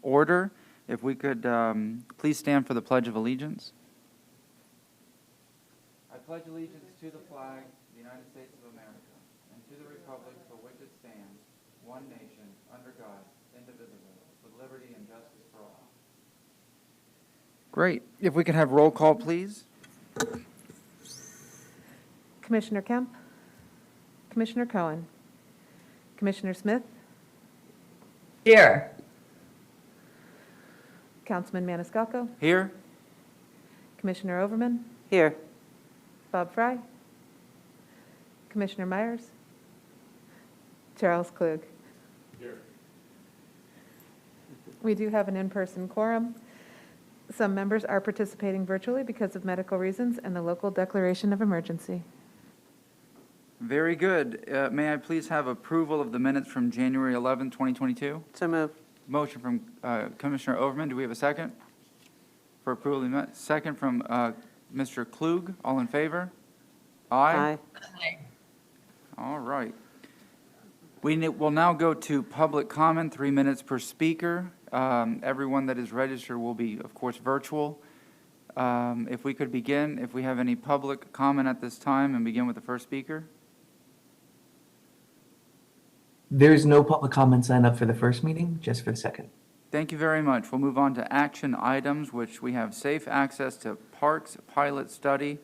order. If we could please stand for the Pledge of Allegiance. I pledge allegiance to the flag of the United States of America and to the republic for which it stands, one nation, under God, indivisible, with liberty and justice for all. Great. If we could have roll call, please. Commissioner Kemp, Commissioner Cohen, Commissioner Smith, Here. Councilman Maniscalco, Here. Commissioner Overman, Here. Bob Fry, Commissioner Myers, Charles Klug. Here. We do have an in-person quorum. Some members are participating virtually because of medical reasons and the local declaration of emergency. Very good. May I please have approval of the minutes from January 11, 2022? So move. Motion from Commissioner Overman. Do we have a second for approval of the minutes? Second from Mr. Klug. All in favor? Aye. All right. We'll now go to public comment, 3 minutes per speaker. Everyone that is registered will be, of course, virtual. If we could begin, if we have any public comment at this time, and begin with the first speaker. There's no public comment signed up for the first meeting, just for the second. Thank you very much. We'll move on to action items, which we have safe access to parks pilot study,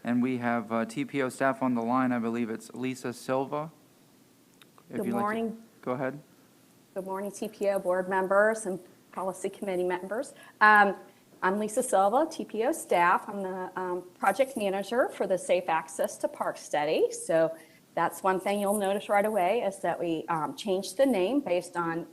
and we have TPO staff on the line. I believe it's Lisa Silva. Good morning. Go ahead. Good morning, TPO board members and policy committee members. I'm Lisa Silva, TPO staff. I'm the project manager for the Safe Access to Park Study. So that's one thing you'll notice right away is that we changed the name based on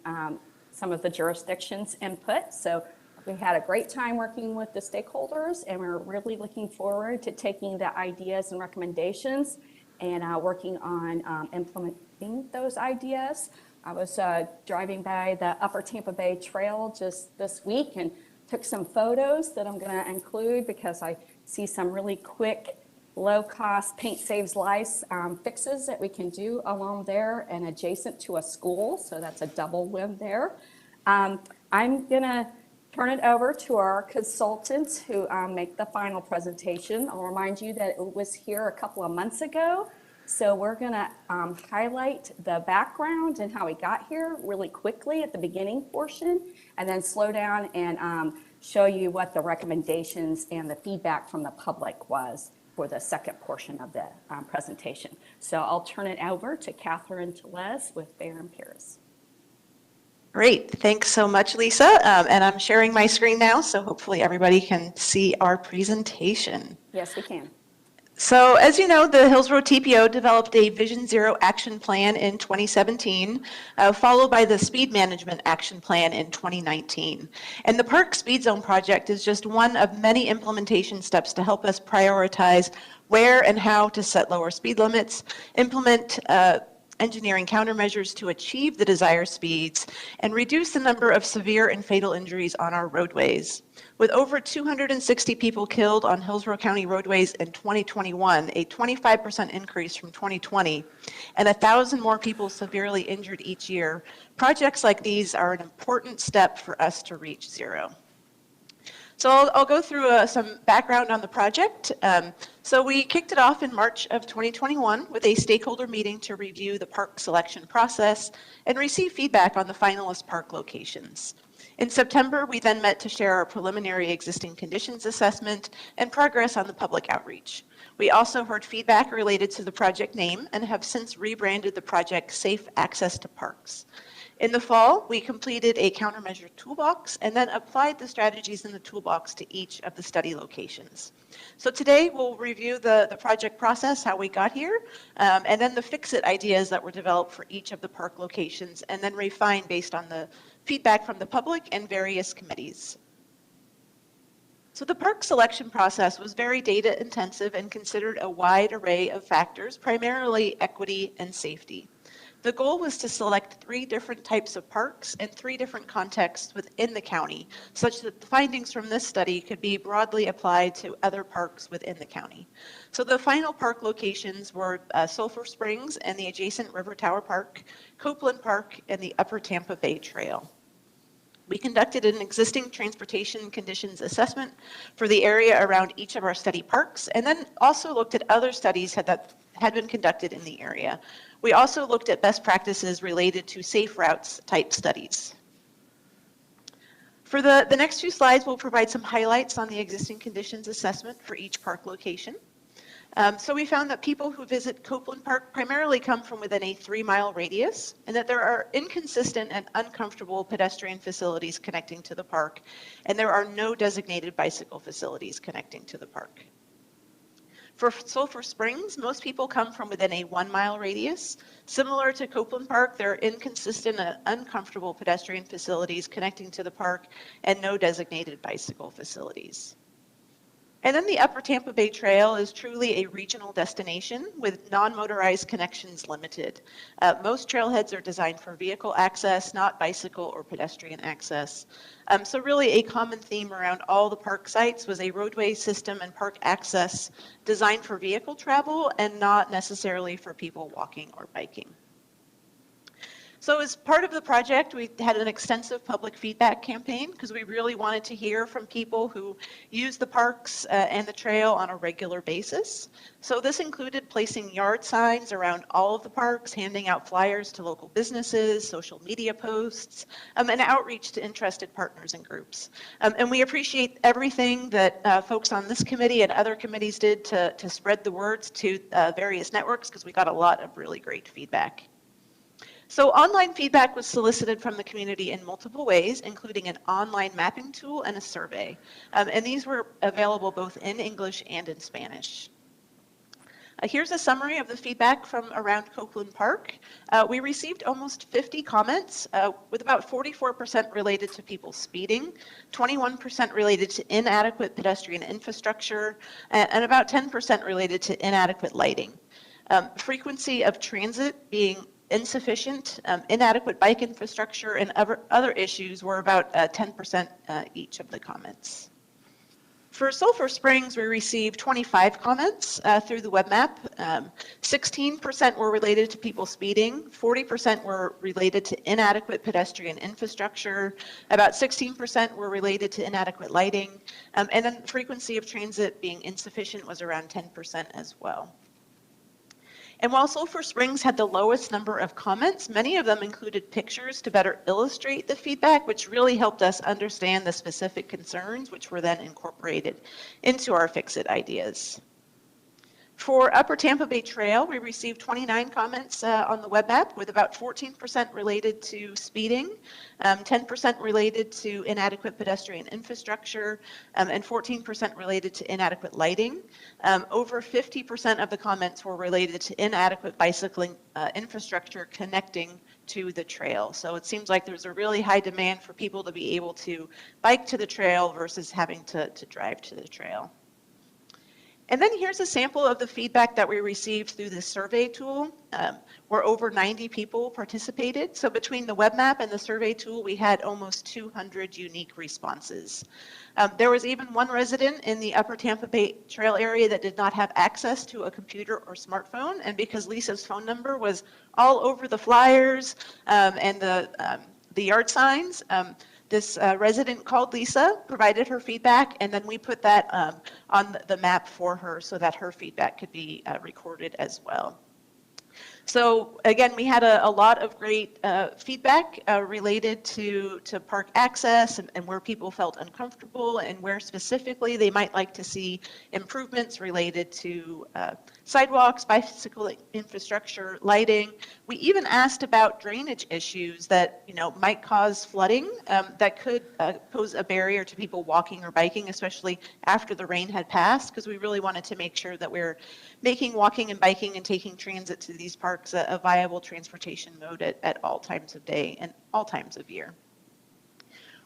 some of the jurisdictions' input. So we had a great time working with the stakeholders, and we're really looking forward to taking the ideas and recommendations and working on implementing those ideas. I was driving by the Upper Tampa Bay Trail just this week and took some photos that I'm going to include because I see some really quick, low-cost paint saves lives fixes that we can do along there and adjacent to a school. So that's a double win there. I'm going to turn it over to our consultants who make the final presentation. I'll remind you that it was here a couple of months ago. So we're going to highlight the background and how we got here really quickly at the beginning portion, and then slow down and show you what the recommendations and the feedback from the public was for the second portion of the presentation. So I'll turn it over to Catherine Tellez with Bayer and Paris. Great. Thanks so much, Lisa. And I'm sharing my screen now, so hopefully everybody can see our presentation. Yes, we can. So as you know, the Hillsborough TPO developed a Vision Zero action plan in 2017, followed by the Speed Management Action Plan in 2019. And the Park Speed Zone project is just one of many implementation steps to help us prioritize where and how to set lower speed limits, implement engineering countermeasures to achieve the desired speeds, and reduce the number of severe and fatal injuries on our roadways. With over 260 people killed on Hillsborough County roadways in 2021, a 25% increase from 2020, and 1,000 more people severely injured each year, projects like these are an important step for us to reach zero. So I'll go through some background on the project. So we kicked it off in March of 2021 with a stakeholder meeting to review the park selection process and receive feedback on the finalist park locations. In September, we then met to share our preliminary existing conditions assessment and progress on the public outreach. We also heard feedback related to the project name and have since rebranded the project Safe Access to Parks. In the fall, we completed a countermeasure toolbox and then applied the strategies in the toolbox to each of the study locations. So today we'll review the project process, how we got here, and then the fix-it ideas that were developed for each of the park locations, and then refined based on the feedback from the public and various committees. So the park selection process was very data intensive and considered a wide array of factors, primarily equity and safety. The goal was to select 3 different types of parks in 3 different contexts within the county, such that the findings from this study could be broadly applied to other parks within the county. So the final park locations were Sulphur Springs and the adjacent River Tower Park, Copeland Park, and the Upper Tampa Bay Trail. We conducted an existing transportation conditions assessment for the area around each of our study parks, and then also looked at other studies that had been conducted in the area. We also looked at best practices related to safe routes type studies. For the next few slides, we'll provide some highlights on the existing conditions assessment for each park location. So we found that people who visit Copeland Park primarily come from within a 3-mile radius, and that there are inconsistent and uncomfortable pedestrian facilities connecting to the park, and there are no designated bicycle facilities connecting to the park. For Sulphur Springs, most people come from within a 1-mile radius. Similar to Copeland Park, there are inconsistent and uncomfortable pedestrian facilities connecting to the park and no designated bicycle facilities. And then the Upper Tampa Bay Trail is truly a regional destination with non-motorized connections limited. Most trailheads are designed for vehicle access, not bicycle or pedestrian access. So really a common theme around all the park sites was a roadway system and park access designed for vehicle travel and not necessarily for people walking or biking. So as part of the project, we had an extensive public feedback campaign because we really wanted to hear from people who use the parks and the trail on a regular basis. So this included placing yard signs around all of the parks, handing out flyers to local businesses, social media posts, and outreach to interested partners and groups. And we appreciate everything that folks on this committee and other committees did to spread the words to various networks because we got a lot of really great feedback. So online feedback was solicited from the community in multiple ways, including an online mapping tool and a survey. And these were available both in English and in Spanish. Here's a summary of the feedback from around Copeland Park. We received almost 50 comments, with about 44% related to people speeding, 21% related to inadequate pedestrian infrastructure, and about 10% related to inadequate lighting. Frequency of transit being insufficient, inadequate bike infrastructure, and other issues were about 10% each of the comments. For Sulphur Springs, we received 25 comments through the web map. 16% were related to people speeding, 40% were related to inadequate pedestrian infrastructure, about 16% were related to inadequate lighting, and then frequency of transit being insufficient was around 10% as well. And while Sulphur Springs had the lowest number of comments, many of them included pictures to better illustrate the feedback, which really helped us understand the specific concerns, which were then incorporated into our fix-it ideas. For Upper Tampa Bay Trail, we received 29 comments on the web app, with about 14% related to speeding, 10% related to inadequate pedestrian infrastructure, and 14% related to inadequate lighting. Over 50% of the comments were related to inadequate bicycling infrastructure connecting to the trail. So it seems like there's a really high demand for people to be able to bike to the trail versus having to drive to the trail. And then here's a sample of the feedback that we received through the survey tool, where over 90 people participated. So between the web map and the survey tool, we had almost 200 unique responses. There was even one resident in the Upper Tampa Bay Trail area that did not have access to a computer or smartphone, and because Lisa's phone number was all over the flyers and the yard signs, this resident called Lisa, provided her feedback, and then we put that on the map for her so that her feedback could be recorded as well. So again, we had a lot of great feedback related to park access and where people felt uncomfortable and where specifically they might like to see improvements related to sidewalks, bicycle infrastructure, lighting. We even asked about drainage issues that might cause flooding that could pose a barrier to people walking or biking, especially after the rain had passed, because we really wanted to make sure that we're making walking and biking and taking transit to these parks a viable transportation mode at all times of day and all times of year.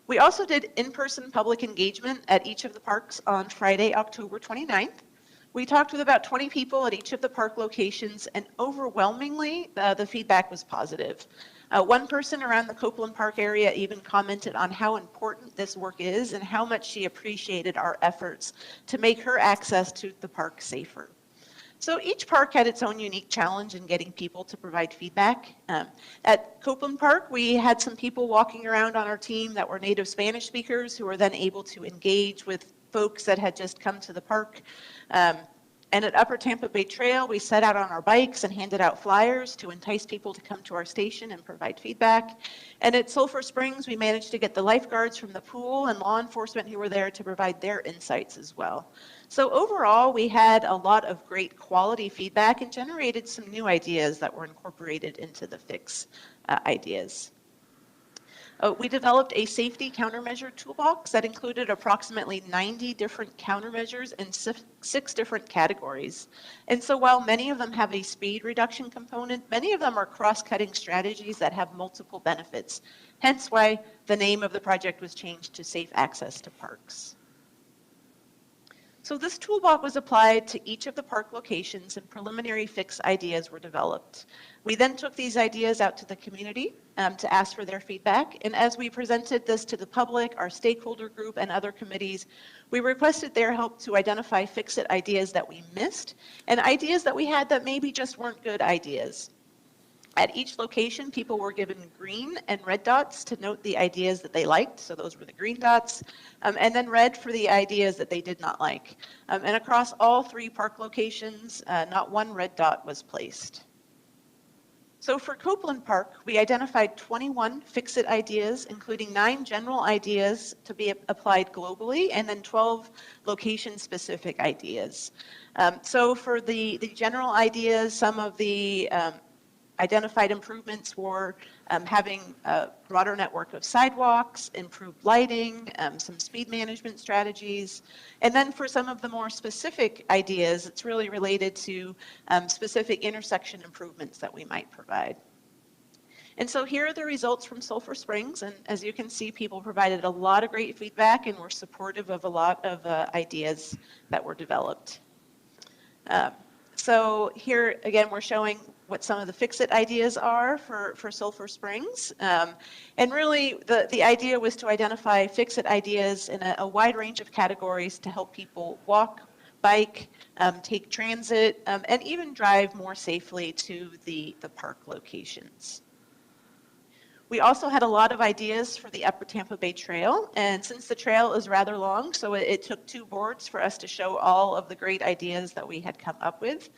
We also did in-person public engagement at each of the parks on Friday, October 29th. We talked with about 20 people at each of the park locations, and overwhelmingly, the feedback was positive. One person around the Copeland Park area even commented on how important this work is and how much she appreciated our efforts to make her access to the park safer. So each park had its own unique challenge in getting people to provide feedback. At Copeland Park, we had some people walking around on our team that were native Spanish speakers who were then able to engage with folks that had just come to the park. And at Upper Tampa Bay Trail, we set out on our bikes and handed out flyers to entice people to come to our station and provide feedback. And at Sulphur Springs, we managed to get the lifeguards from the pool and law enforcement who were there to provide their insights as well. So overall, we had a lot of great quality feedback and generated some new ideas that were incorporated into the fix ideas. We developed a safety countermeasure toolbox that included approximately 90 different countermeasures in 6 different categories. And so while many of them have a speed reduction component, many of them are cross-cutting strategies that have multiple benefits, hence why the name of the project was changed to Safe Access to Parks. So this toolbox was applied to each of the park locations and preliminary fix ideas were developed. We then took these ideas out to the community to ask for their feedback. And as we presented this to the public, our stakeholder group, and other committees, we requested their help to identify fix-it ideas that we missed and ideas that we had that maybe just weren't good ideas. At each location, people were given green and red dots to note the ideas that they liked. So those were the green dots, and then red for the ideas that they did not like. And across all 3 park locations, not one red dot was placed. So for Copeland Park, we identified 21 fix-it ideas, including 9 general ideas to be applied globally, and then 12 location-specific ideas. So for the general ideas, some of the identified improvements were having a broader network of sidewalks, improved lighting, some speed management strategies. And then for some of the more specific ideas, it's really related to specific intersection improvements that we might provide. And so here are the results from Sulphur Springs. And as you can see, people provided a lot of great feedback and were supportive of a lot of ideas that were developed. So here, again, we're showing what some of the fix-it ideas are for Sulphur Springs. And really, the idea was to identify fix-it ideas in a wide range of categories to help people walk, bike, take transit, and even drive more safely to the park locations. We also had a lot of ideas for the Upper Tampa Bay Trail, and since the trail is rather long, so it took 2 boards for us to show all of the great ideas that we had come up with.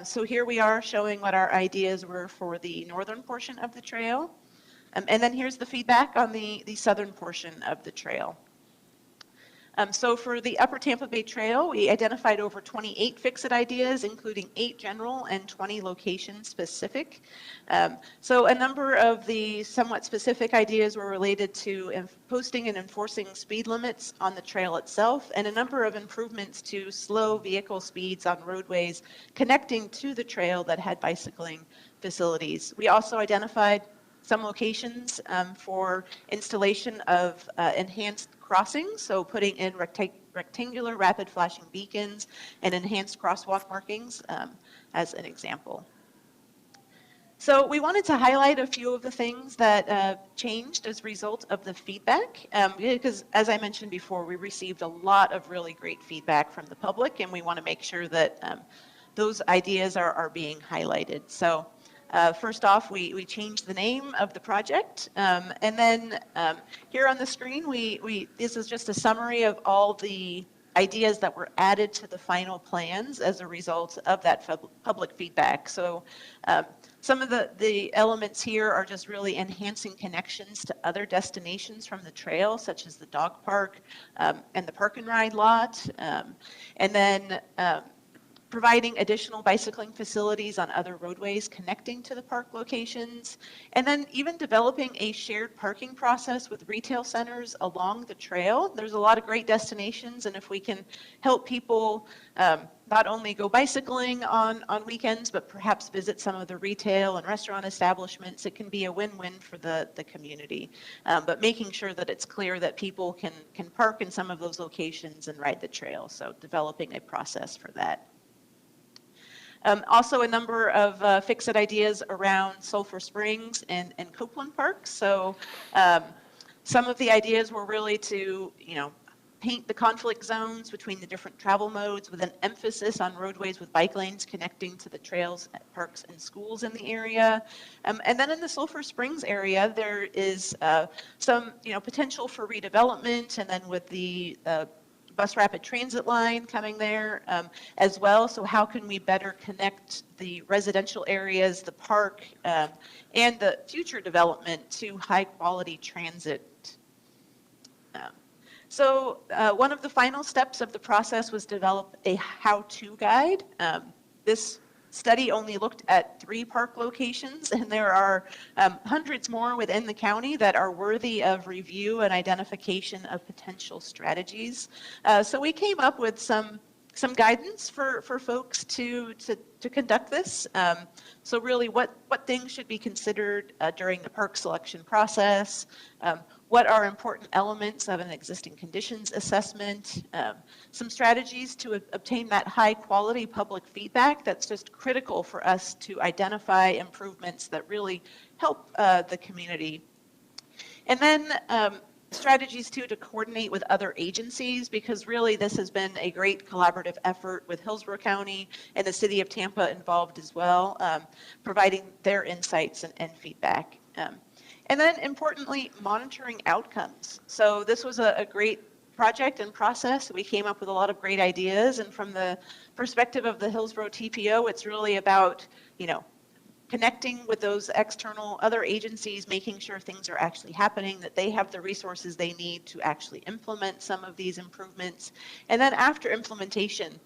So here we are showing what our ideas were for the northern portion of the trail, and then here's the feedback on the southern portion of the trail. So for the Upper Tampa Bay Trail, we identified over 28 fix-it ideas, including 8 general and 20 location specific. So a number of the somewhat specific ideas were related to posting and enforcing speed limits on the trail itself, and a number of improvements to slow vehicle speeds on roadways connecting to the trail that had bicycling facilities. We also identified some locations for installation of enhanced crossings, so putting in rectangular rapid flashing beacons and enhanced crosswalk markings as an example. So we wanted to highlight a few of the things that changed as a result of the feedback, because as I mentioned before, we received a lot of really great feedback from the public, and we want to make sure that those ideas are being highlighted. So first off, we changed the name of the project, and then here on the screen, this is just a summary of all the ideas that were added to the final plans as a result of that public feedback. So some of the elements here are just really enhancing connections to other destinations from the trail, such as the dog park and the park and ride lot, and then providing additional bicycling facilities on other roadways connecting to the park locations, and then even developing a shared parking process with retail centers along the trail. There's a lot of great destinations, and if we can help people not only go bicycling on weekends, but perhaps visit some of the retail and restaurant establishments, it can be a win-win for the community. But making sure that it's clear that people can park in some of those locations and ride the trail, so developing a process for that. Also a number of fix-it ideas around Sulphur Springs and Copeland Park. So some of the ideas were really to, paint the conflict zones between the different travel modes with an emphasis on roadways with bike lanes connecting to the trails, parks, and schools in the area. And then in the Sulphur Springs area, there is some, potential for redevelopment, and then with the bus rapid transit line coming there as well. So how can we better connect the residential areas, the park, and the future development to high quality transit? So one of the final steps of the process was develop a how-to guide. This study only looked at 3 park locations, and there are hundreds more within the county that are worthy of review and identification of potential strategies. So we came up with some guidance for folks to conduct this. So really what things should be considered during the park selection process, what are important elements of an existing conditions assessment, some strategies to obtain that high quality public feedback that's just critical for us to identify improvements that really help the community. And then strategies too to coordinate with other agencies, because really this has been a great collaborative effort with Hillsborough County and the city of Tampa involved as well, providing their insights and feedback. And then importantly, monitoring outcomes. So this was a great project and process. We came up with a lot of great ideas, and from the perspective of the Hillsborough TPO, it's really about, connecting with those external other agencies, making sure things are actually happening, that they have the resources they need to actually implement some of these improvements. And then after implementation,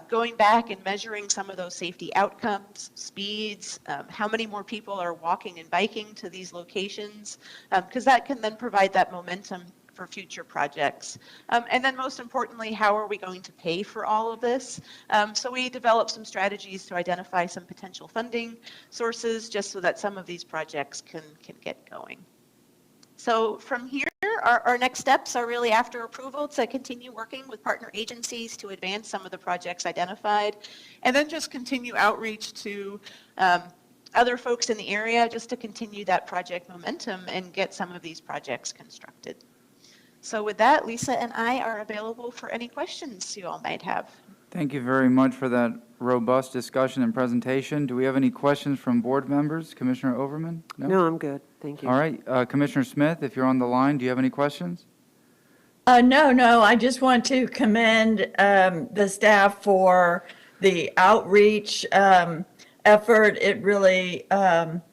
going back and measuring some of those safety outcomes, speeds, how many more people are walking and biking to these locations, because that can then provide that momentum for future projects. And then most importantly, how are we going to pay for all of this? So we developed some strategies to identify some potential funding sources just so that some of these projects can get going. So from here, our next steps are really after approval to continue working with partner agencies to advance some of the projects identified, and then just continue outreach to other folks in the area just to continue that project momentum and get some of these projects constructed. So with that, Lisa and I are available for any questions you all might have. Thank you very much for that robust discussion and presentation. Do we have any questions from board members? Commissioner Overman? No, I'm good. Thank you. All right. Commissioner Smith, if you're on the line, do you have any questions? No, I just want to commend the staff for the outreach effort. It really,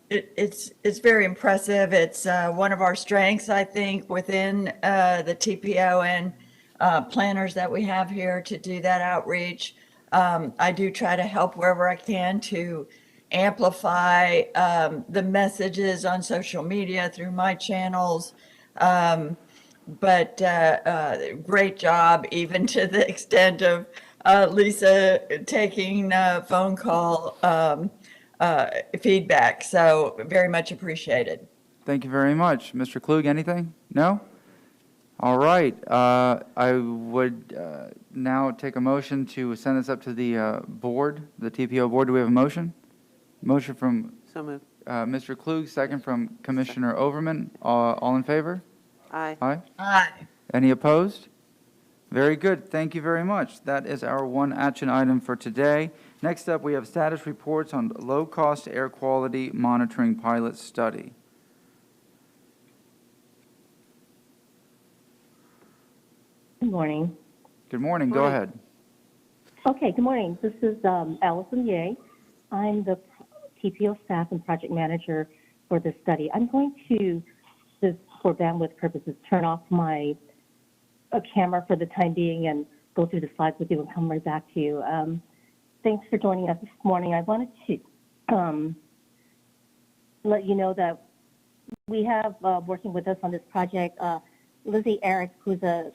it's very impressive. It's one of our strengths, I think, within the TPO and planners that we have here to do that outreach. I do try to help wherever I can to amplify the messages on social media through my channels. But great job, even to the extent of Lisa taking phone call feedback. So very much appreciated. Thank you very much. Mr. Klug, anything? No? All right. I would now take a motion to send this up to the board, the TPO board. Do we have a motion? Motion from So moved. Mr. Klug, second from Commissioner Overman. All in favor? Aye. Aye. Aye. Any opposed? Very good. Thank you very much. That is our one action item for today. Next up, we have status reports on low-cost air quality monitoring pilot study. Good morning. Good morning. Go Morning. ahead. Okay, good morning. This is Allison Ye. I'm the TPO staff and project manager for this study. I'm going to, just for bandwidth purposes, turn off my camera for the time being and go through the slides with you and come right back to you. Thanks for joining us this morning. I wanted to let you know that we have working with us on this project, Lizzie Eric, who's a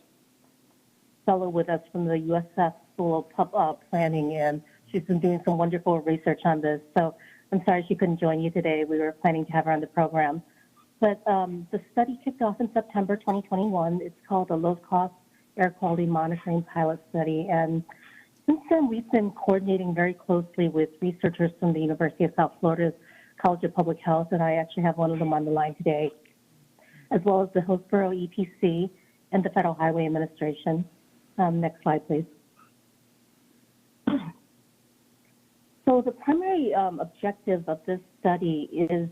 fellow with us from the USF School of Planning, and she's been doing some wonderful research on this. So I'm sorry she couldn't join you today. We were planning to have her on the program. But the study kicked off in September 2021. It's called the Low-Cost Air Quality Monitoring Pilot Study. And since then, we've been coordinating very closely with researchers from the University of South Florida's College of Public Health, and I actually have one of them on the line today, as well as the Hillsborough EPC and the Federal Highway Administration. Next slide, please. So the primary objective of this study is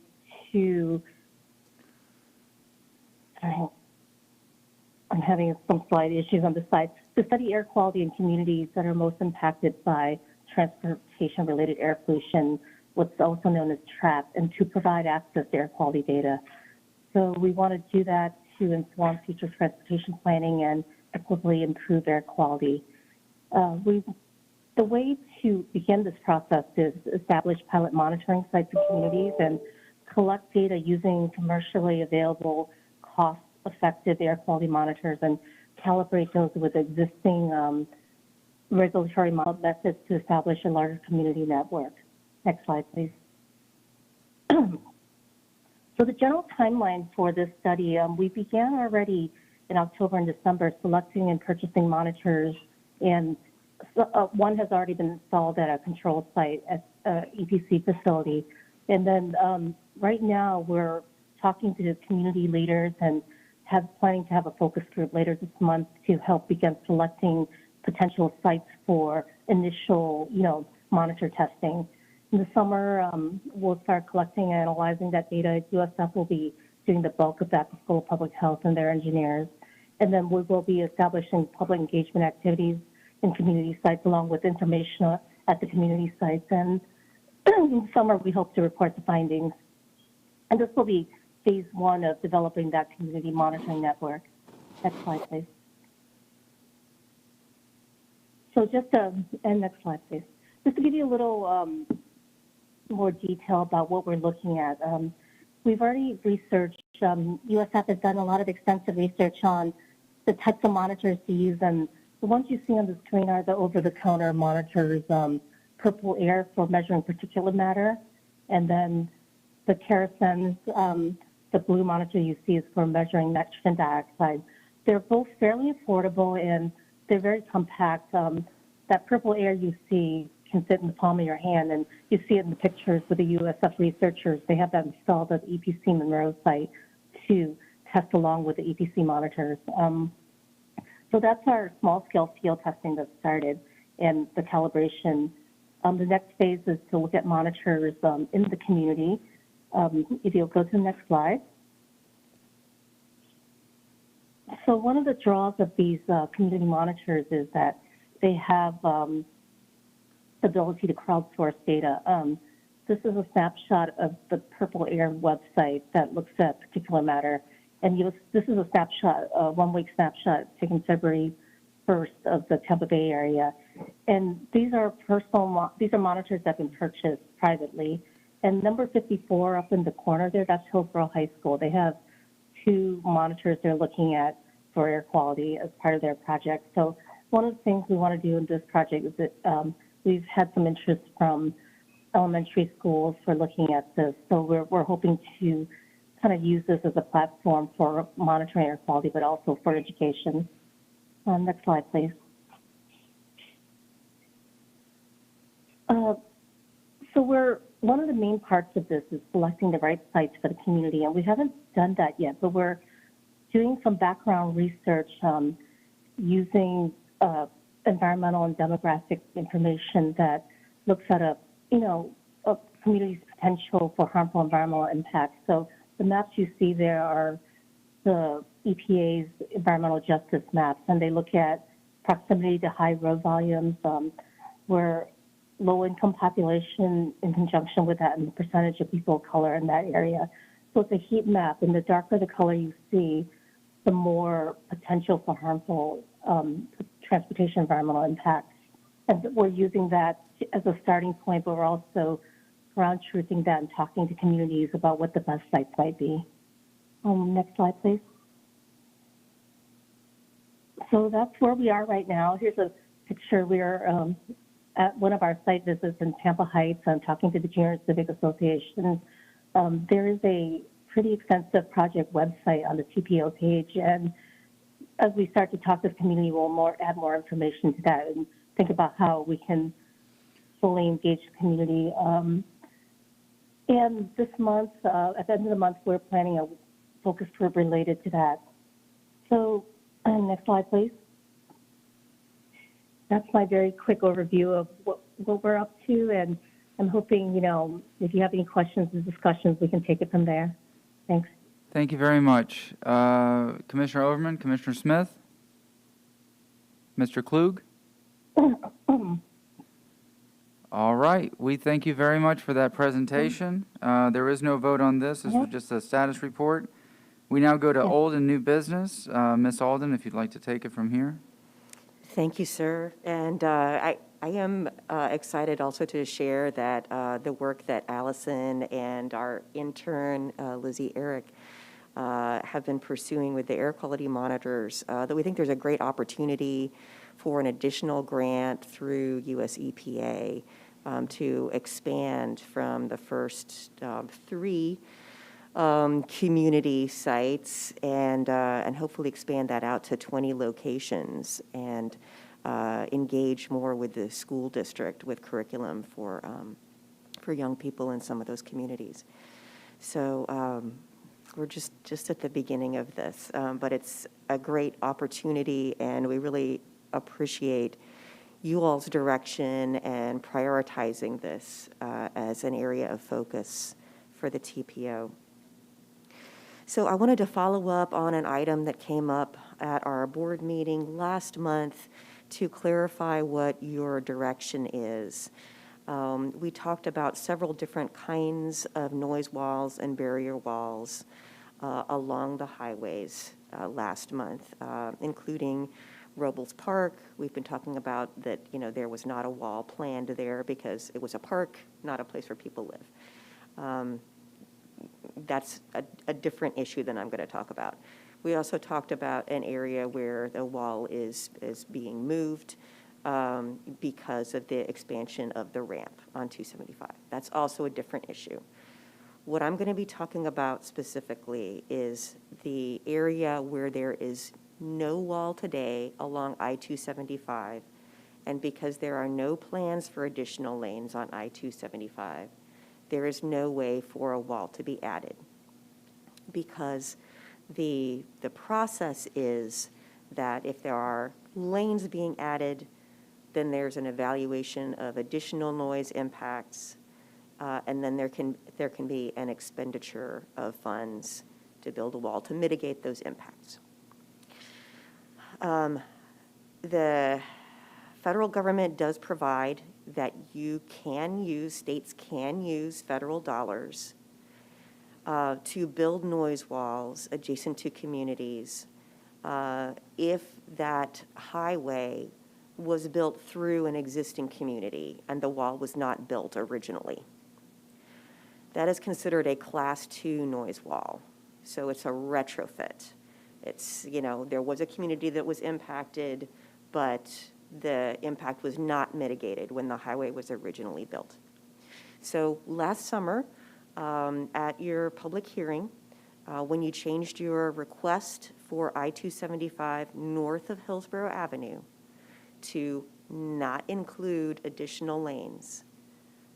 to, sorry, I'm having some slide issues on the side, to study air quality in communities that are most impacted by transportation-related air pollution, what's also known as TRAP, and to provide access to air quality data. So we want to do that to inform future transportation planning and equitably improve air quality. The way to begin this process is establish pilot monitoring sites in communities and collect data using commercially available, cost-effective air quality monitors and calibrate those with existing regulatory methods to establish a larger community network. Next slide, please. So the general timeline for this study, we began already in October and December selecting and purchasing monitors, and one has already been installed at a control site at EPC facility. And then right now we're talking to the community leaders and planning to have a focus group later this month to help begin selecting potential sites for initial, monitor testing. In the summer, we'll start collecting and analyzing that data. USF will be doing the bulk of that, the School of Public Health and their engineers. And then we will be establishing public engagement activities in community sites along with information at the community sites. And in the summer, we hope to report the findings. And this will be phase one of developing that community monitoring network. Next slide, please. So and next slide, please. Just to give you a little more detail about what we're looking at. We've already researched, USF has done a lot of extensive research on the types of monitors to use, and the ones you see on the screen are the over-the-counter monitors, purple air for measuring particulate matter, and then the kerosene, the blue monitor you see is for measuring nitrogen dioxide. They're both fairly affordable and they're very compact. That purple air you see can fit in the palm of your hand, and you see it in the pictures with the USF researchers. They have that installed at the EPC Monroe site to test along with the EPC monitors. So that's our small-scale field testing that started and the calibration. The next phase is to look at monitors in the community. If you'll go to the next slide. So one of the draws of these community monitors is that they have the ability to crowdsource data. This is a snapshot of the Purple Air website that looks at particulate matter. And this is a snapshot, a one-week snapshot taken February 1st of the Tampa Bay area. And these are monitors that have been purchased privately. And number 54 up in the corner there, that's Hillsborough High School. They have 2 monitors they're looking at for air quality as part of their project. So one of the things we want to do in this project is that we've had some interest from elementary schools for looking at this. So we're hoping to kind of use this as a platform for monitoring air quality, but also for education. Next slide, please. So one of the main parts of this is selecting the right sites for the community, and we haven't done that yet, but we're doing some background research using environmental and demographic information that looks at a community's potential for harmful environmental impacts. So the maps you see there are the EPA's environmental justice maps, and they look at proximity to high road volumes, where low-income population in conjunction with that and the percentage of people of color in that area. So it's a heat map, and the darker the color you see, the more potential for harmful transportation environmental impacts. And we're using that as a starting point, but we're also ground truthing that and talking to communities about what the best sites might be. Next slide, please. So that's where we are right now. Here's a picture. We're at one of our site visits in Tampa Heights. I'm talking to the Junior Civic Association. There is a pretty extensive project website on the TPO page, and as we start to talk to the community, we'll add more information to that and think about how we can fully engage the community. And this month, at the end of the month, we're planning a focus group related to that. So Next slide, please. That's my very quick overview of what we're up to, and I'm hoping, if you have any questions and discussions, we can take it from there. Thanks. Thank you very much. Commissioner Overman, Commissioner Smith? Mr. Klug? All right, we thank you very much for that presentation. There is no vote on this. This was just a status report. We now go to old and new business. Ms. Alden, if you'd like to take it from here. Thank you, sir. And I am excited also to share that the work that Allison and our intern, Lizzie Eric, have been pursuing with the air quality monitors, that we think there's a great opportunity for an additional grant through US EPA to expand from the first 3 community sites and hopefully expand that out to 20 locations and engage more with the school district with curriculum for young people in some of those communities. So we're just at the beginning of this, but it's a great opportunity, and we really appreciate you all's direction and prioritizing this as an area of focus for the TPO. So I wanted to follow up on an item that came up at our board meeting last month to clarify what your direction is. We talked about several different kinds of noise walls and barrier walls along the highways last month, including Robles Park. We've been talking about that, there was not a wall planned there because it was a park, not a place where people live. That's a different issue than I'm going to talk about. We also talked about an area where the wall is being moved because of the expansion of the ramp on 275. That's also a different issue. What I'm going to be talking about specifically is the area where there is no wall today along I-275, and because there are no plans for additional lanes on I-275, there is no way for a wall to be added, because the process is that if there are lanes being added, then there's an evaluation of additional noise impacts, and then there can be an expenditure of funds to build a wall to mitigate those impacts. The federal government does provide that states can use federal dollars to build noise walls adjacent to communities if that highway was built through an existing community and the wall was not built originally. That is considered a Class 2 noise wall, so it's a retrofit. It's, there was a community that was impacted, but the impact was not mitigated when the highway was originally built. So last summer, at your public hearing, when you changed your request for I-275 north of Hillsborough Avenue to not include additional lanes,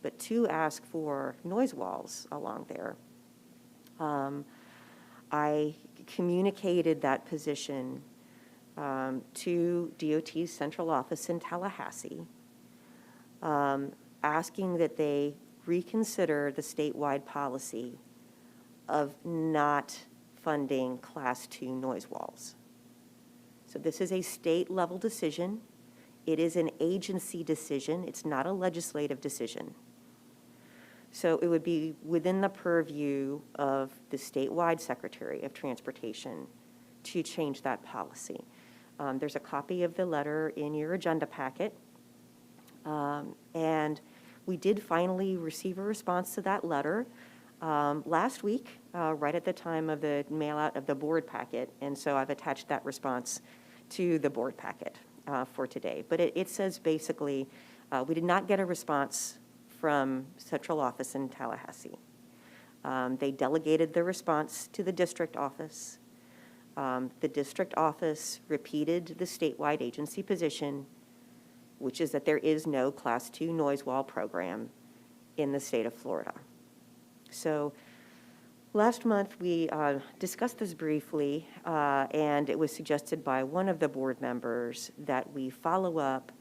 but to ask for noise walls along there, I communicated that position to DOT's central office in Tallahassee, asking that they reconsider the statewide policy of not funding Class 2 noise walls. So this is a state-level decision. It is an agency decision. It's not a legislative decision. So it would be within the purview of the statewide Secretary of Transportation to change that policy. There's a copy of the letter in your agenda packet. And we did finally receive a response to that letter last week, right at the time of the mail out of the board packet. And so I've attached that response to the board packet for today. But it says basically, we did not get a response from central office in Tallahassee. They delegated the response to the district office. The district office repeated the statewide agency position, which is that there is no Class 2 noise wall program in the state of Florida. So Last month, we discussed this briefly, and it was suggested by one of the board members that we follow up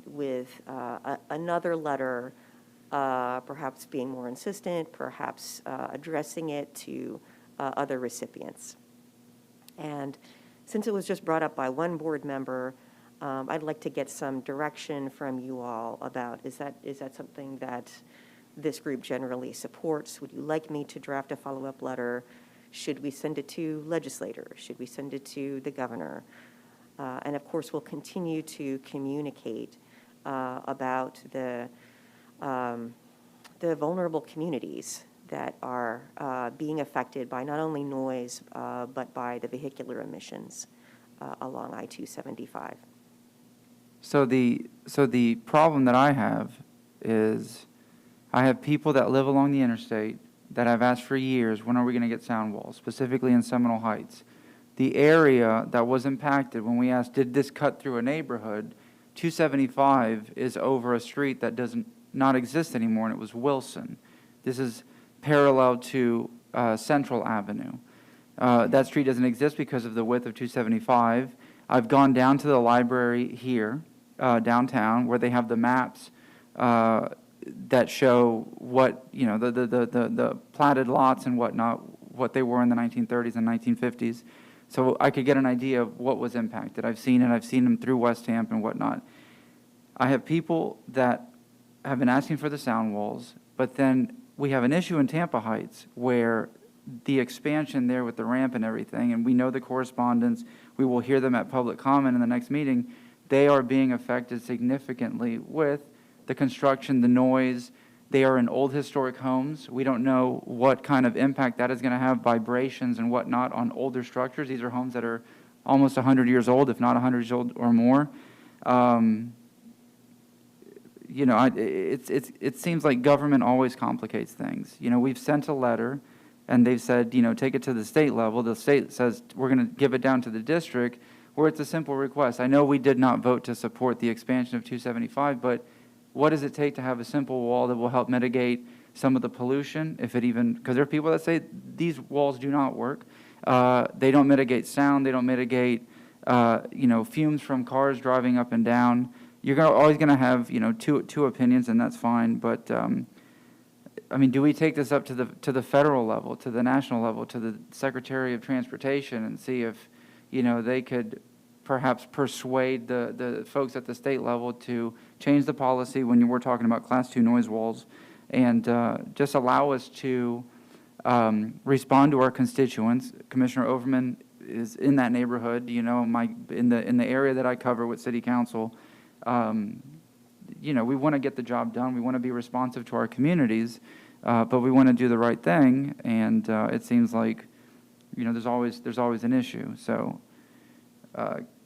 with another letter, perhaps being more insistent, perhaps addressing it to other recipients. And since it was just brought up by one board member, I'd like to get some direction from you all about, is that something that this group generally supports? Would you like me to draft a follow-up letter? Should we send it to legislators? Should we send it to the governor? And of course, we'll continue to communicate about the vulnerable communities that are being affected by not only noise, but by the vehicular emissions along I-275. So the problem that I have is I have people that live along the interstate that I've asked for years, when are we going to get sound walls, specifically in Seminole Heights. The area that was impacted when we asked, did this cut through a neighborhood, 275 is over a street that doesn't not exist anymore, and it was Wilson. This is parallel to Central Avenue. That street doesn't exist because of the width of 275. I've gone down to the library here, downtown, where they have the maps that show what, you know, the platted lots and whatnot, what they were in the 1930s and 1950s. So I could get an idea of what was impacted. I've seen it. I've seen them through West Tampa and whatnot. I have people that have been asking for the sound walls, but then we have an issue in Tampa Heights where the expansion there with the ramp and everything, and we know the correspondence, we will hear them at public comment in the next meeting, they are being affected significantly with the construction, the noise. They are in old historic homes. We don't know what kind of impact that is going to have, vibrations and whatnot on older structures. These are homes that are almost 100 years old, if not 100 years old or more. You know, it seems like government always complicates things. You know, we've sent a letter, and they've said, you know, take it to the state level. The state says, we're going to give it down to the district, where it's a simple request. I know we did not vote to support the expansion of 275, but what does it take to have a simple wall that will help mitigate some of the pollution, if it even, because there are people that say these walls do not work. They don't mitigate sound. They don't mitigate, you know, fumes from cars driving up and down. You're always going to have, you know, two opinions, and that's fine. But I mean, do we take this up to the federal level, to the national level, to the Secretary of Transportation, and see if, you know, they could perhaps persuade the folks at the state level to change the policy when we're talking about Class 2 noise walls, and just allow us to respond to our constituents. Commissioner Overman is in that neighborhood, you know, in the area that I cover with City Council. You know, we want to get the job done. We want to be responsive to our communities, but we want to do the right thing. And it seems like, you know, there's always an issue. So,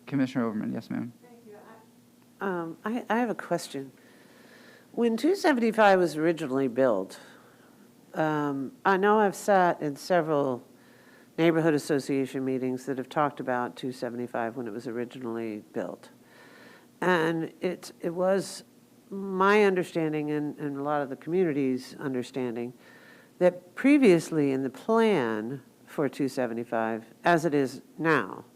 Commissioner Overman, yes, ma'am. Thank you. I have a question. When 275 was originally built, I know I've sat in several neighborhood association meetings that have talked about 275 when it was originally built. And it was my understanding and a lot of the community's understanding that previously in the plan for 275, as it is now,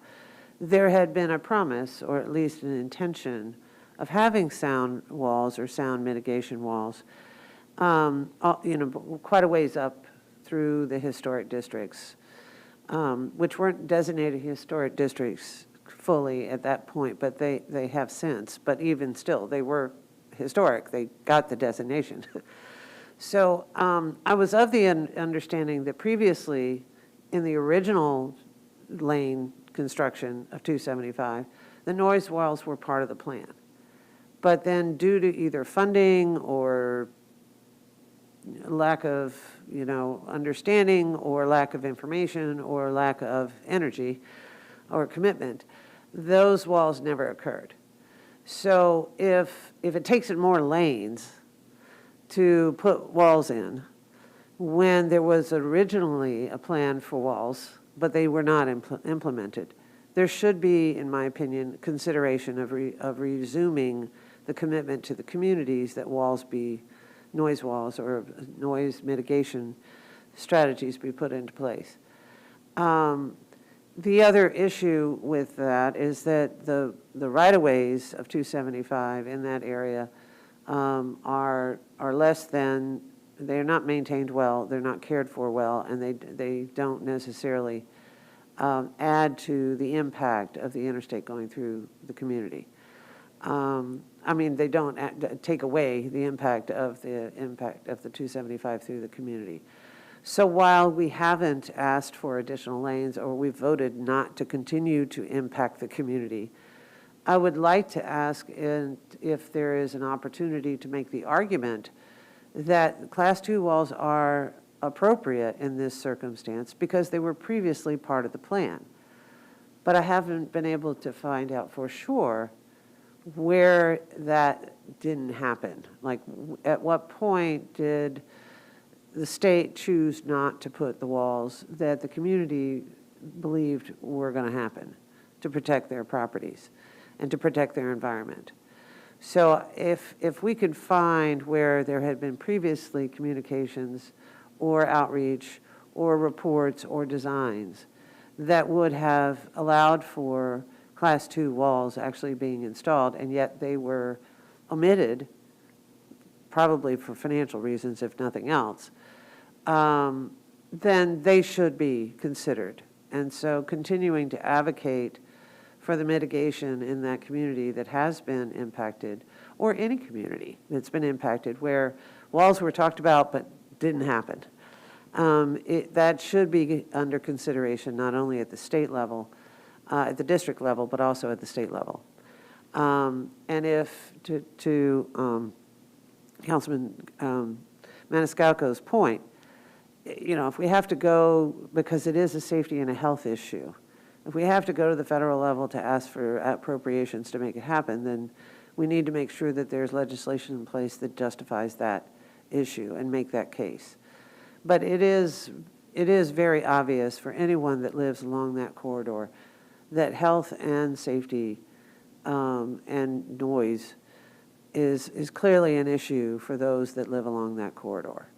there had been a promise, or at least an intention, of having sound walls or sound mitigation walls, you know, quite a ways up through the historic districts, which weren't designated historic districts fully at that point, but they have since. But even still, they were historic. They got the designation. So I was of the understanding that previously, in the original lane construction of 275, the noise walls were part of the plan. But then due to either funding or lack of, you know, understanding or lack of information or lack of energy or commitment, those walls never occurred. So if it takes it more lanes to put walls in, when there was originally a plan for walls, but they were not implemented, there should be, in my opinion, consideration of resuming the commitment to the communities that walls be noise walls or noise mitigation strategies be put into place. The other issue with that is that the right-of-ways of 275 in that area are less than, they're not maintained well, they're not cared for well, and they don't necessarily add to the impact of the interstate going through the community. I mean, they don't take away the impact of the 275 through the community. So while we haven't asked for additional lanes or we've voted not to continue to impact the community, I would like to ask if there is an opportunity to make the argument that Class 2 walls are appropriate in this circumstance because they were previously part of the plan. But I haven't been able to find out for sure where that didn't happen. Like, at what point did the state choose not to put the walls that the community believed were going to happen to protect their properties and to protect their environment? So if we could find where there had been previously communications or outreach or reports or designs that would have allowed for Class 2 walls actually being installed, and yet they were omitted, probably for financial reasons, if nothing else, then they should be considered. And so continuing to advocate for the mitigation in that community that has been impacted, or any community that's been impacted where walls were talked about but didn't happen, that should be under consideration not only at the state level, at the district level, but also at the state level. And if, to Councilman Maniscalco's point, you know, if we have to go, because it is a safety and a health issue, if we have to go to the federal level to ask for appropriations to make it happen, then we need to make sure that there's legislation in place that justifies that issue and make that case. But it is very obvious for anyone that lives along that corridor that health and safety and noise is clearly an issue for those that live along that corridor,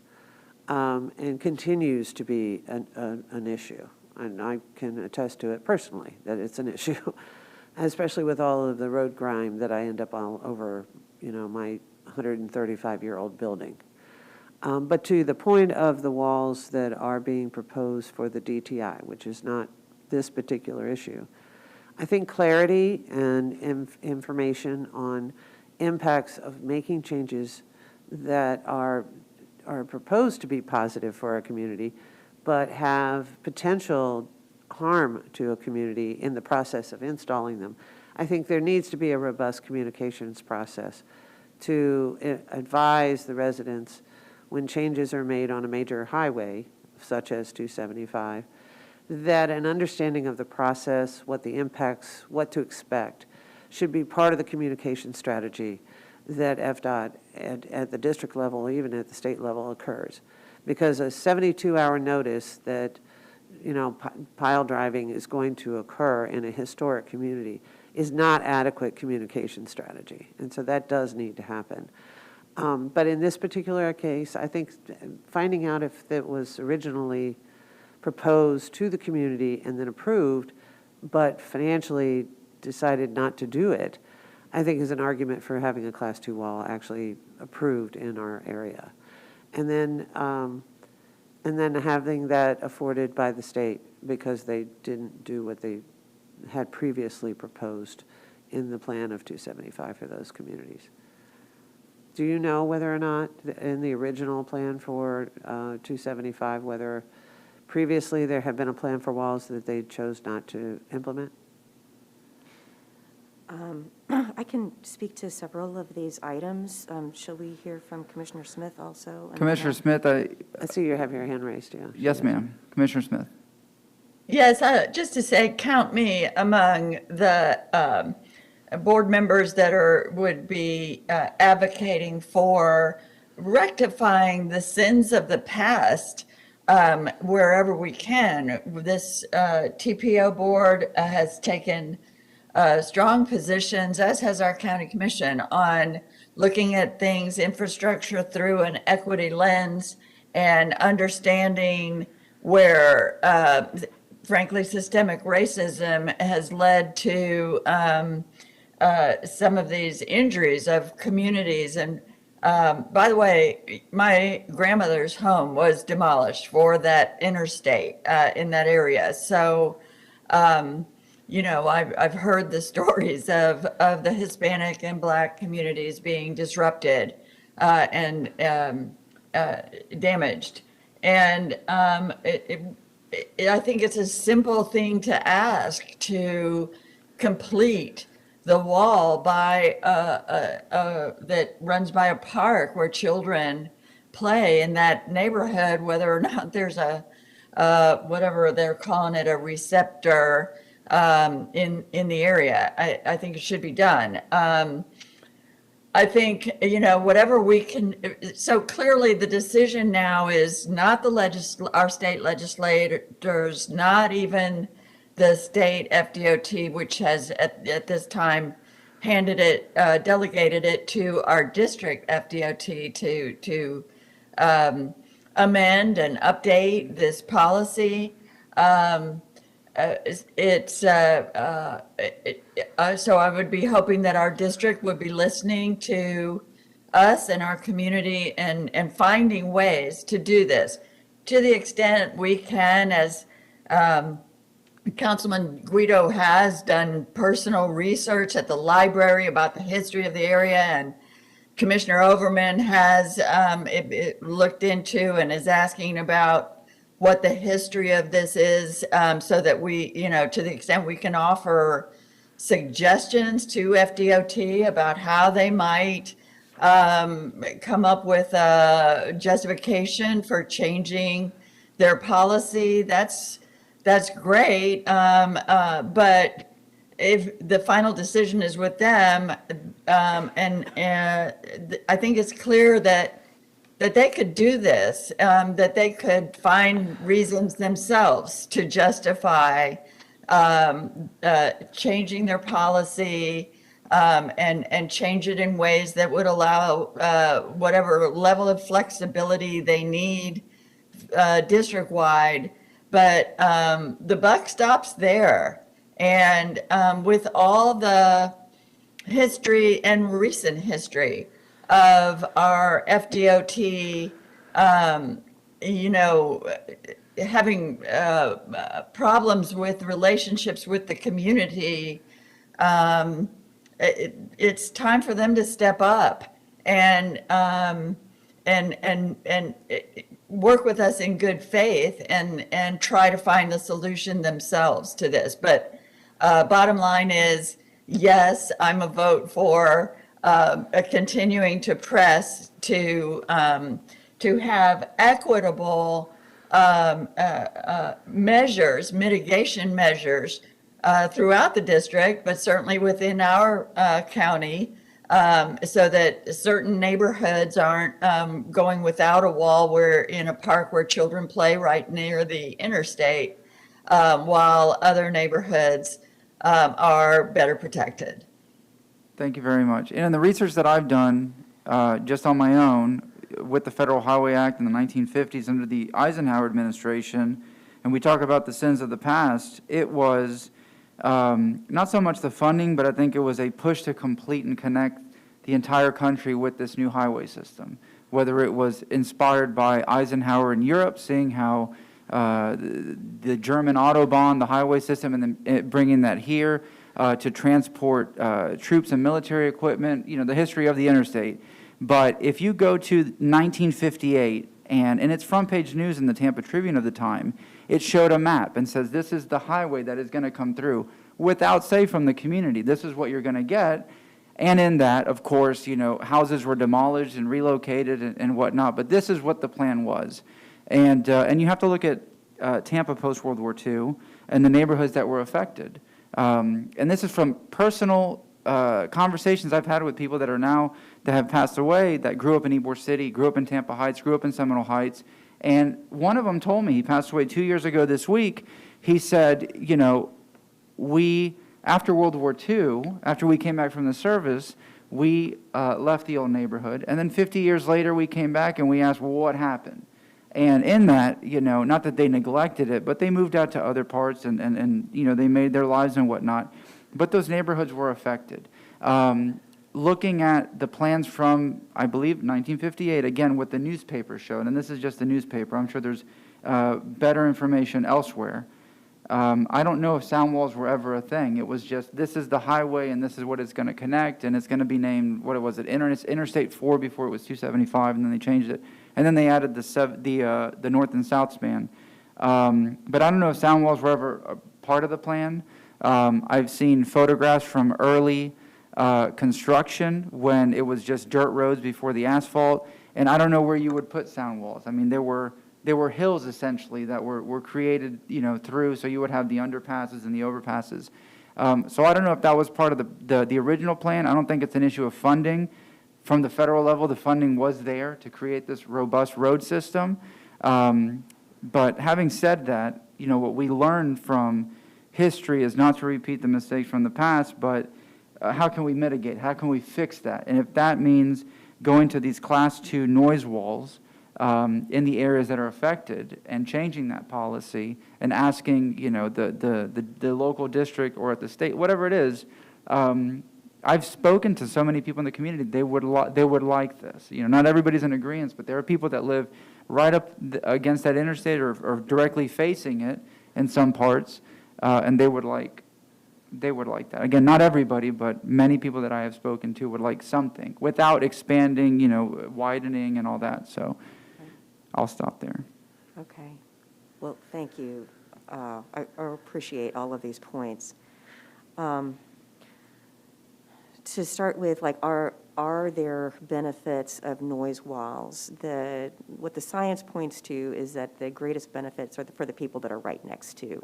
and continues to be an issue. And I can attest to it personally, that it's an issue, especially with all of the road grime that I end up all over, you know, my 135-year-old building. But to the point of the walls that are being proposed for the DTI, which is not this particular issue, I think clarity and information on impacts of making changes that are proposed to be positive for our community, but have potential harm to a community in the process of installing them. I think there needs to be a robust communications process to advise the residents when changes are made on a major highway, such as 275, that an understanding of the process, what the impacts, what to expect, should be part of the communication strategy that FDOT at the district level, even at the state level, occurs. Because a 72-hour notice that, you know, pile driving is going to occur in a historic community is not adequate communication strategy. And so that does need to happen. But in this particular case, I think finding out if it was originally proposed to the community and then approved, but financially decided not to do it, I think is an argument for having a Class 2 wall actually approved in our area. And then having that afforded by the state because they didn't do what they had previously proposed in the plan of 275 for those communities. Do you know whether or not in the original plan for 275, whether previously there had been a plan for walls that they chose not to implement? I can speak to several of these items. Shall we hear from Commissioner Smith also? Commissioner Smith, I see you have your hand raised, yeah. yes, ma'am. Commissioner Smith. Yes, just to say, count me among the board members that would be advocating for rectifying the sins of the past wherever we can. This TPO board has taken strong positions, as has our county commission, on looking at things, infrastructure through an equity lens, and understanding where, frankly, systemic racism has led to some of these injuries of communities. And by the way, my grandmother's home was demolished for that interstate in that area. So, you know, I've heard the stories of the Hispanic and Black communities being disrupted and damaged. And I think it's a simple thing to ask to complete the wall by that runs by a park where children play in that neighborhood, whether or not there's a whatever they're calling it, a receptor in the area. I think it should be done. I think, you know, whatever we can, so clearly the decision now is not our state legislators, not even the state FDOT, which has at this time delegated it to our district FDOT to amend and update this policy. So I would be hoping that our district would be listening to us and our community and finding ways to do this to the extent we can, as Councilman Guido has done personal research at the library about the history of the area, and Commissioner Overman has looked into and is asking about what the history of this is, so that we, you know, to the extent we can offer suggestions to FDOT about how they might come up with a justification for changing their policy. That's great, but if the final decision is with them, and I think it's clear that they could do this, that they could find reasons themselves to justify changing their policy, and change it in ways that would allow whatever level of flexibility they need district-wide. But the buck stops there. And with all the history and recent history of our FDOT, you know, having problems with relationships with the community, it's time for them to step up and work with us in good faith and try to find a solution themselves to this. But bottom line is, yes, I'm a vote for continuing to press to have equitable measures, mitigation measures throughout the district, but certainly within our county, so that certain neighborhoods aren't going without a wall. We're in a park where children play right near the interstate, while other neighborhoods are better protected. Thank you very much. And in the research that I've done, just on my own, with the Federal Highway Act in the 1950s under the Eisenhower administration, and we talk about the sins of the past, it was not so much the funding, but I think it was a push to complete and connect the entire country with this new highway system. Whether it was inspired by Eisenhower in Europe, seeing how the German Autobahn, the highway system, and then bringing that here to transport troops and military equipment, you know, the history of the interstate. But if you go to 1958, and it's front page news in the Tampa Tribune of the time, it showed a map and says this is the highway that is going to come through without say from the community. This is what you're going to get. And in that, of course, you know, houses were demolished and relocated and whatnot. But this is what the plan was. And you have to look at Tampa post-World War II and the neighborhoods that were affected. And this is from personal conversations I've had with people that have passed away, that grew up in Ybor City, grew up in Tampa Heights, grew up in Seminole Heights. And one of them told me, he passed away 2 years ago this week, he said, you know, after World War II, after we came back from the service, we left the old neighborhood. And then 50 years later, we came back and we asked, well, what happened? And in that, not that they neglected it, but they moved out to other parts and they made their lives and whatnot. But those neighborhoods were affected. Looking at the plans from, I believe, 1958, again, what the newspaper showed, and this is just the newspaper, I'm sure there's better information elsewhere. I don't know if sound walls were ever a thing. It was just, this is the highway and this is what it's going to connect, and it's going to be named, what was it, Interstate 4 before it was 275, and then they changed it. And then they added the north and south span. But I don't know if sound walls were ever a part of the plan. I've seen photographs from early construction when it was just dirt roads before the asphalt, and I don't know where you would put sound walls. I mean, there were hills essentially that were created, through, so you would have the underpasses and the overpasses. So I don't know if that was part of the original plan. I don't think it's an issue of funding. From the federal level, the funding was there to create this robust road system. But having said that, what we learned from history is not to repeat the mistakes from the past, but how can we mitigate? How can we fix that? And if that means going to these Class 2 noise walls in the areas that are affected and changing that policy and asking, the local district or at the state, whatever it is, I've spoken to so many people in the community. They would like this. Not everybody's in agreement, but there are people that live right up against that interstate or directly facing it in some parts, and they would like that. Again, not everybody, but many people that I have spoken to would like something without expanding, widening and all that. So I'll stop there. Okay. Well, thank you. I appreciate all of these points. To start with, are there benefits of noise walls? What the science points to is that the greatest benefits are for the people that are right next to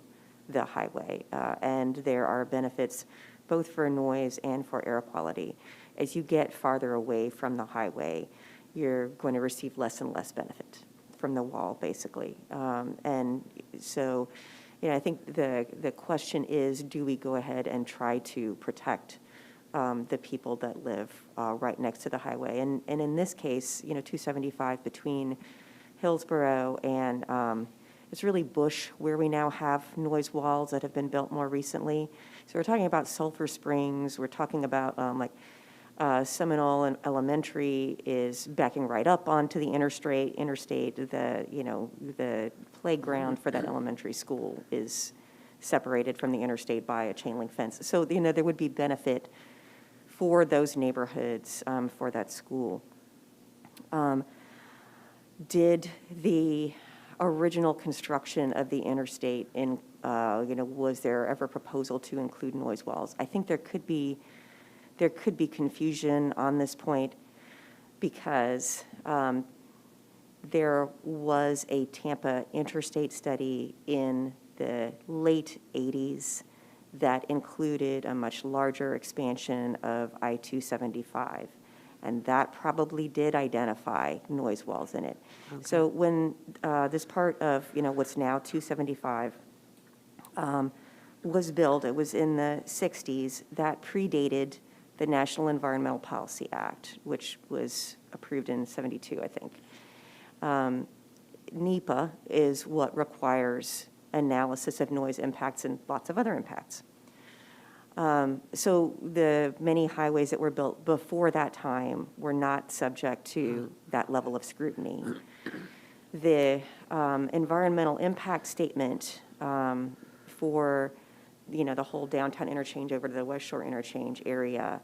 the highway, and there are benefits both for noise and for air quality. As you get farther away from the highway, you're going to receive less and less benefit from the wall, basically. And so, I think the question is, do we go ahead and try to protect the people that live right next to the highway? And in this case, 275 between Hillsborough and it's really Bush where we now have noise walls that have been built more recently. So we're talking about Sulphur Springs. We're talking about Seminole Elementary is backing right up onto the interstate. The playground for that elementary school is separated from the interstate by a chain link fence. So, there would be benefit for those neighborhoods, for that school. Did the original construction of the interstate was there ever a proposal to include noise walls? I think there could be confusion on this point because there was a Tampa interstate study in the late 80s that included a much larger expansion of I-275. And that probably did identify noise walls in it. Okay. So when this part of, what's now 275 was built, it was in the 60s, that predated the National Environmental Policy Act, which was approved in 72, I think. NEPA is what requires analysis of noise impacts and lots of other impacts. So the many highways that were built before that time were not subject to that level of scrutiny. The environmental impact statement for the whole downtown interchange over to the West Shore interchange area,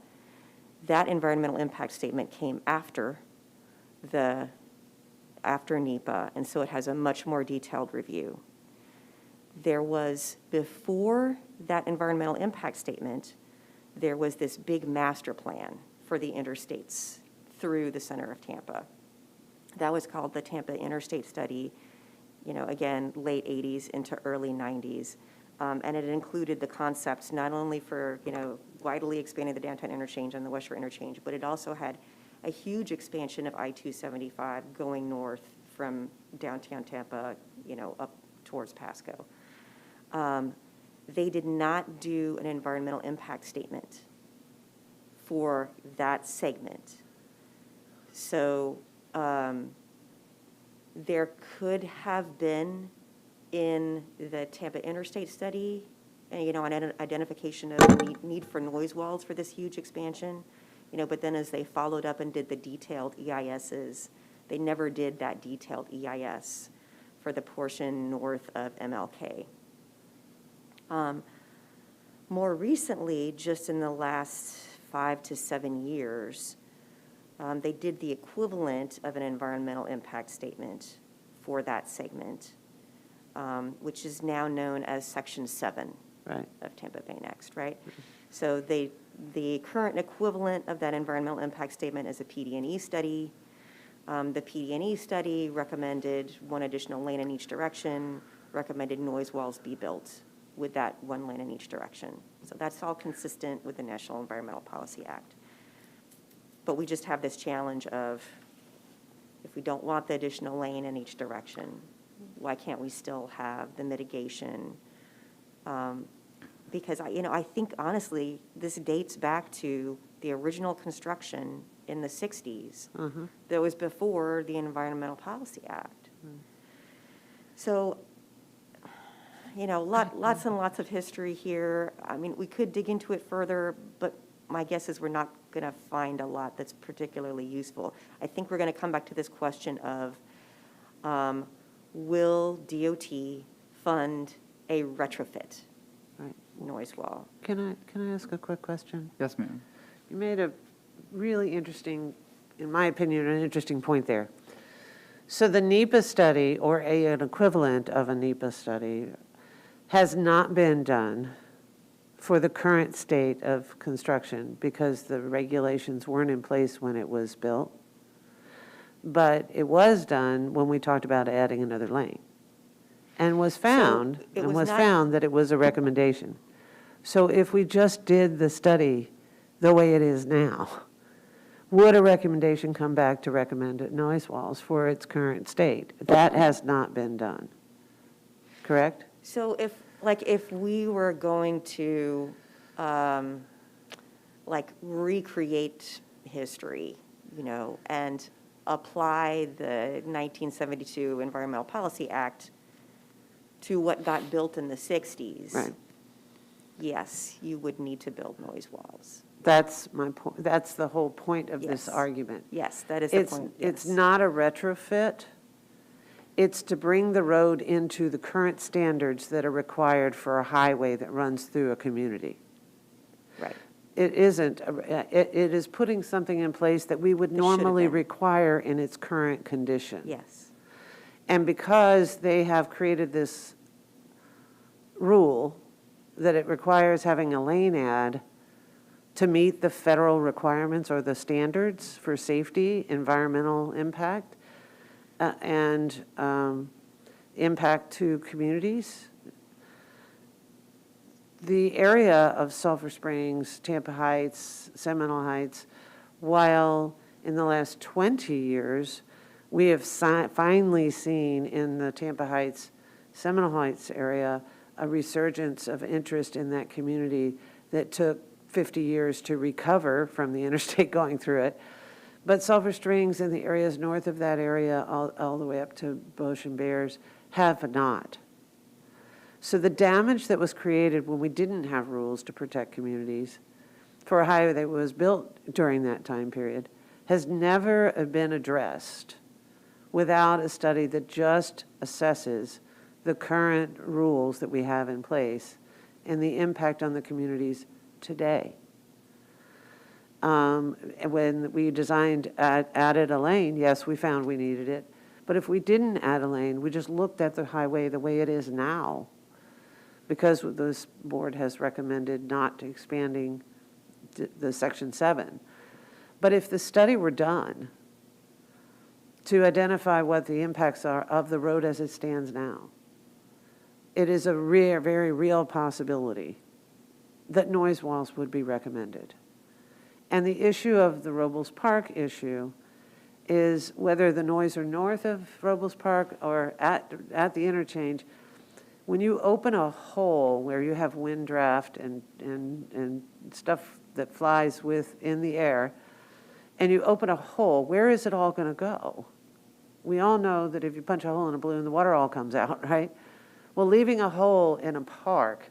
that environmental impact statement came after NEPA, and so it has a much more detailed review. There was, before that environmental impact statement, there was this big master plan for the interstates through the center of Tampa. That was called the Tampa Interstate Study, again, late 80s into early 90s. And it included the concepts not only for, widely expanding the downtown interchange and the West Shore interchange, but it also had a huge expansion of I-275 going north from downtown Tampa, up towards Pasco. They did not do an environmental impact statement for that segment. So There could have been in the Tampa Interstate study, an identification of the need for noise walls for this huge expansion, but then as they followed up and did the detailed EISs, they never did that detailed EIS for the portion north of MLK. More recently, just in the last 5 to 7 years, they did the equivalent of an environmental impact statement for that segment, which is now known as Section 7 Right. of Tampa Bay Next, right? So the current equivalent of that environmental impact statement is a PD&E study. The PD&E study recommended one additional lane in each direction, recommended noise walls be built with that one lane in each direction. So that's all consistent with the National Environmental Policy Act. But we just have this challenge of, if we don't want the additional lane in each direction, why can't we still have the mitigation? Because I think honestly, this dates back to the original construction in the 60s. That was before the Environmental Policy Act. So, lots and lots of history here. I mean, we could dig into it further, but my guess is we're not going to find a lot that's particularly useful. I think we're going to come back to this question of, will DOT fund a retrofit noise wall? Can I ask a quick question? Yes, ma'am. You made a really interesting, in my opinion, an interesting point there. So the NEPA study, or an equivalent of a NEPA study, has not been done for the current state of construction because the regulations weren't in place when it was built. But it was done when we talked about adding another lane, and was found that it was a recommendation. So if we just did the study the way it is now, would a recommendation come back to recommend noise walls for its current state? That has not been done, correct? So if we were going to, recreate history, and apply the 1972 Environmental Policy Act to what got built in the 60s. Right. Yes, you would need to build noise walls. That's my point. That's the whole point of this Yes. argument. Yes, that is the point. It's yes. not a retrofit. It's to bring the road into the current standards that are required for a highway that runs through a community. Right. It isn't, it is putting something in place that we would It should have normally been. require in its current condition. Yes. And because they have created this rule that it requires having a lane ad to meet the federal requirements or the standards for safety, environmental impact, and impact to communities. The area of Sulphur Springs, Tampa Heights, Seminole Heights, while in the last 20 years, we have finally seen in the Tampa Heights, Seminole Heights area, a resurgence of interest in that community that took 50 years to recover from the interstate going through it. But Sulphur Springs and the areas north of that area, all the way up to Bush and Bears, have not. So the damage that was created when we didn't have rules to protect communities for a highway that was built during that time period has never been addressed without a study that just assesses the current rules that we have in place and the impact on the communities today. When we added a lane, yes, we found we needed it. But if we didn't add a lane, we just looked at the highway the way it is now, because this board has recommended not expanding the Section 7. But if the study were done to identify what the impacts are of the road as it stands now, it is a very real possibility that noise walls would be recommended. And the issue of the Robles Park issue is whether the noise are north of Robles Park or at the interchange. When you open a hole where you have wind draft and stuff that flies in the air, and you open a hole, where is it all going to go? we all know that if you punch a hole in a balloon, the water all comes out, right? Well, leaving a hole in a park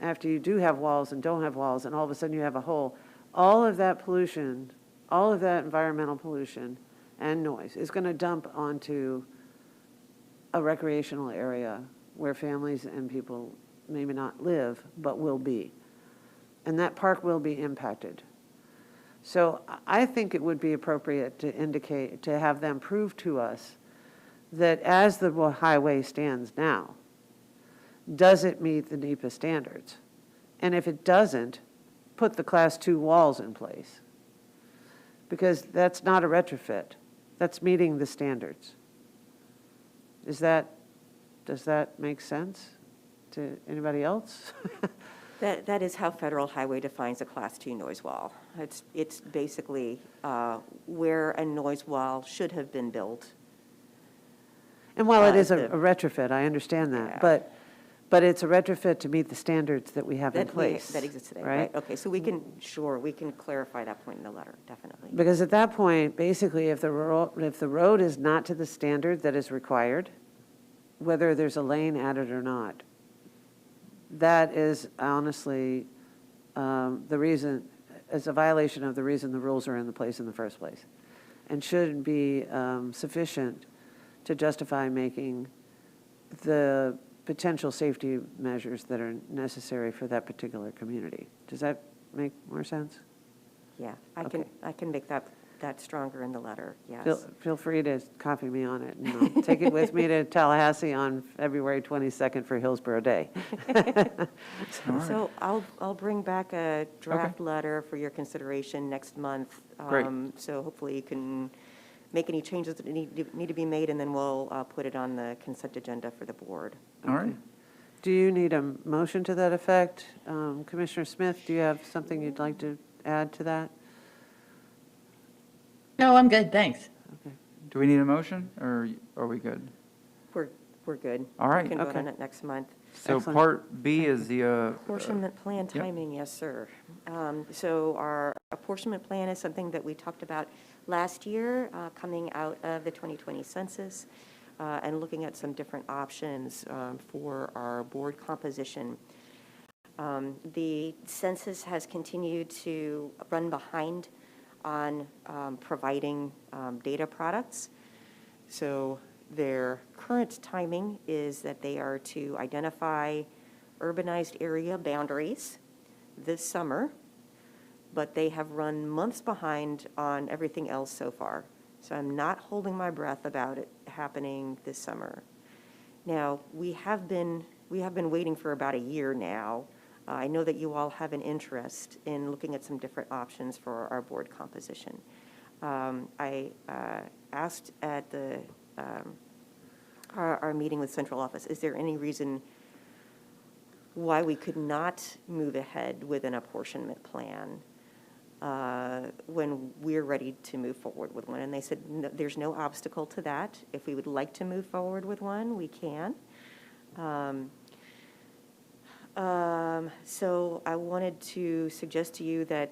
after you do have walls and don't have walls, and all of a sudden you have a hole, all of that pollution, all of that environmental pollution and noise is going to dump onto a recreational area where families and people maybe not live, but will be. And that park will be impacted. So I think it would be appropriate to indicate, to have them prove to us that as the highway stands now, does it meet the NEPA standards? And if it doesn't, put the Class 2 walls in place. Because that's not a retrofit. That's meeting the standards. Does that make sense to anybody else? That is how federal highway defines a Class 2 noise wall. It's basically where a noise wall should have been built. And while it is a the- retrofit, I understand that, Yeah. but it's a retrofit to meet the standards that we have in place. That exists today, right? Okay, so we can clarify that point in the letter, definitely. Because at that point, basically, if the road is not to the standard that is required, whether there's a lane added or not, that is honestly the reason, is a violation of the reason the rules are in the place in the first place, and should be sufficient to justify making the potential safety measures that are necessary for that particular community. Does that make more sense? Yeah, Okay. I can make that stronger in the letter, yes. Feel free to copy me on it, and I'll take it with me to Tallahassee on February 22nd for Hillsborough Day. So I'll bring back a draft letter for your consideration next month. Great. So hopefully you can make any changes that need to be made, and then we'll put it on the consent agenda for the board. All right. Do you need a motion to that effect? Commissioner Smith, do you have something you'd like to add to that? No, I'm good, thanks. Do we need a motion, or are we good? We're good. All right. We can vote Okay. on it next month. So Excellent. Part B is the, Apportionment plan timing, yes, sir. So our apportionment plan is something that we talked about last year, coming out of the 2020 census, and looking at some different options for our board composition. The census has continued to run behind on providing data products. So their current timing is that they are to identify urbanized area boundaries this summer, but they have run months behind on everything else so far. So I'm not holding my breath about it happening this summer. Now, we have been waiting for about a year now. I know that you all have an interest in looking at some different options for our board composition. I asked at our meeting with central office, is there any reason why we could not move ahead with an apportionment plan when we're ready to move forward with one? And they said, no, there's no obstacle to that. If we would like to move forward with one, we can. So I wanted to suggest to you that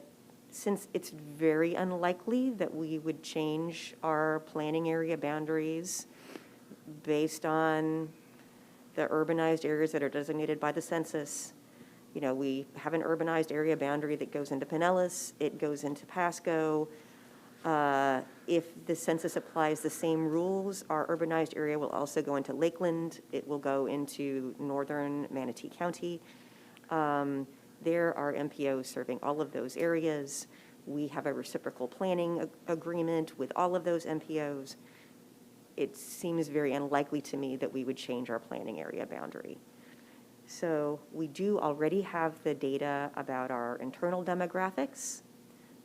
since it's very unlikely that we would change our planning area boundaries based on the urbanized areas that are designated by the census, you know, we have an urbanized area boundary that goes into Pinellas, it goes into Pasco. If the census applies the same rules, our urbanized area will also go into Lakeland, it will go into northern Manatee County. There are MPOs serving all of those areas. We have a reciprocal planning agreement with all of those MPOs. It seems very unlikely to me that we would change our planning area boundary. So we do already have the data about our internal demographics.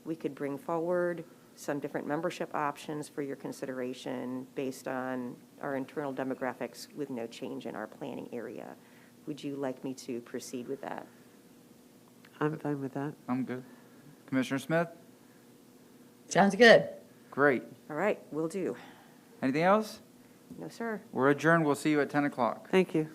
We could bring forward some different membership options for your consideration based on our internal demographics with no change in our planning area. Would you like me to proceed with that? I'm fine with that. I'm good. Commissioner Smith? Sounds good. Great. All right, will do. Anything else? No, sir. We're adjourned. We'll see you at 10 o'clock. Thank you.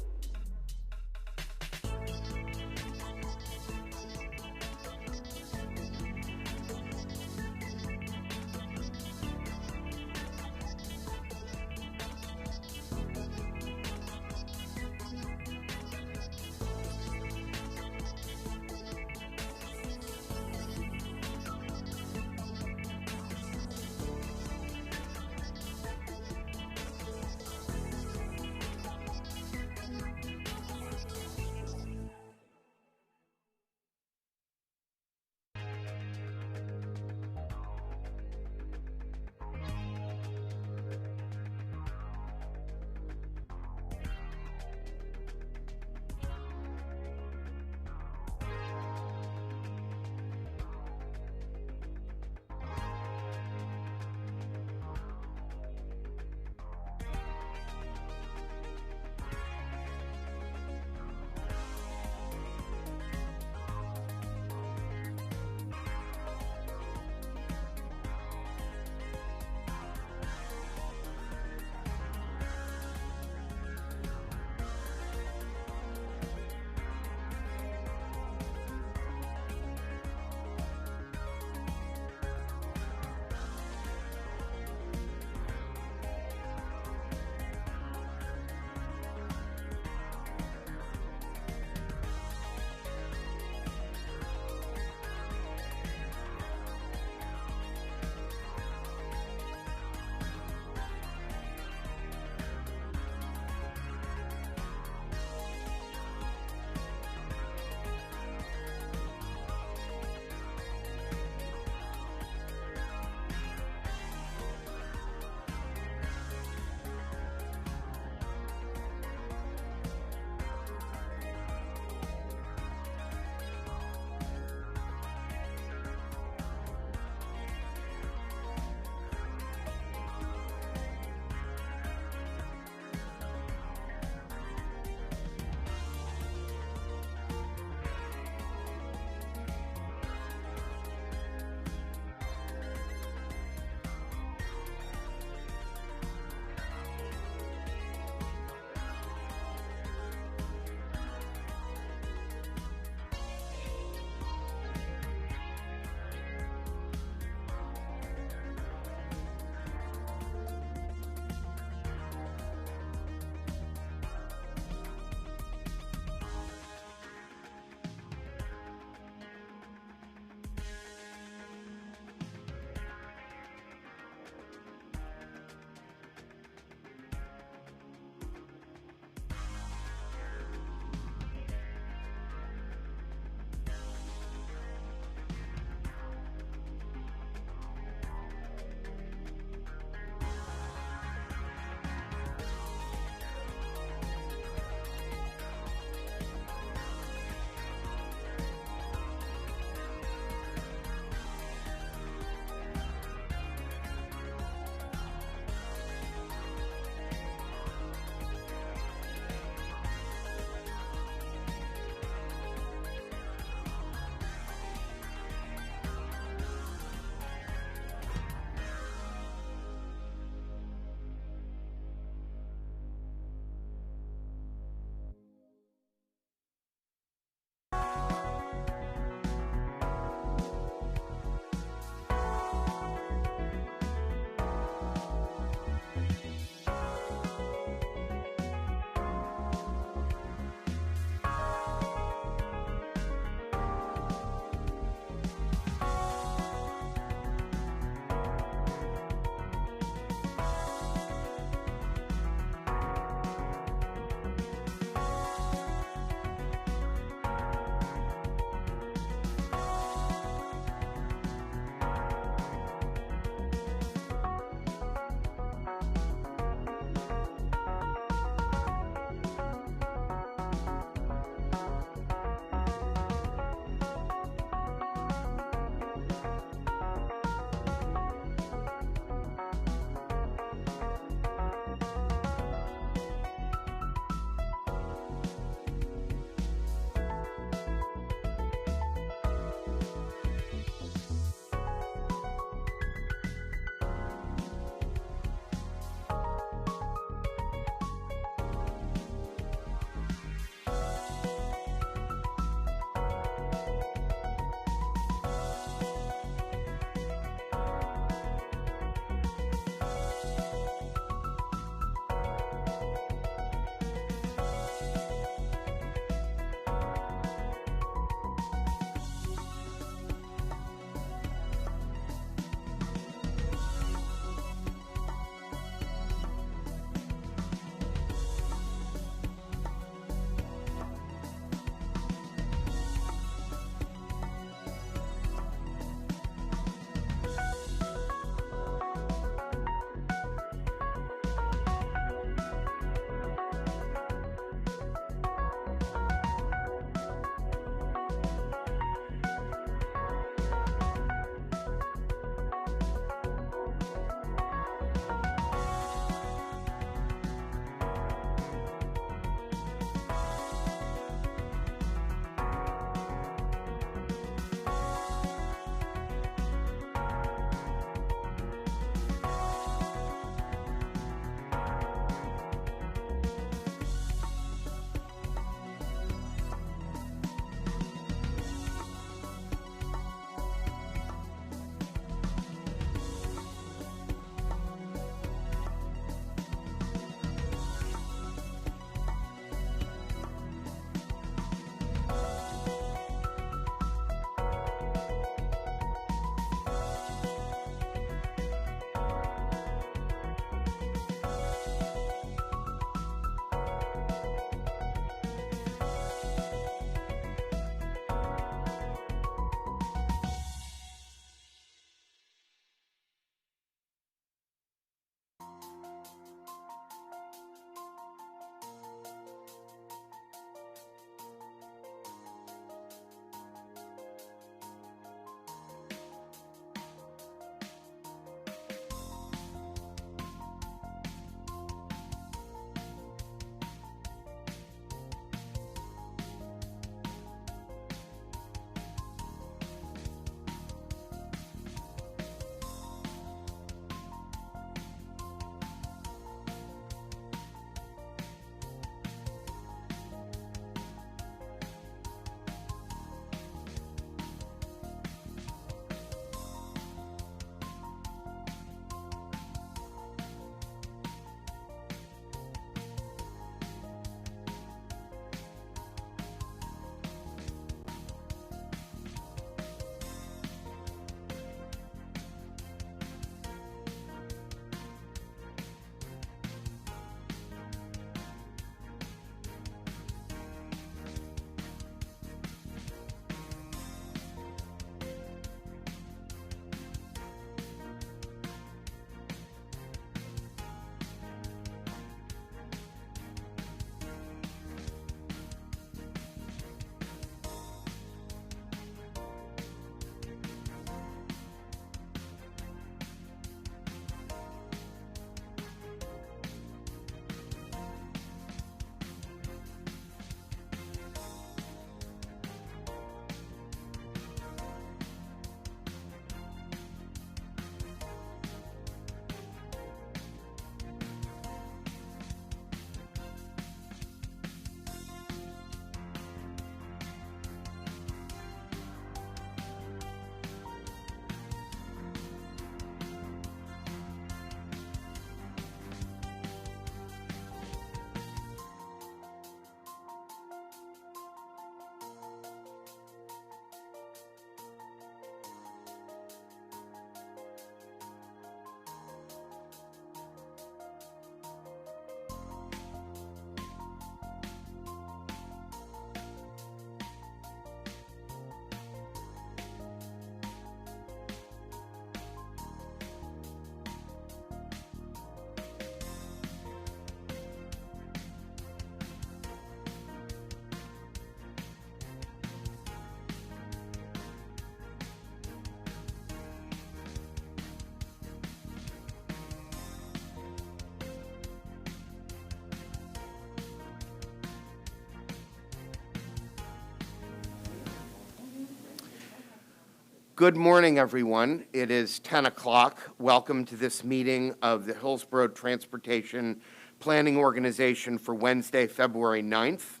Good morning, everyone. It is 10 o'clock. Welcome to this meeting of the Hillsborough Transportation Planning Organization for Wednesday, February 9th.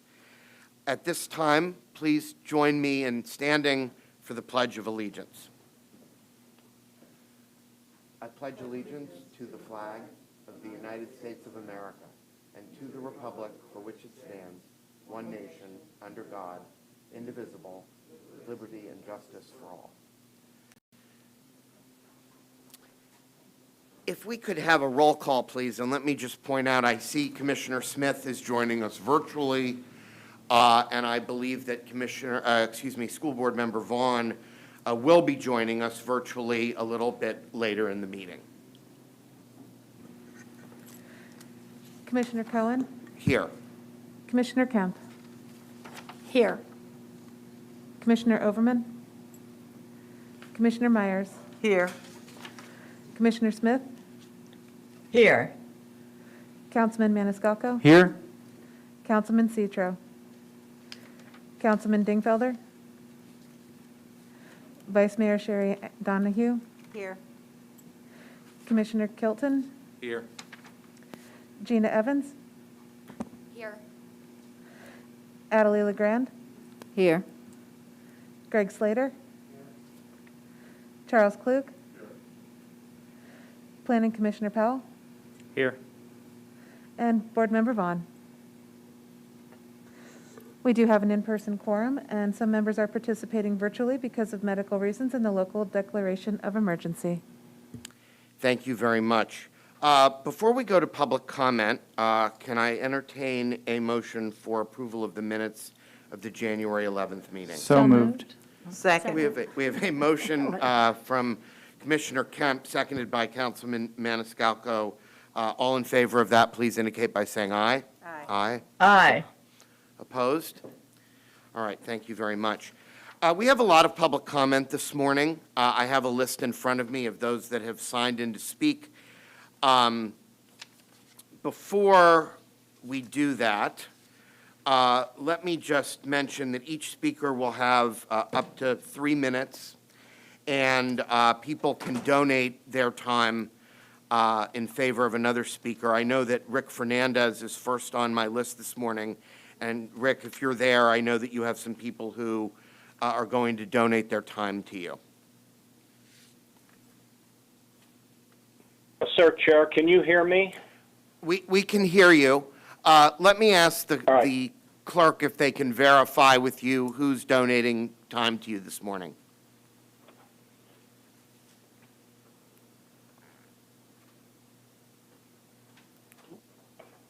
At this time, please join me in standing for the Pledge of Allegiance. I pledge allegiance to the flag of the United States of America and to the republic for which it stands, one nation, under God, indivisible, with liberty and justice for all. If we could have a roll call, please, and let me just point out, I see Commissioner Smith is joining us virtually, and I believe that School Board Member Vaughn will be joining us virtually a little bit later in the meeting. Commissioner Cohen, Here. Commissioner Kemp, Here. Commissioner Overman, Commissioner Myers, Here. Commissioner Smith, Here. Councilman Maniscalco, Here? Councilman Citro, Councilman Dingfelder, Vice Mayor Sherry Donahue, Here. Commissioner Kilton, Here. Gina Evans, Here. Adelie LeGrand, Here. Greg Slater, Charles Klug, Planning Commissioner Powell, Here. and Board Member Vaughn. We do have an in-person quorum, and some members are participating virtually because of medical reasons and the local declaration of emergency. Thank you very much. Before we go to public comment, can I entertain a motion for approval of the minutes of the January 11th meeting? So moved. Second. We have a motion from Commissioner Kemp, seconded by Councilman Maniscalco. All in favor of that, please indicate by saying aye. Aye. Aye. Opposed? All right, thank you very much. We have a lot of public comment this morning. I have a list in front of me of those that have signed in to speak. Before we do that, let me just mention that each speaker will have up to 3 minutes, and people can donate their time in favor of another speaker. I know that Rick Fernandez is first on my list this morning, and Rick, if you're there, I know that you have some people who are going to donate their time to you. Sir, Chair, can you hear me? We can hear you. Let me ask the clerk if they can verify with you who's donating time to you this morning.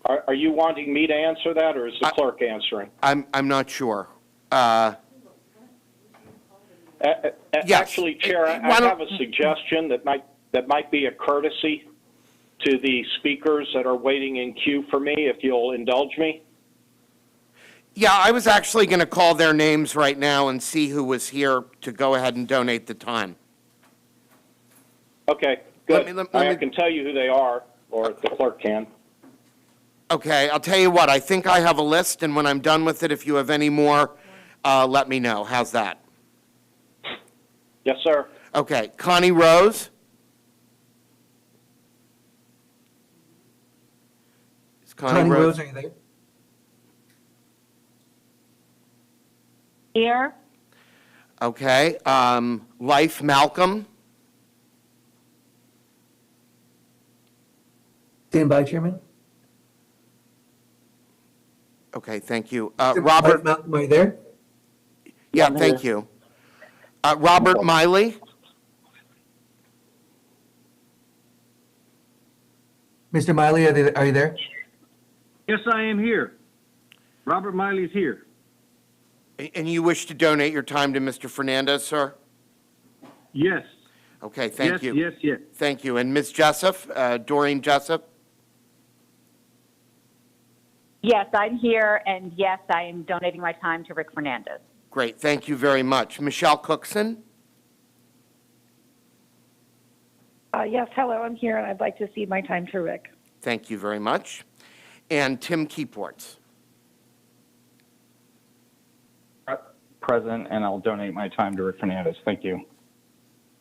Are you wanting me to answer that, or is the clerk answering? I'm not sure. Yes. Actually, Chair, I Why don't- have a suggestion that might be a courtesy to the speakers that are waiting in queue for me, if you'll indulge me. Yeah, I was actually going to call their names right now and see who was here to go ahead and donate the time. Okay, good. Let I me- can tell you who they are, or the clerk can. Okay, I'll tell you what, I think I have a list, and when I'm done with it, if you have any more, let me know. How's that? Yes, sir. Okay, Connie Rose? Is Connie Rose, are you there? Here. Okay, Life Malcolm? Stand by, Chairman. Okay, thank you. Mr. Robert, Malcolm, are you there? yeah, thank you. Robert Miley? Mr. Miley, are you there? Yes, I am here. Robert Miley's here. And you wish to donate your time to Mr. Fernandez, sir? Yes. Okay, thank you. Yes. Thank you. And Ms. Jessup, Doreen Jessup? Yes, I'm here, and yes, I am donating my time to Rick Fernandez. Great, thank you very much. Michelle Cookson? Yes, hello, I'm here, and I'd like to cede my time to Rick. Thank you very much. And Tim Keyports? Present, and I'll donate my time to Rick Fernandez. Thank you.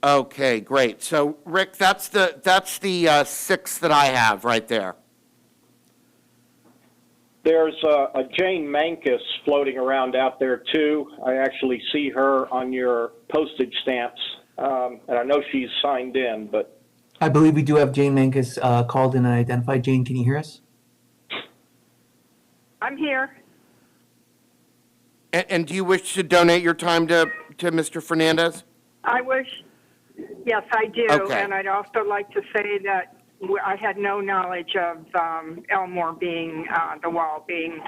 Okay, great. So, Rick, that's the 6 that I have right there. There's a Jane Mankus floating around out there too. I actually see her on your postage stamps, and I know she's signed in, but I believe we do have Jane Mankus called in and identified. Jane, can you hear us? I'm here. And do you wish to donate your time to Mr. Fernandez? I wish, yes, I do. Okay. And I'd also like to say that I had no knowledge of Elmore being, the wall being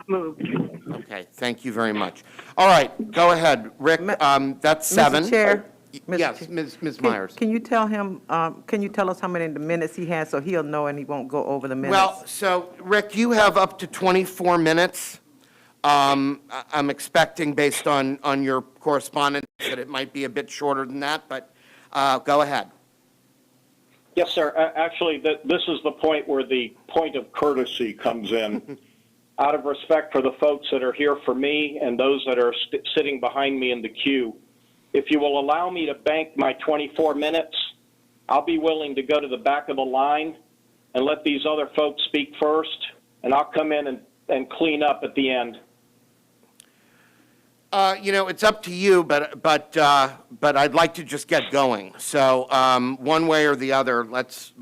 moved. Okay, thank you very much. All right, go ahead, Rick. That's 7. Mr. Chair? Yes, Ms. Myers. Can you tell him, can you tell us how many minutes he has so he'll know and he won't go over the minutes? Well, so, Rick, you have up to 24 minutes. I'm expecting, based on your correspondence, that it might be a bit shorter than that, but go ahead. yes, sir. Actually, this is the point where the point of courtesy comes in. Out of respect for the folks that are here for me and those that are sitting behind me in the queue, if you will allow me to bank my 24 minutes, I'll be willing to go to the back of the line and let these other folks speak first, and I'll come in and clean up at the end. It's up to you, but I'd like to just get going. So one way or the other, let's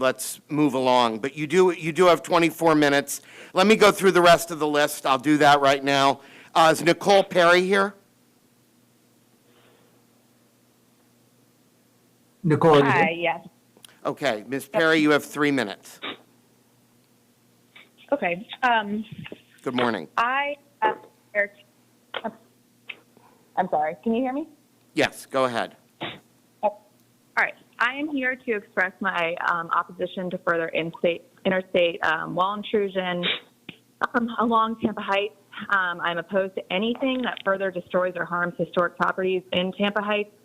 move along. But you do have 24 minutes. Let me go through the rest of the list. I'll do that right now. Is Nicole Perry here? Nicole, are you Hi, there? yes. Okay, Ms. Perry, you have 3 minutes. Okay. Good morning. I'm sorry. Can you hear me? Yes, go ahead. All right. I am here to express my opposition to further interstate wall intrusion along Tampa Heights. I'm opposed to anything that further destroys or harms historic properties in Tampa Heights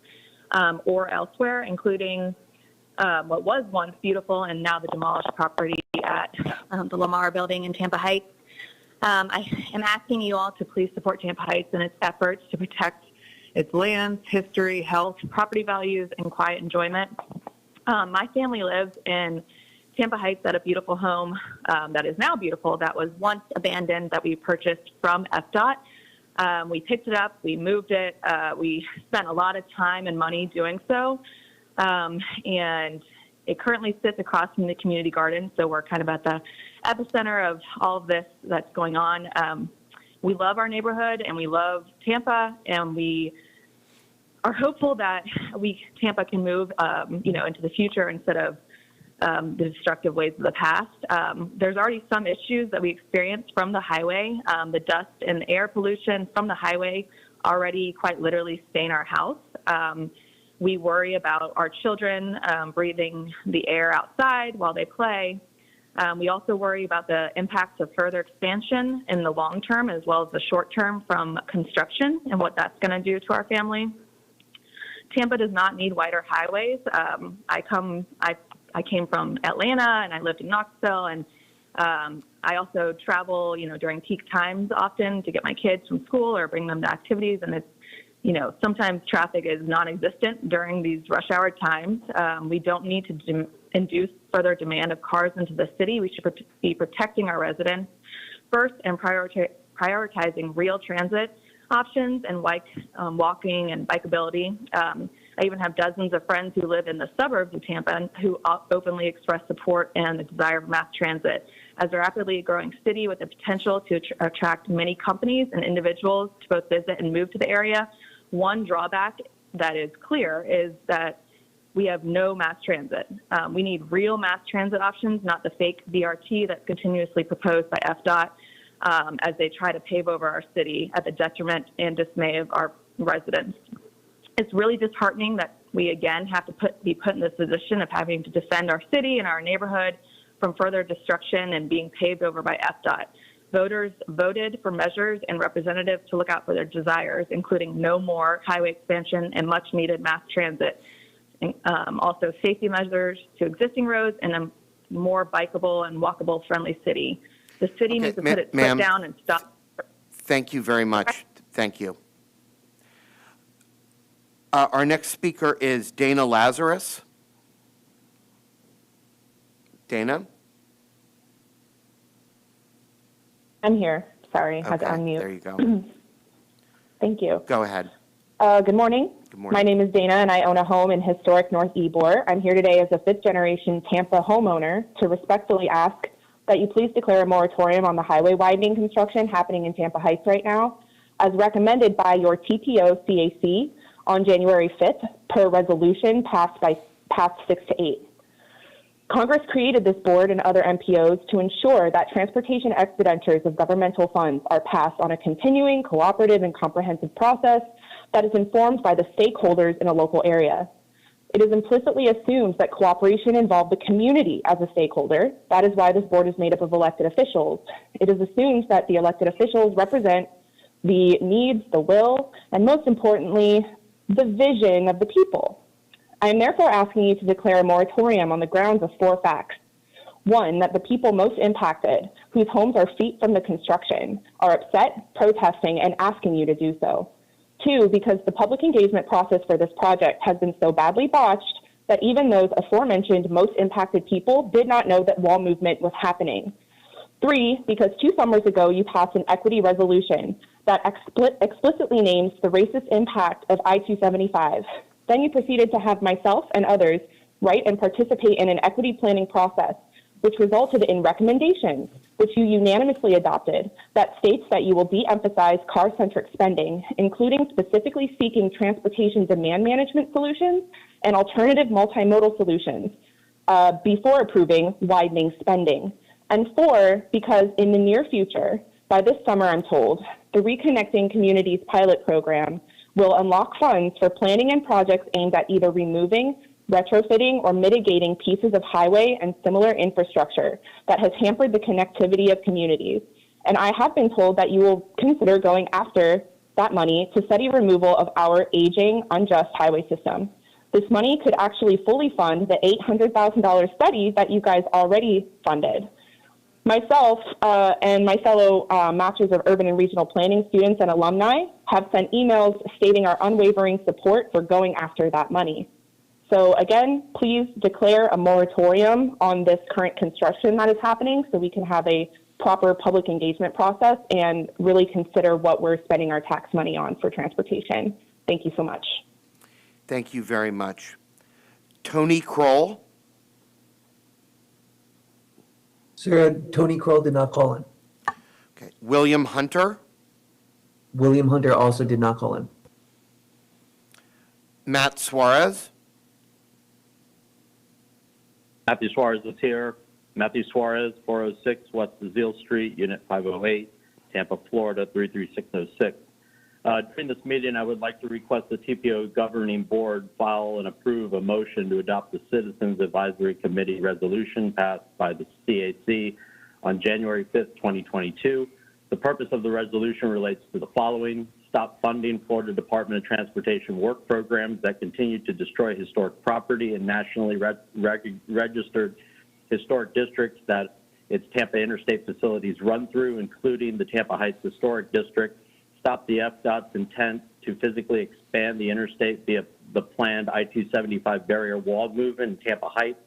or elsewhere, including what was once beautiful and now the demolished property at the Lamar Building in Tampa Heights. I am asking you all to please support Tampa Heights in its efforts to protect its lands, history, health, property values, and quiet enjoyment. My family lives in Tampa Heights at a beautiful home that is now beautiful, that was once abandoned, that we purchased from FDOT. We picked it up, we moved it, we spent a lot of time and money doing so, and it currently sits across from the community garden, so we're kind of at the epicenter of all of this that's going on. We love our neighborhood and we love Tampa, and we are hopeful that Tampa can move, into the future instead of the destructive ways of the past. There's already some issues that we experienced from the highway. The dust and air pollution from the highway already quite literally stain our house. We worry about our children breathing the air outside while they play. We also worry about the impacts of further expansion in the long term as well as the short term from construction and what that's going to do to our family. Tampa does not need wider highways. I came from Atlanta and I lived in Knoxville, and I also travel, during peak times often to get my kids from school or bring them to activities, and it's, sometimes traffic is non-existent during these rush hour times. We don't need to induce further demand of cars into the city. We should be protecting our residents first and prioritizing real transit options and walking and bikeability. I even have dozens of friends who live in the suburbs of Tampa who openly express support and the desire for mass transit. As a rapidly growing city with the potential to attract many companies and individuals to both visit and move to the area, one drawback that is clear is that we have no mass transit. We need real mass transit options, not the fake BRT that's continuously proposed by FDOT as they try to pave over our city at the detriment and dismay of our residents. It's really disheartening that we again have to be put in this position of having to defend our city and our neighborhood from further destruction and being paved over by FDOT. Voters voted for measures and representatives to look out for their desires, including no more highway expansion and much needed mass transit. Also safety measures to existing roads and a more bikeable and walkable friendly city. The city needs to put its foot down and stop. Thank you very much. Thank you. Our next speaker is Dana Lazarus. Dana? I'm here. Sorry, had to Okay, unmute. there you go. Thank you. Go ahead. Good morning. Good morning. My name is Dana, and I own a home in historic North Ybor. I'm here today as a fifth-generation Tampa homeowner to respectfully ask that you please declare a moratorium on the highway widening construction happening in Tampa Heights right now, as recommended by your TPO CAC on January 5th per resolution passed 6 to 8. Congress created this board and other MPOs to ensure that transportation expenditures of governmental funds are passed on a continuing, cooperative, and comprehensive process that is informed by the stakeholders in a local area. It is implicitly assumed that cooperation involves the community as a stakeholder. That is why this board is made up of elected officials. It is assumed that the elected officials represent the needs, the will, and most importantly, the vision of the people. I am therefore asking you to declare a moratorium on the grounds of 4 facts. 1, that the people most impacted, whose homes are feet from the construction, are upset, protesting, and asking you to do so. 2, because the public engagement process for this project has been so badly botched that even those aforementioned most impacted people did not know that wall movement was happening. 3, because 2 summers ago you passed an equity resolution that explicitly names the racist impact of I-275. Then you proceeded to have myself and others write and participate in an equity planning process, which resulted in recommendations, which you unanimously adopted, that states that you will de-emphasize car-centric spending, including specifically seeking transportation demand management solutions and alternative multimodal solutions, before approving widening spending. And 4, because in the near future, by this summer I'm told, the Reconnecting Communities pilot program will unlock funds for planning and projects aimed at either removing, retrofitting, or mitigating pieces of highway and similar infrastructure that has hampered the connectivity of communities. And I have been told that you will consider going after that money to study removal of our aging, unjust highway system. This money could actually fully fund the $800,000 study that you guys already funded. Myself and my fellow Masters of Urban and Regional Planning students and alumni have sent emails stating our unwavering support for going after that money. So again, please declare a moratorium on this current construction that is happening so we can have a proper public engagement process and really consider what we're spending our tax money on for transportation. Thank you so much. Thank you very much. Tony Kroll. Sir, Tony Kroll did not call in. Okay. William Hunter. William Hunter also did not call in. Matt Suarez. Matthew Suarez is here. Matthew Suarez, 406 West Zeal Street, Unit 508, Tampa, Florida, 33606. During this meeting, I would like to request the TPO Governing Board file and approve a motion to adopt the Citizens Advisory Committee resolution passed by the CAC on January 5th, 2022. The purpose of the resolution relates to the following: stop funding Florida Department of Transportation work programs that continue to destroy historic property in nationally registered historic districts that its Tampa Interstate facilities run through, including the Tampa Heights Historic District. Stop the FDOT's intent to physically expand the interstate via the planned I-275 barrier wall movement in Tampa Heights,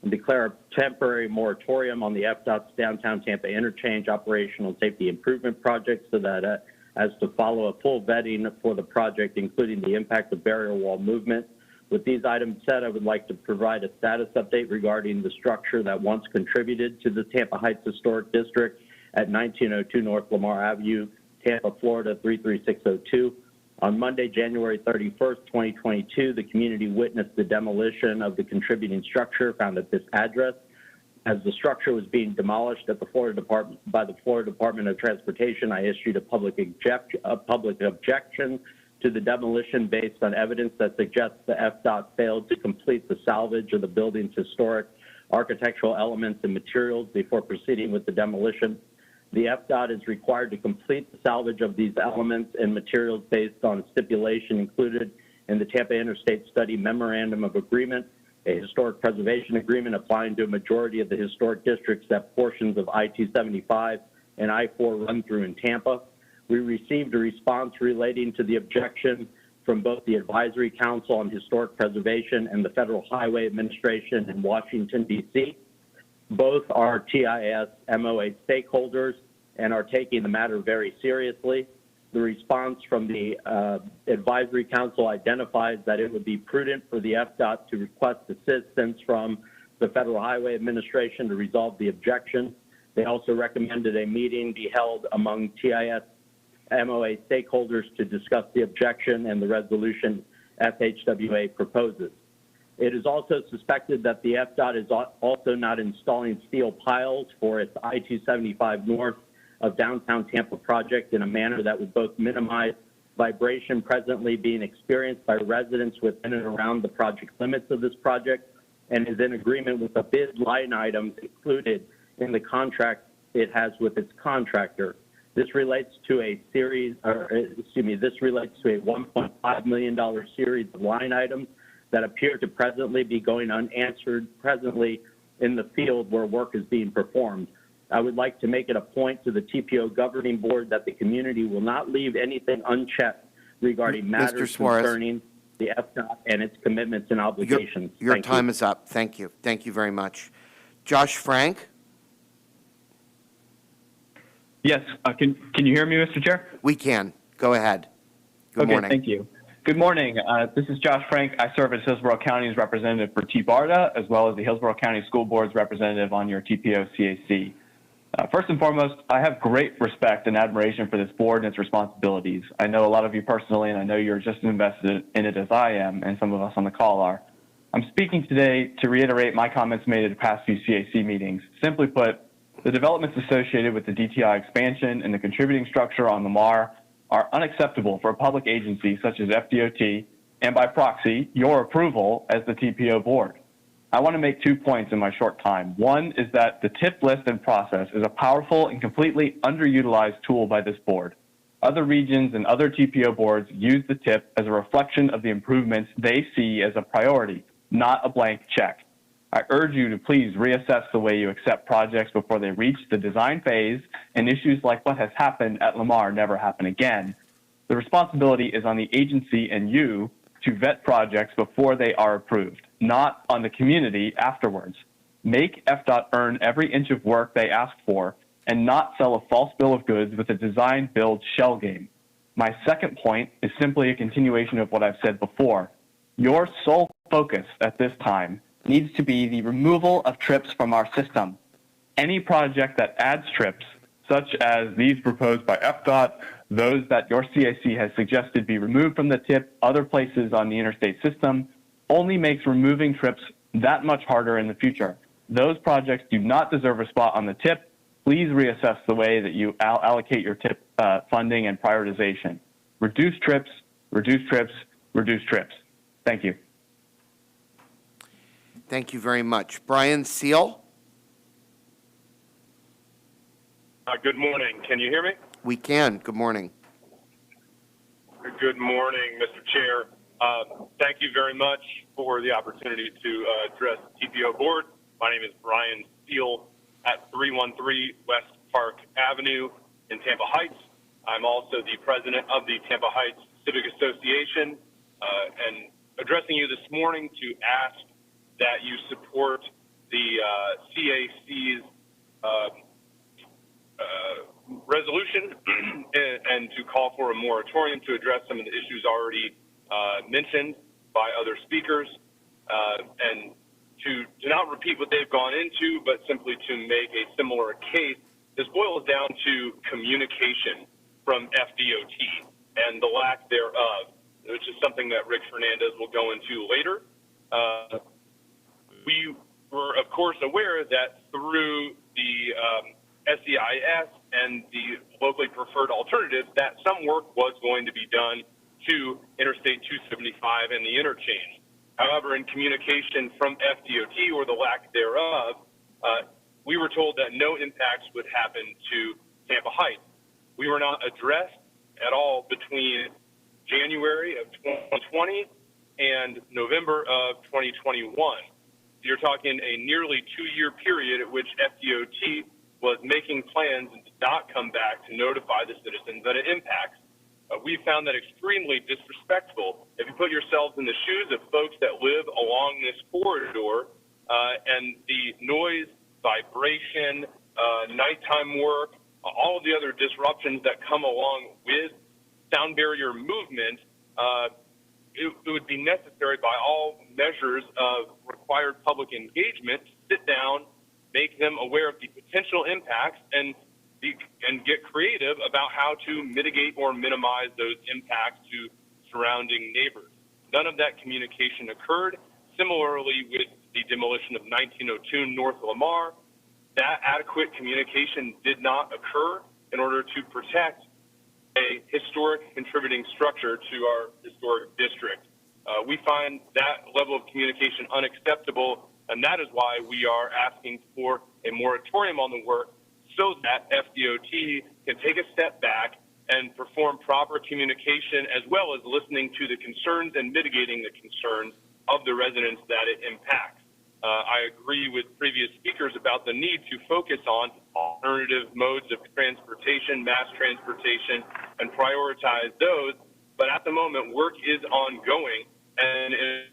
and declare a temporary moratorium on the FDOT's downtown Tampa interchange operational safety improvement project so that as to follow a full vetting for the project, including the impact of barrier wall movement. With these items said, I would like to provide a status update regarding the structure that once contributed to the Tampa Heights Historic District at 1902 North Lamar Avenue, Tampa, Florida, 33602. On Monday, January 31st, 2022, the community witnessed the demolition of the contributing structure found at this address. As the structure was being demolished by the Florida Department of Transportation, I issued a public objection to the demolition based on evidence that suggests the FDOT failed to complete the salvage of the building's historic architectural elements and materials before proceeding with the demolition. The FDOT is required to complete the salvage of these elements and materials based on stipulation included in the Tampa Interstate Study Memorandum of Agreement, a historic preservation agreement applying to a majority of the historic districts that portions of I-275 and I-4 run through in Tampa. We received a response relating to the objection from both the Advisory Council on Historic Preservation and the Federal Highway Administration in Washington, D.C. Both are TIS MOA stakeholders and are taking the matter very seriously. The response from the Advisory Council identifies that it would be prudent for the FDOT to request assistance from the Federal Highway Administration to resolve the objection. They also recommended a meeting be held among TIS MOA stakeholders to discuss the objection and the resolution FHWA proposes. It is also suspected that the FDOT is also not installing steel piles for its I-275 north of downtown Tampa project in a manner that would both minimize vibration presently being experienced by residents within and around the project limits of this project, and is in agreement with the bid line items included in the contract it has with its contractor. This relates to a $1.5 million series of line items that appear to presently be going unanswered presently in the field where work is being performed. I would like to make it a point to the TPO governing board that the community will not leave anything unchecked regarding matters concerning the FDOT and its commitments and obligations. Your time is up. Thank you. Thank you very much. Josh Frank? Yes. Can you hear me, Mr. Chair? We can. Go ahead. Good morning. Thank you. Good morning. This is Josh Frank. I serve as Hillsborough County's representative for T-BARDA, as well as the Hillsborough County School Board's representative on your TPO CAC. First and foremost, I have great respect and admiration for this board and its responsibilities. I know a lot of you personally, and I know you're just as invested in it as I am, and some of us on the call are. I'm speaking today to reiterate my comments made at the past few CAC meetings. Simply put, the developments associated with the DTI expansion and the contributing structure on Lamar are unacceptable for a public agency such as FDOT, and by proxy, your approval as the TPO board. I want to make 2 points in my short time. One is that the tip list and process is a powerful and completely underutilized tool by this board. Other regions and other TPO boards use the tip as a reflection of the improvements they see as a priority, not a blank check. I urge you to please reassess the way you accept projects before they reach the design phase and issues like what has happened at Lamar never happen again. The responsibility is on the agency and you to vet projects before they are approved, not on the community afterwards. Make FDOT earn every inch of work they ask for and not sell a false bill of goods with a design-build shell game. My second point is simply a continuation of what I've said before. Your sole focus at this time needs to be the removal of trips from our system. Any project that adds trips, such as these proposed by FDOT, those that your CAC has suggested be removed from the tip, other places on the interstate system, only makes removing trips that much harder in the future. Those projects do not deserve a spot on the tip. Please reassess the way that you allocate your tip funding and prioritization. Reduce trips, reduce trips, reduce trips. Thank you. Thank you very much. Brian Seal? Good morning. Can you hear me? We can. Good morning. Good morning, Mr. Chair. Thank you very much for the opportunity to address the TPO board. My name is Brian Steele at 313 West Park Avenue in Tampa Heights. I'm also the president of the Tampa Heights Civic Association and addressing you this morning to ask that you support the CAC's resolution and to call for a moratorium to address some of the issues already mentioned by other speakers, and to not repeat what they've gone into, but simply to make a similar case. This boils down to communication from FDOT and the lack thereof, which is something that Rick Fernandez will go into later. We were, of course, aware that through the SEIS and the locally preferred alternatives that some work was going to be done to Interstate 275 and the interchange. However, in communication from FDOT or the lack thereof, we were told that no impacts would happen to Tampa Heights. We were not addressed at all between January of 2020 and November of 2021. You're talking a nearly 2-year period at which FDOT was making plans and did not come back to notify the citizens that it impacts. we found that extremely disrespectful. If you put yourselves in the shoes of folks that live along this corridor, and the noise, vibration, nighttime work, all of the other disruptions that come along with sound barrier movement, it would be necessary by all measures of required public engagement to sit down, make them aware of the potential impacts, and get creative about how to mitigate or minimize those impacts to surrounding neighbors. None of that communication occurred. Similarly, with the demolition of 1902 North Lamar, that adequate communication did not occur in order to protect a historic contributing structure to our historic district. We find that level of communication unacceptable, and that is why we are asking for a moratorium on the work so that FDOT can take a step back and perform proper communication, as well as listening to the concerns and mitigating the concerns of the residents that it impacts. I agree with previous speakers about the need to focus on alternative modes of transportation, mass transportation, and prioritize those. But at the moment, work is ongoing, and in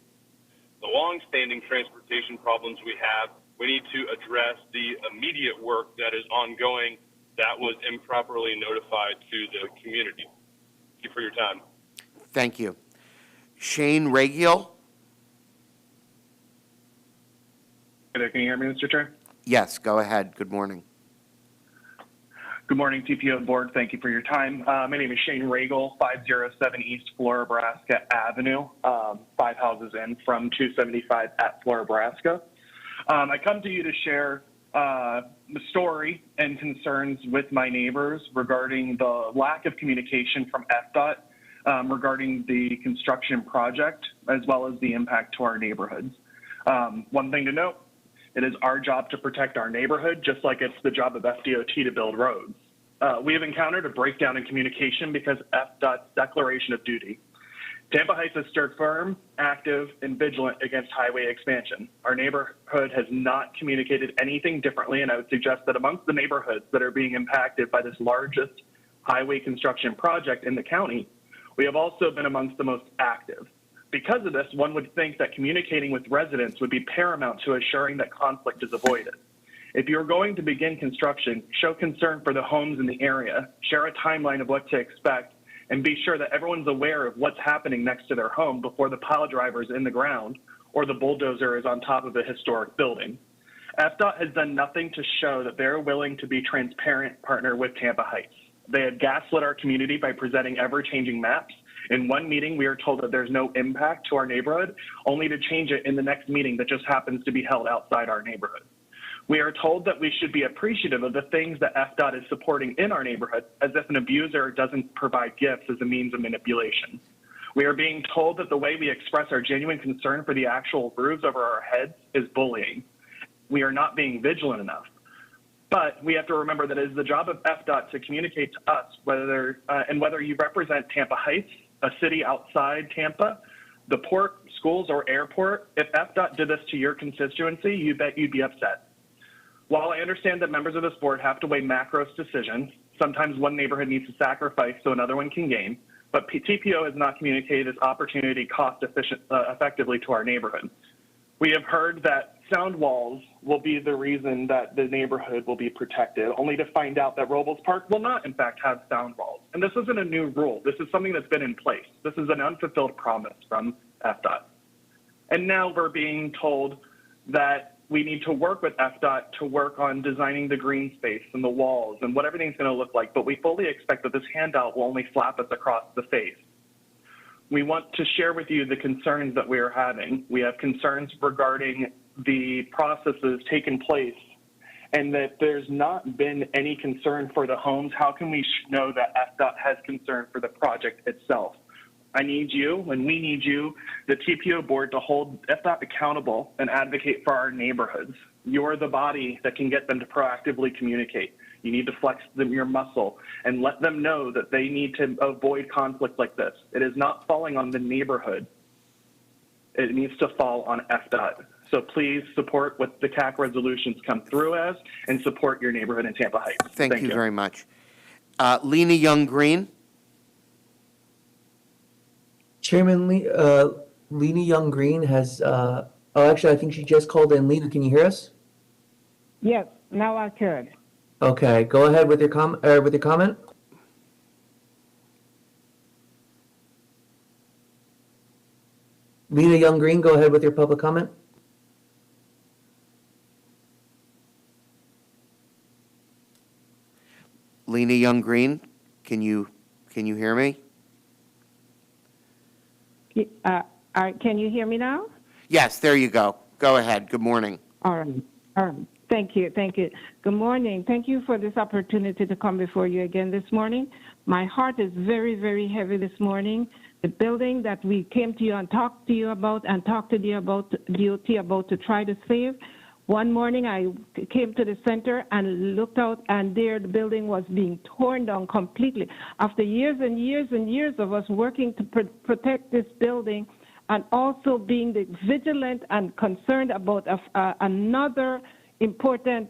the long-standing transportation problems we have, we need to address the immediate work that is ongoing that was improperly notified to the community. Thank you for your time. Thank you. Shane Ragiel? Can you hear me, Mr. Chair? Yes, go ahead. Good morning. Good morning, TPO board. Thank you for your time. My name is Shane Ragiel, 507 East Florabraska Avenue, 5 houses in from 275 at Florabraska. I come to you to share the story and concerns with my neighbors regarding the lack of communication from FDOT regarding the construction project, as well as the impact to our neighborhoods. One thing to note, it is our job to protect our neighborhood, just like it's the job of FDOT to build roads. We have encountered a breakdown in communication because FDOT's declaration of duty. Tampa Heights has stood firm, active, and vigilant against highway expansion. Our neighborhood has not communicated anything differently, and I would suggest that amongst the neighborhoods that are being impacted by this largest highway construction project in the county, we have also been amongst the most active. Because of this, one would think that communicating with residents would be paramount to assuring that conflict is avoided. If you're going to begin construction, show concern for the homes in the area, share a timeline of what to expect, and be sure that everyone's aware of what's happening next to their home before the pile driver is in the ground or the bulldozer is on top of a historic building. FDOT has done nothing to show that they're willing to be transparent partner with Tampa Heights. They have gaslit our community by presenting ever-changing maps. In one meeting, we are told that there's no impact to our neighborhood, only to change it in the next meeting that just happens to be held outside our neighborhood. We are told that we should be appreciative of the things that FDOT is supporting in our neighborhood, as if an abuser doesn't provide gifts as a means of manipulation. We are being told that the way we express our genuine concern for the actual roofs over our heads is bullying. We are not being vigilant enough. But we have to remember that it is the job of FDOT to communicate to us whether you represent Tampa Heights, a city outside Tampa, the port, schools, or airport. If FDOT did this to your constituency, you bet you'd be upset. While I understand that members of this board have to weigh macro decisions, sometimes one neighborhood needs to sacrifice so another one can gain, but TPO has not communicated this opportunity effectively to our neighborhood. We have heard that sound walls will be the reason that the neighborhood will be protected, only to find out that Robles Park will not, in fact, have sound walls. And this isn't a new rule. This is something that's been in place. This is an unfulfilled promise from FDOT. And now we're being told that we need to work with FDOT to work on designing the green space and the walls and what everything's going to look like, but we fully expect that this handout will only slap us across the face. We want to share with you the concerns that we are having. We have concerns regarding the processes taking place and that there's not been any concern for the homes. How can we know that FDOT has concern for the project itself? I need you, and we need you, the TPO board, to hold FDOT accountable and advocate for our neighborhoods. You're the body that can get them to proactively communicate. You need to flex your muscle and let them know that they need to avoid conflict like this. It is not falling on the neighborhood. It needs to fall on FDOT. So please support what the CAC resolutions come through as and support your neighborhood in Tampa Heights. Thank you very much. Lena Young-Green. Chairman Lena Young Green has, actually, I think she just called in. Lena, can you hear us? Yes, now I could. Okay, go ahead with your comment. Lena Young Green, go ahead with your public comment. Lena Young Green, can you hear me? Can you hear me now? Yes, there you go. Go ahead. Good morning. All right. All right. Thank you. Thank you. Good morning. Thank you for this opportunity to come before you again this morning. My heart is very, very heavy this morning. The building that we came to you and talked to you about and talked to you about DOT about to try to save. One morning I came to the center and looked out, and there the building was being torn down completely. After years and years and years of us working to protect this building, and also being vigilant and concerned about another important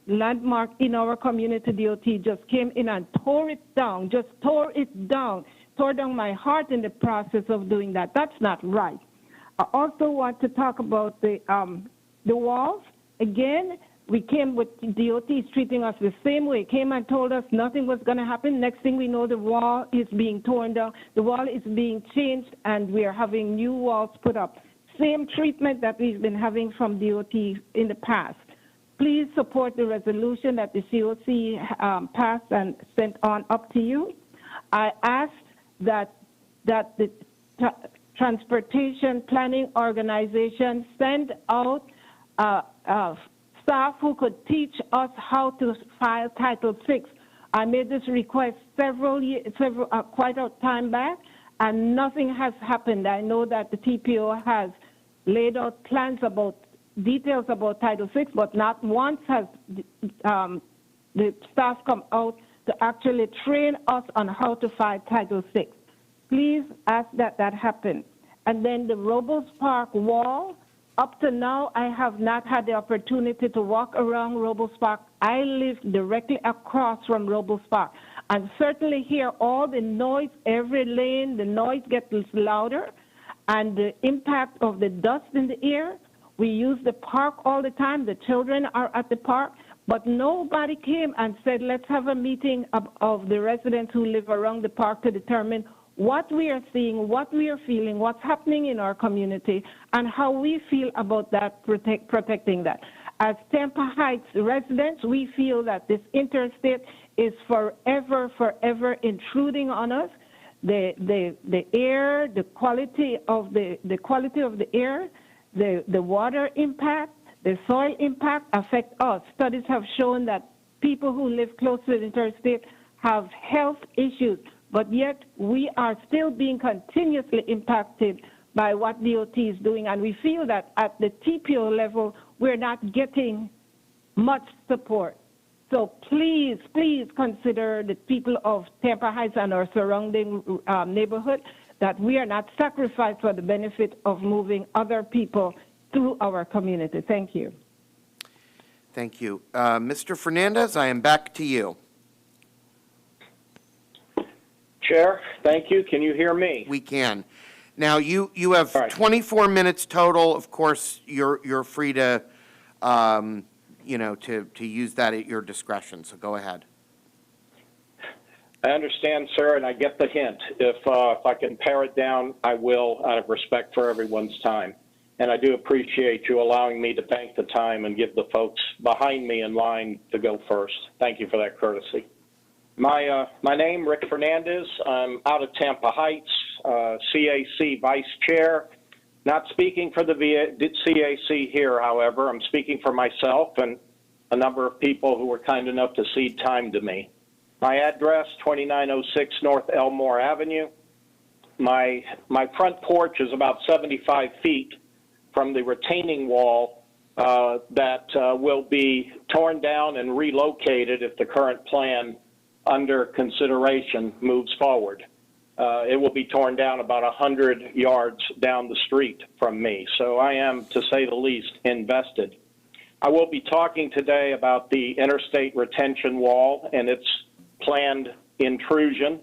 landmark in our community, DOT just came in and tore it down, tore down my heart in the process of doing that. That's not right. I also want to talk about the walls. Again, we came with DOT treating us the same way. Came and told us nothing was going to happen. Next thing we know, the wall is being torn down. The wall is being changed, and we are having new walls put up. Same treatment that we've been having from DOT in the past. Please support the resolution that the COC passed and sent on up to you. I asked that the transportation planning organization send out staff who could teach us how to file Title VI. I made this request quite a time back, and nothing has happened. I know that the TPO has laid out details about Title VI, but not once has the staff come out to actually train us on how to file Title VI. Please ask that happen. And then the Robles Park wall, up to now, I have not had the opportunity to walk around Robles Park. I live directly across from Robles Park, and certainly hear all the noise, every lane, the noise gets louder, and the impact of the dust in the air. We use the park all the time. The children are at the park, but nobody came and said, let's have a meeting of the residents who live around the park to determine what we are seeing, what we are feeling, what's happening in our community, and how we feel about that, protecting that. As Tampa Heights residents, we feel that this interstate is forever intruding on us. The air, the quality of the air, the water impact, the soil impact affect us. Studies have shown that people who live close to the interstate have health issues, but yet we are still being continuously impacted by what DOT is doing, and we feel that at the TPO level, we're not getting much support. So please, please consider the people of Tampa Heights and our surrounding neighborhood that we are not sacrificed for the benefit of moving other people through our community. Thank you. Thank you. Mr. Fernandez, I am back to you. Chair, thank you. Can you hear me? We can. Now, you have 24 minutes total. Of course, you're free to, to use that at your discretion. So go ahead. I understand, sir, and I get the hint. If I can pare it down, I will, out of respect for everyone's time. And I do appreciate you allowing me to bank the time and give the folks behind me in line to go first. Thank you for that courtesy. My name, Rick Fernandez. I'm out of Tampa Heights, CAC Vice Chair. Not speaking for the CAC here, however. I'm speaking for myself and a number of people who were kind enough to cede time to me. My address, 2906 North Elmore Avenue. My front porch is about 75 feet from the retaining wall that will be torn down and relocated if the current plan under consideration moves forward. It will be torn down about 100 yards down the street from me. So I am, to say the least, invested. I will be talking today about the interstate retention wall and its planned intrusion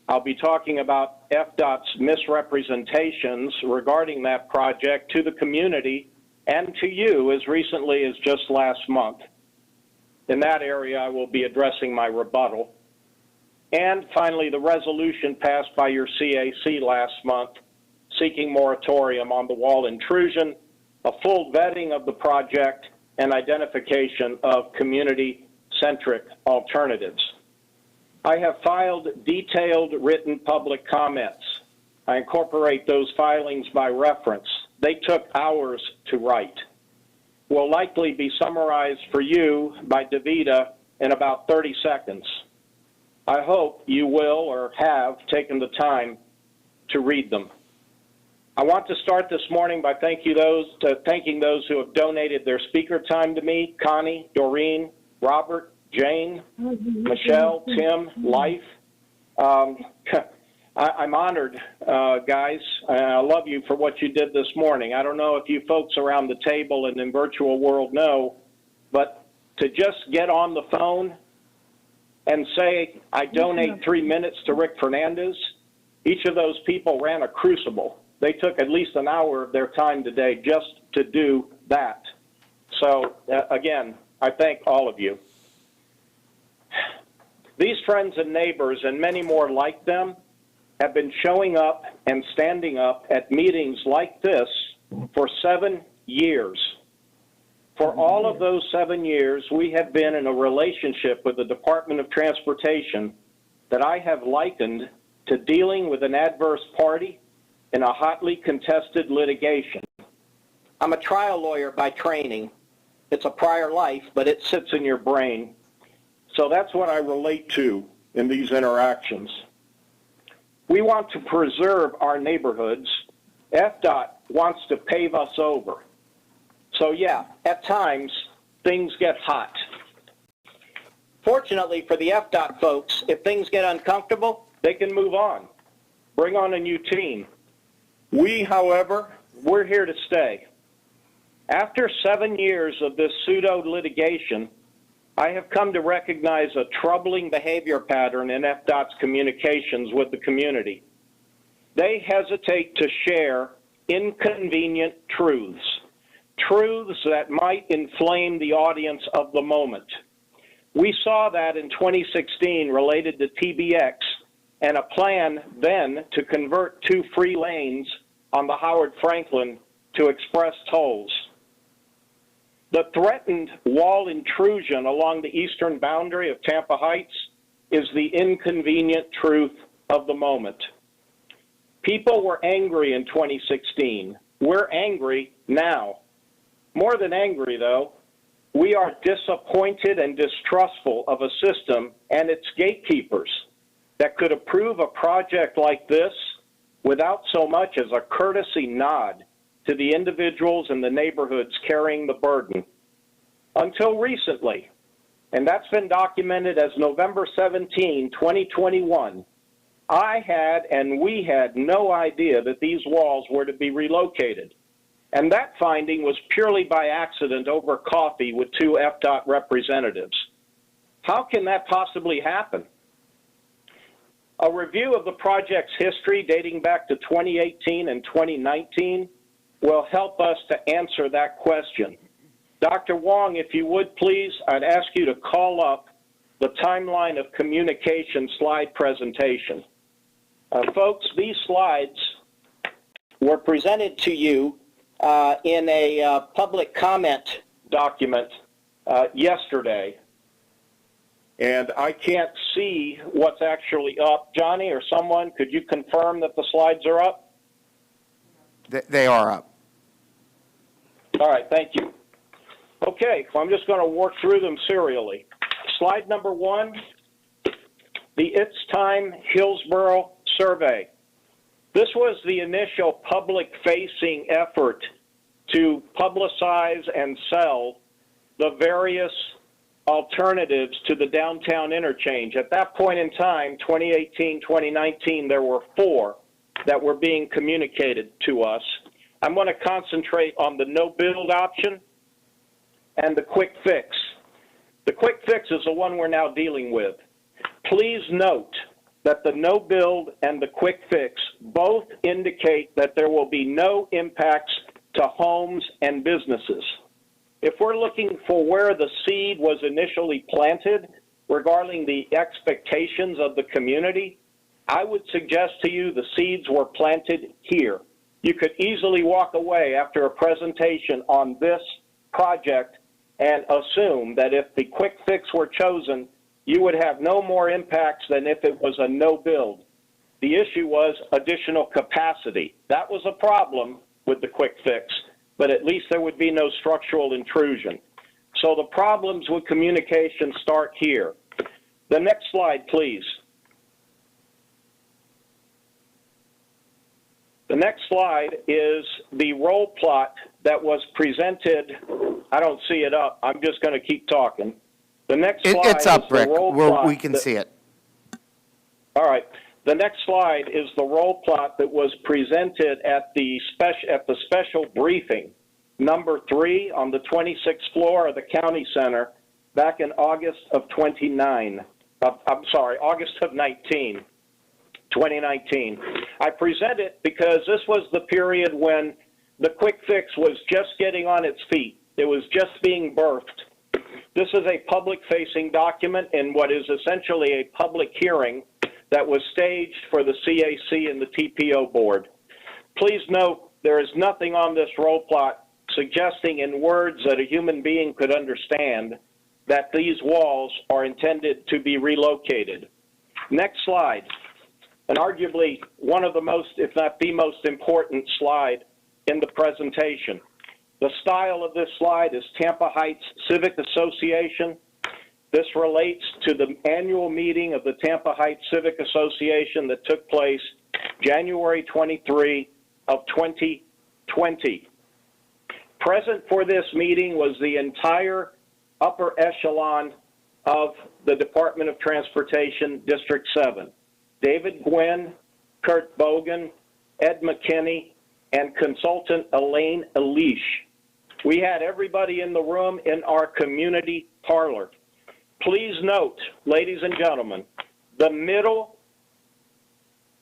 I'll be talking about FDOT's misrepresentations regarding that project to the community and to you as recently as just last month. In that area, I will be addressing my rebuttal. And finally, the resolution passed by your CAC last month seeking moratorium on the wall intrusion, a full vetting of the project, and identification of community-centric alternatives. I have filed detailed written public comments. I incorporate those filings by reference. They took hours to write. Will likely be summarized for you by DeVita in about 30 seconds. I hope you will or have taken the time to read them. I want to start this morning by thanking those who have donated their speaker time to me: Connie, Doreen, Robert, Jane, Michelle, Tim, Life. I'm honored, guys. I love you for what you did this morning. I don't know if you folks around the table and in virtual world know, but to just get on the phone and say, I donate 3 minutes to Rick Fernandez, each of those people ran a crucible. They took at least an hour of their time today just to do that. So, again, I thank all of you. These friends and neighbors, and many more like them, have been showing up and standing up at meetings like this for 7 years. For all of those 7 years, we have been in a relationship with the Department of Transportation that I have likened to dealing with an adverse party in a hotly contested litigation. I'm a trial lawyer by training. It's a prior life, but it sits in your brain. So that's what I relate to in these interactions. We want to preserve our neighborhoods. FDOT wants to pave us over. So yeah, at times, things get hot. Fortunately for the FDOT folks, if things get uncomfortable, they can move on. Bring on a new team. We, however, we're here to stay. After 7 years of this pseudo-litigation, I have come to recognize a troubling behavior pattern in FDOT's communications with the community. They hesitate to share inconvenient truths, truths that might inflame the audience of the moment. We saw that in 2016 related to TBX and a plan then to convert 2 free lanes on the Howard Franklin to express tolls. The threatened wall intrusion along the eastern boundary of Tampa Heights is the inconvenient truth of the moment. People were angry in 2016. We're angry now. More than angry, though, we are disappointed and distrustful of a system and its gatekeepers that could approve a project like this without so much as a courtesy nod to the individuals in the neighborhoods carrying the burden. Until recently, and that's been documented as November 17, 2021, I had and we had no idea that these walls were to be relocated. And that finding was purely by accident over coffee with 2 FDOT representatives. How can that possibly happen? A review of the project's history dating back to 2018 and 2019 will help us to answer that question. Dr. Wong, if you would please, I'd ask you to call up the timeline of communication slide presentation. Folks, these slides were presented to you in a public comment document yesterday. And I can't see what's actually up. Johnny or someone, could you confirm that the slides are up? They are up. All right, thank you. Okay, so I'm just going to work through them serially. Slide number 1, the It's Time Hillsborough survey. This was the initial public-facing effort to publicize and sell the various alternatives to the downtown interchange. At that point in time, 2018, 2019, there were 4 that were being communicated to us. I'm going to concentrate on the no-build option and the quick fix. The quick fix is the one we're now dealing with. Please note that the no build and the quick fix both indicate that there will be no impacts to homes and businesses. If we're looking for where the seed was initially planted regarding the expectations of the community, I would suggest to you the seeds were planted here. You could easily walk away after a presentation on this project and assume that if the quick fix were chosen, you would have no more impacts than if it was a no build. The issue was additional capacity. That was a problem with the quick fix, but at least there would be no structural intrusion. So the problems with communication start here. The next slide, please. The next slide is the roll plot that was presented. I don't see it up. I'm just going to keep talking. The next slide It's up, is the Rick. roll plot We can see it. All right. The next slide is the roll plot that was presented at the special briefing, number 3 on the 26th floor of the county center back in August of 2019. I present it because this was the period when the quick fix was just getting on its feet. It was just being birthed. This is a public-facing document in what is essentially a public hearing that was staged for the CAC and the TPO board. Please note there is nothing on this roll plot suggesting in words that a human being could understand that these walls are intended to be relocated. Next slide, and arguably one of the most, if not the most important slide in the presentation. The style of this slide is Tampa Heights Civic Association. This relates to the annual meeting of the Tampa Heights Civic Association that took place January 23 of 2020. Present for this meeting was the entire upper echelon of the Department of Transportation, District 7. David Gwynn, Kurt Bogan, Ed McKinney, and consultant Elaine Elish. We had everybody in the room in our community parlor. Please note, ladies and gentlemen, the middle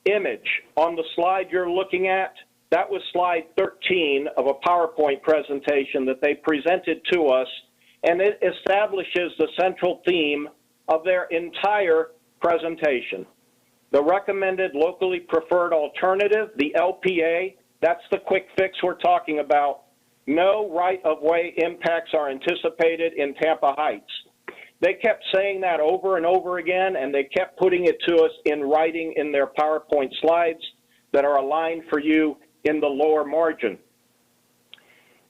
image on the slide you're looking at, that was slide 13 of a PowerPoint presentation that they presented to us, and it establishes the central theme of their entire presentation. The recommended locally preferred alternative, the LPA, that's the quick fix we're talking about. No right-of-way impacts are anticipated in Tampa Heights. They kept saying that over and over again, and they kept putting it to us in writing in their PowerPoint slides that are aligned for you in the lower margin.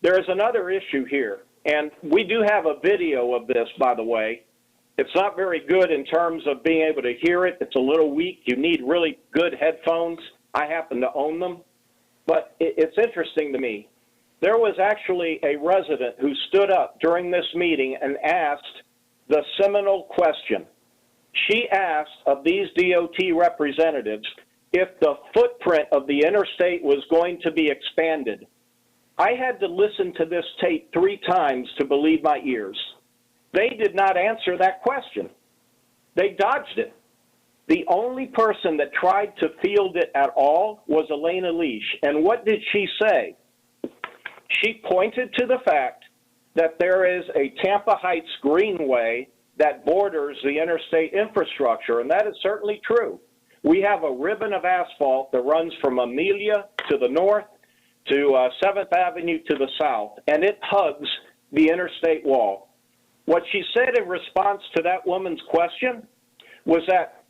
There is another issue here, and we do have a video of this, by the way. It's not very good in terms of being able to hear it. It's a little weak. You need really good headphones. I happen to own them. But it's interesting to me. There was actually a resident who stood up during this meeting and asked the seminal question. She asked of these DOT representatives if the footprint of the interstate was going to be expanded. I had to listen to this tape 3 times to believe my ears. They did not answer that question. They dodged it. The only person that tried to field it at all was Elaine Elish. And what did she say? She pointed to the fact that there is a Tampa Heights Greenway that borders the interstate infrastructure, and that is certainly true. We have a ribbon of asphalt that runs from Amelia to the north to 7th Avenue to the south, and it hugs the interstate wall. What she said in response to that woman's question was that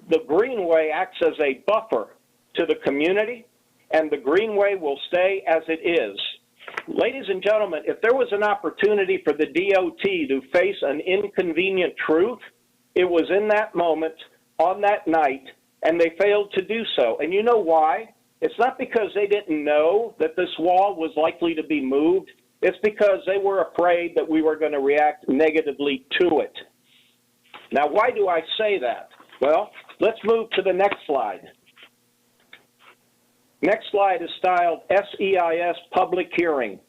the Greenway acts as a buffer to the community, and the Greenway will stay as it is. Ladies and gentlemen, if there was an opportunity for the DOT to face an inconvenient truth, it was in that moment, on that night, and they failed to do so. And you know why? It's not because they didn't know that this wall was likely to be moved. It's because they were afraid that we were going to react negatively to it. Now, why do I say that? Well, let's move to the next slide. Next slide is styled SEIS Public Hearing.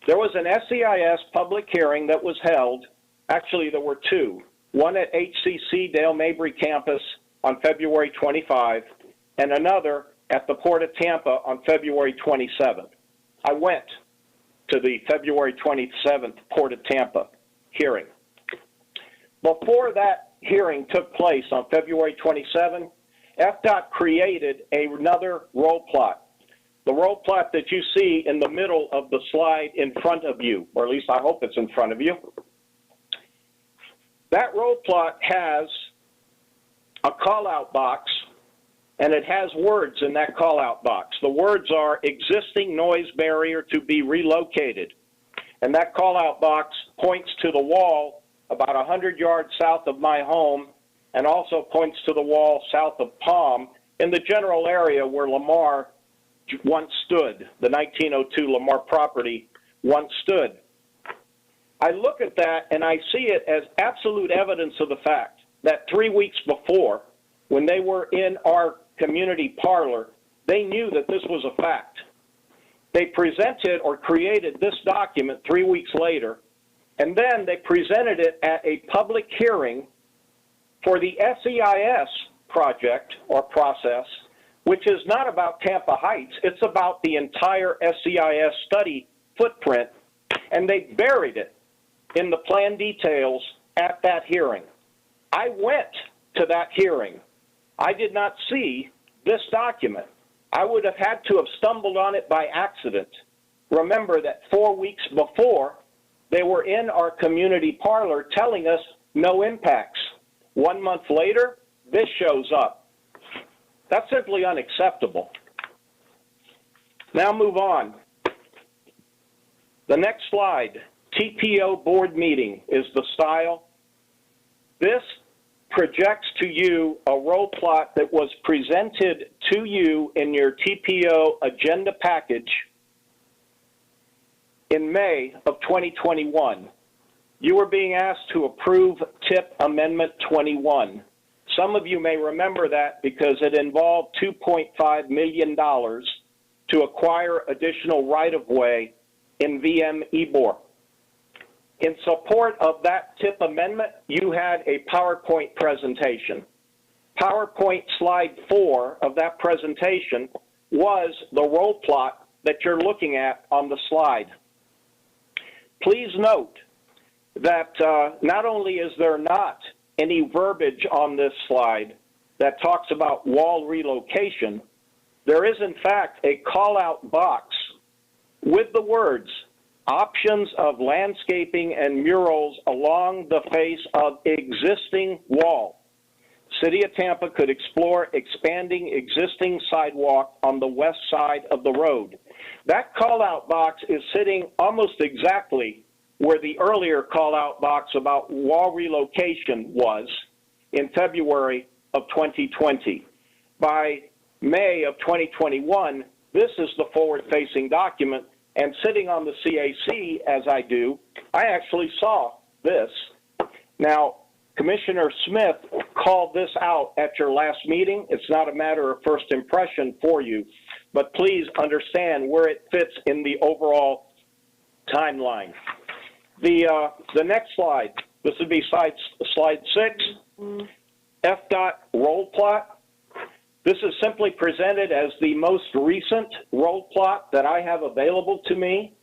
There was an SEIS public hearing that was held. Actually, there were 2. One at HCC Dale Mabry campus on February 25 and another at the Port of Tampa on February 27th. I went to the February 27th Port of Tampa hearing. Before that hearing took place on February 27, FDOT created another roll plot. The roll plot that you see in the middle of the slide in front of you, or at least I hope it's in front of you. That roll plot has a call-out box, and it has words in that call-out box. The words are existing noise barrier to be relocated. And that call-out box points to the wall about 100 yards south of my home, and also points to the wall south of Palm in the general area where Lamar once stood. The 1902 Lamar property once stood. I look at that and I see it as absolute evidence of the fact that 3 weeks before, when they were in our community parlor, they knew that this was a fact. They presented or created this document 3 weeks later, and then they presented it at a public hearing for the SEIS project or process, which is not about Tampa Heights, it's about the entire SEIS study footprint, and they buried it in the plan details at that hearing. I went to that hearing. I did not see this document. I would have had to have stumbled on it by accident. Remember that 4 weeks before, they were in our community parlor telling us no impacts. 1 month later, this shows up. That's simply unacceptable. Now move on. The next slide, TPO board meeting is the style. This projects to you a roll plot that was presented to you in your TPO agenda package in May of 2021. You were being asked to approve TIP Amendment 21. Some of you may remember that because it involved $2.5 million to acquire additional right-of-way in VM Ybor. In support of that TIP amendment, you had a PowerPoint presentation. PowerPoint slide 4 of that presentation was the roll plot that you're looking at on the slide. Please note that not only is there not any verbiage on this slide that talks about wall relocation, there is in fact a call-out box with the words options of landscaping and murals along the face of existing wall. City of Tampa could explore expanding existing sidewalk on the west side of the road. That call-out box is sitting almost exactly where the earlier call-out box about wall relocation was in February of 2020. By May of 2021, this is the forward-facing document, and sitting on the CAC, as I do, I actually saw this. Now, Commissioner Smith called this out at your last meeting. It's not a matter of first impression for you, but please understand where it fits in the overall timeline. The next slide, this would be slide 6, FDOT roll plot. This is simply presented as the most recent roll plot that I have available to me.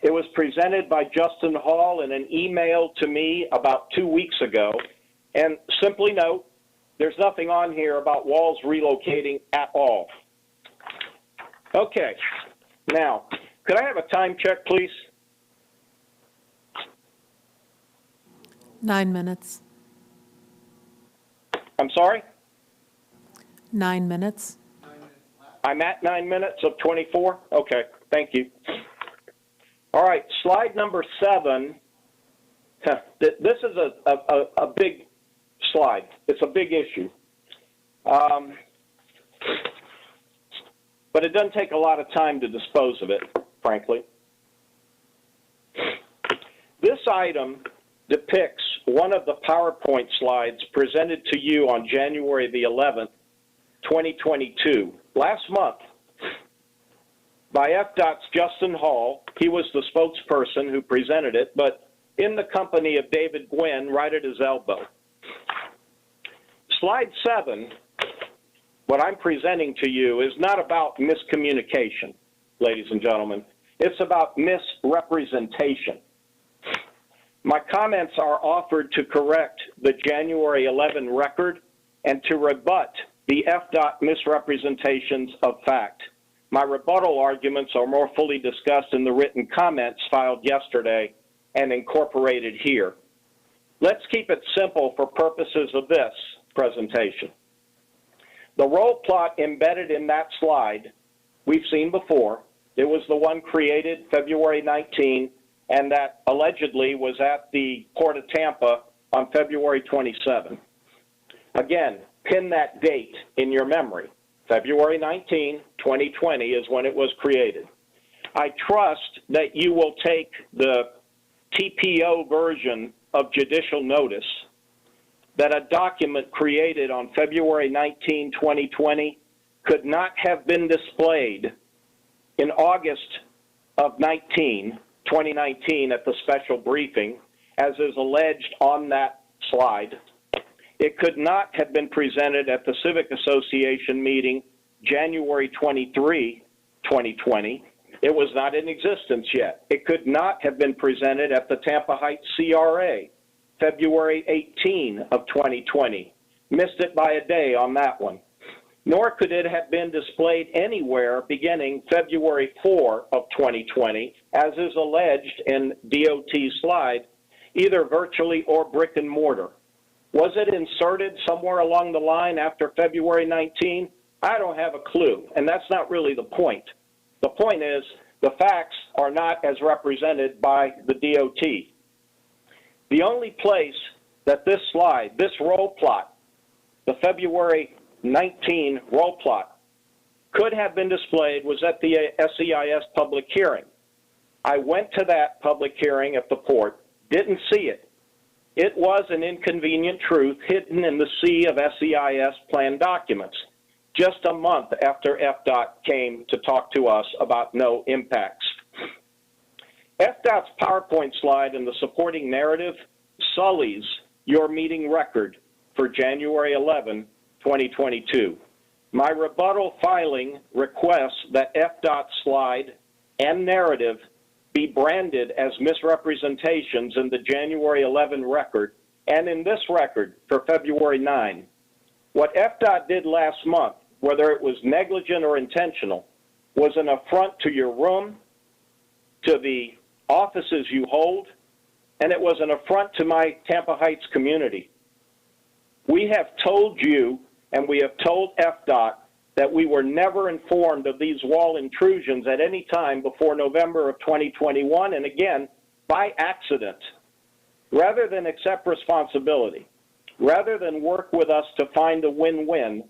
It was presented by Justin Hall in an email to me about 2 weeks ago. And simply note, there's nothing on here about walls relocating at all. Okay, now, could I have a time check, please? 9 minutes. I'm sorry? 9 minutes. I'm at 9 minutes of 24? Okay, thank you. All right, slide number 7. This is a big slide. It's a big issue. But it doesn't take a lot of time to dispose of it, frankly. This item depicts one of the PowerPoint slides presented to you on January the 11th, 2022, last month, by FDOT's Justin Hall. He was the spokesperson who presented it, but in the company of David Gwynn right at his elbow. Slide 7, what I'm presenting to you is not about miscommunication, ladies and gentlemen. It's about misrepresentation. My comments are offered to correct the January 11 record and to rebut the FDOT misrepresentations of fact. My rebuttal arguments are more fully discussed in the written comments filed yesterday and incorporated here. Let's keep it simple for purposes of this presentation. The roll plot embedded in that slide we've seen before. It was the one created February 19 and that allegedly was at the Port of Tampa on February 27. Again, pin that date in your memory. February 19, 2020 is when it was created. I trust that you will take the TPO version of judicial notice that a document created on February 19, 2020 could not have been displayed in August of 2019 at the special briefing, as is alleged on that slide. It could not have been presented at the Civic Association meeting January 23, 2020. It was not in existence yet. It could not have been presented at the Tampa Heights CRA February 18 of 2020. Missed it by a day on that one. Nor could it have been displayed anywhere beginning February 4 of 2020, as is alleged in DOT's slide, either virtually or brick and mortar. Was it inserted somewhere along the line after February 19? I don't have a clue, and that's not really the point. The point is the facts are not as represented by the DOT. The only place that this slide, this roll plot, the February 19 roll plot, could have been displayed was at the SEIS public hearing. I went to that public hearing at the port, didn't see it. It was an inconvenient truth hidden in the sea of SEIS plan documents, just a month after FDOT came to talk to us about no impacts. FDOT's PowerPoint slide and the supporting narrative sullies your meeting record for January 11, 2022. My rebuttal filing requests that FDOT slide and narrative be branded as misrepresentations in the January 11 record and in this record for February 9. What FDOT did last month, whether it was negligent or intentional, was an affront to your room, to the offices you hold, and it was an affront to my Tampa Heights community. We have told you, and we have told FDOT, that we were never informed of these wall intrusions at any time before November of 2021, and again, by accident. Rather than accept responsibility, rather than work with us to find a win-win,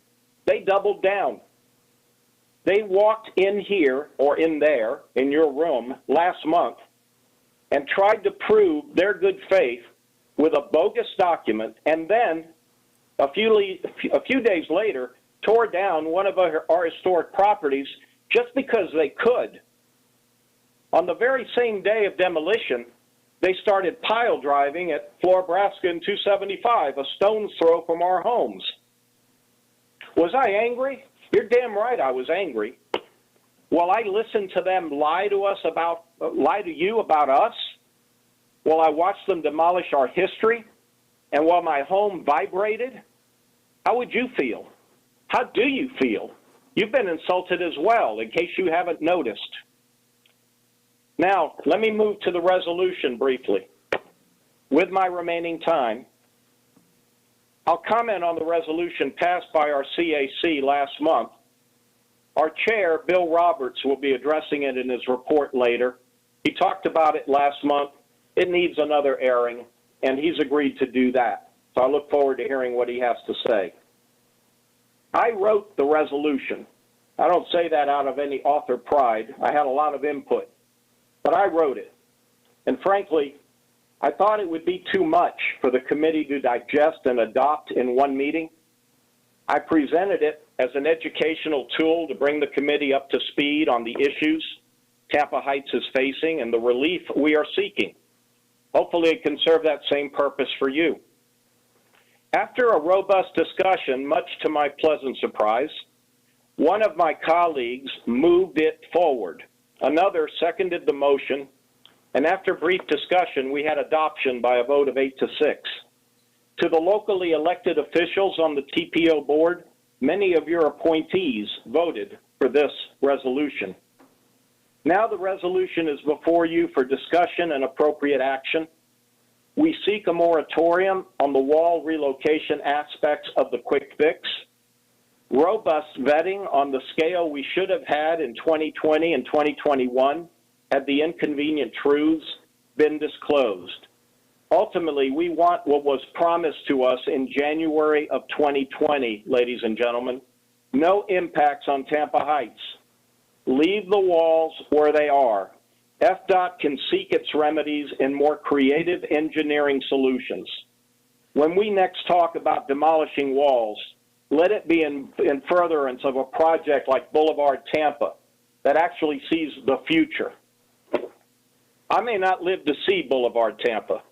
they doubled down. They walked in here, or in there, in your room, last month, and tried to prove their good faith with a bogus document, and then a few days later, tore down one of our historic properties just because they could. On the very same day of demolition, they started pile driving at Florabraska and 275, a stone's throw from our homes. Was I angry? You're damn right I was angry. While I listened to them lie to you about us, while I watched them demolish our history, and while my home vibrated, how would you feel? How do you feel? You've been insulted as well, in case you haven't noticed. Now, let me move to the resolution briefly. With my remaining time, I'll comment on the resolution passed by our CAC last month. Our chair, Bill Roberts, will be addressing it in his report later. He talked about it last month. It needs another airing, and he's agreed to do that. So I look forward to hearing what he has to say. I wrote the resolution. I don't say that out of any author pride. I had a lot of input, but I wrote it. And frankly, I thought it would be too much for the committee to digest and adopt in one meeting. I presented it as an educational tool to bring the committee up to speed on the issues Tampa Heights is facing and the relief we are seeking. Hopefully it can serve that same purpose for you. After a robust discussion, much to my pleasant surprise, one of my colleagues moved it forward. Another seconded the motion, and after brief discussion, we had adoption by a vote of 8-6. To the locally elected officials on the TPO board, many of your appointees voted for this resolution. Now the resolution is before you for discussion and appropriate action. We seek a moratorium on the wall relocation aspects of the quick fix, robust vetting on the scale we should have had in 2020 and 2021 had the inconvenient truths been disclosed. Ultimately, we want what was promised to us in January of 2020, ladies and gentlemen. No impacts on Tampa Heights. Leave the walls where they are. FDOT can seek its remedies in more creative engineering solutions. When we next talk about demolishing walls, let it be in furtherance of a project like Boulevard Tampa that actually sees the future. I may not live to see Boulevard Tampa,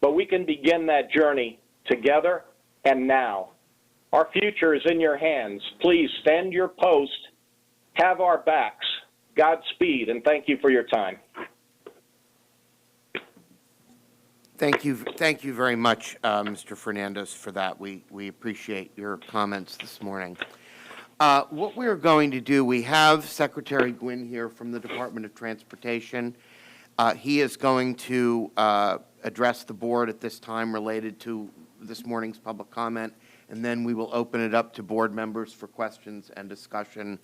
but we can begin that journey together and now. Our future is in your hands. Please stand your post, have our backs. Godspeed, and thank you for your time. Thank you very much, Mr. Fernandez, for that. We appreciate your comments this morning. What we're going to do, we have Secretary Gwynn here from the Department of Transportation. He is going to address the board at this time related to this morning's public comment, and then we will open it up to board members for questions and discussion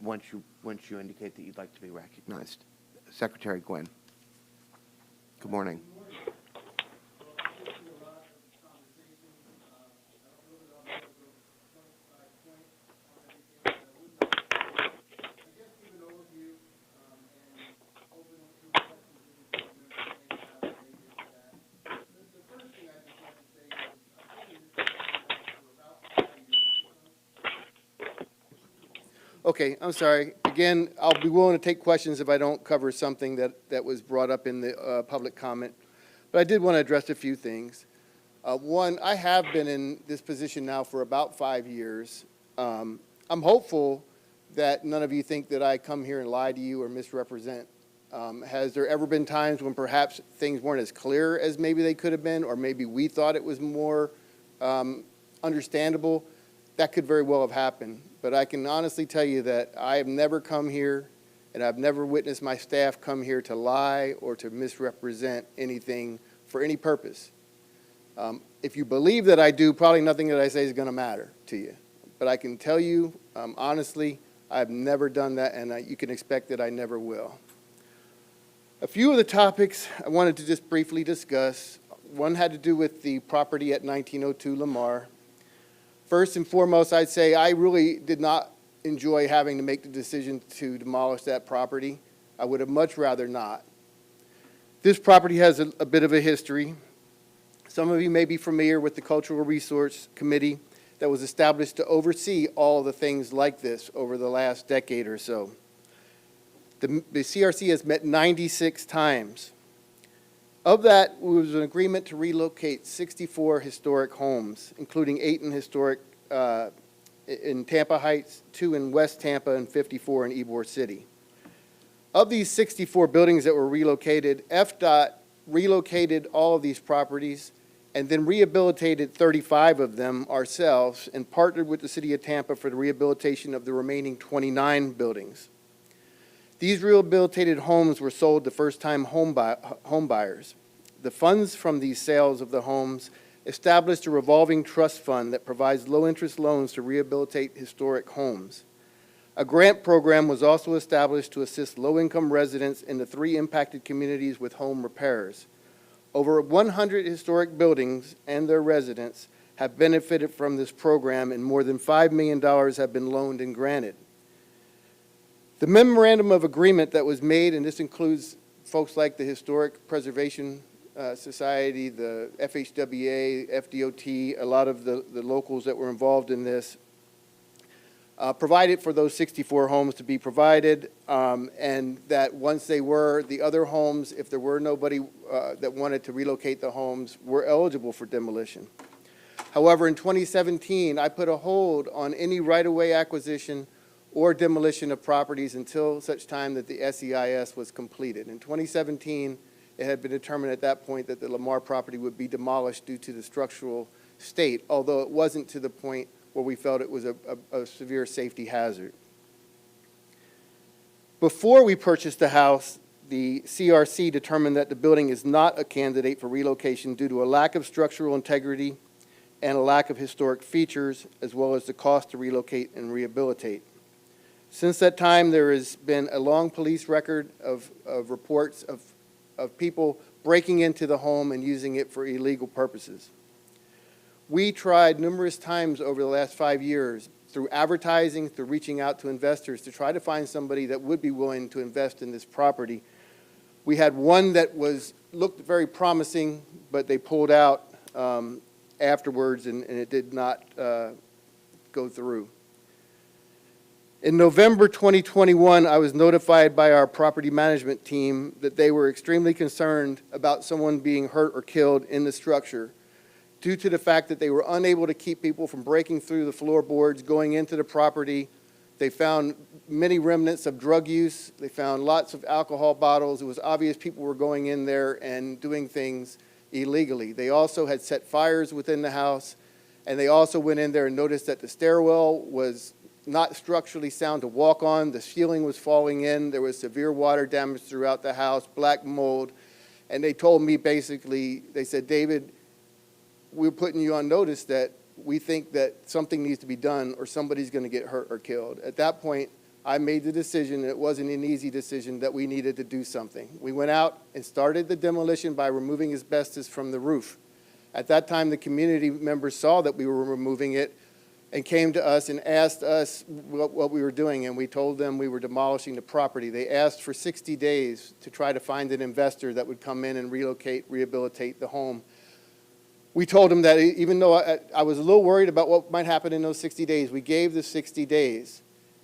once you indicate that you'd like to be recognized. Secretary Gwynn. Good morning. Okay, I'm sorry. Again, I'll be willing to take questions if I don't cover something that was brought up in the public comment. But I did want to address a few things. One, I have been in this position now for about 5 years. I'm hopeful that none of you think that I come here and lie to you or misrepresent. Has there ever been times when perhaps things weren't as clear as maybe they could have been, or maybe we thought it was more understandable? That could very well have happened. But I can honestly tell you that I have never come here, and I've never witnessed my staff come here to lie or to misrepresent anything for any purpose. If you believe that I do, probably nothing that I say is going to matter to you. But I can tell you, honestly, I've never done that, and you can expect that I never will. A few of the topics I wanted to just briefly discuss. One had to do with the property at 1902 Lamar. First and foremost, I'd say I really did not enjoy having to make the decision to demolish that property. I would have much rather not. This property has a bit of a history. Some of you may be familiar with the Cultural Resource Committee that was established to oversee all the things like this over the last decade or so. The CRC has met 96 times. Of that, there was an agreement to relocate 64 historic homes, including 8 in Tampa Heights, 2 in West Tampa, and 54 in Ybor City. Of these 64 buildings that were relocated, FDOT relocated all of these properties and then rehabilitated 35 of them ourselves and partnered with the City of Tampa for the rehabilitation of the remaining 29 buildings. These rehabilitated homes were sold to first-time home buyers. The funds from these sales of the homes established a revolving trust fund that provides low-interest loans to rehabilitate historic homes. A grant program was also established to assist low-income residents in the 3 impacted communities with home repairs. Over 100 historic buildings and their residents have benefited from this program, and more than $5 million have been loaned and granted. The memorandum of agreement that was made, and this includes folks like the Historic Preservation Society, the FHWA, FDOT, a lot of the locals that were involved in this, provided for those 64 homes to be provided, and that once they were, the other homes, if there were nobody that wanted to relocate the homes, were eligible for demolition. However, in 2017, I put a hold on any right-of-way acquisition or demolition of properties until such time that the SEIS was completed. In 2017, it had been determined at that point that the Lamar property would be demolished due to the structural state, although it wasn't to the point where we felt it was a severe safety hazard. Before we purchased the house, the CRC determined that the building is not a candidate for relocation due to a lack of structural integrity and a lack of historic features, as well as the cost to relocate and rehabilitate. Since that time, there has been a long police record of reports of people breaking into the home and using it for illegal purposes. We tried numerous times over the last 5 years, through advertising, through reaching out to investors, to try to find somebody that would be willing to invest in this property. We had one that looked very promising, but they pulled out afterwards, and it did not go through. In November 2021, I was notified by our property management team that they were extremely concerned about someone being hurt or killed in the structure due to the fact that they were unable to keep people from breaking through the floorboards, going into the property. They found many remnants of drug use. They found lots of alcohol bottles. It was obvious people were going in there and doing things illegally. They also had set fires within the house, and they also went in there and noticed that the stairwell was not structurally sound to walk on. The ceiling was falling in. There was severe water damage throughout the house, black mold. And they told me basically, they said, David, we're putting you on notice that we think that something needs to be done or somebody's going to get hurt or killed. At that point, I made the decision, and it wasn't an easy decision, that we needed to do something. We went out and started the demolition by removing asbestos from the roof. At that time, the community members saw that we were removing it and came to us and asked us what we were doing, and we told them we were demolishing the property. They asked for 60 days to try to find an investor that would come in and relocate, rehabilitate the home. We told them that even though I was a little worried about what might happen in those 60 days, we gave the 60 days.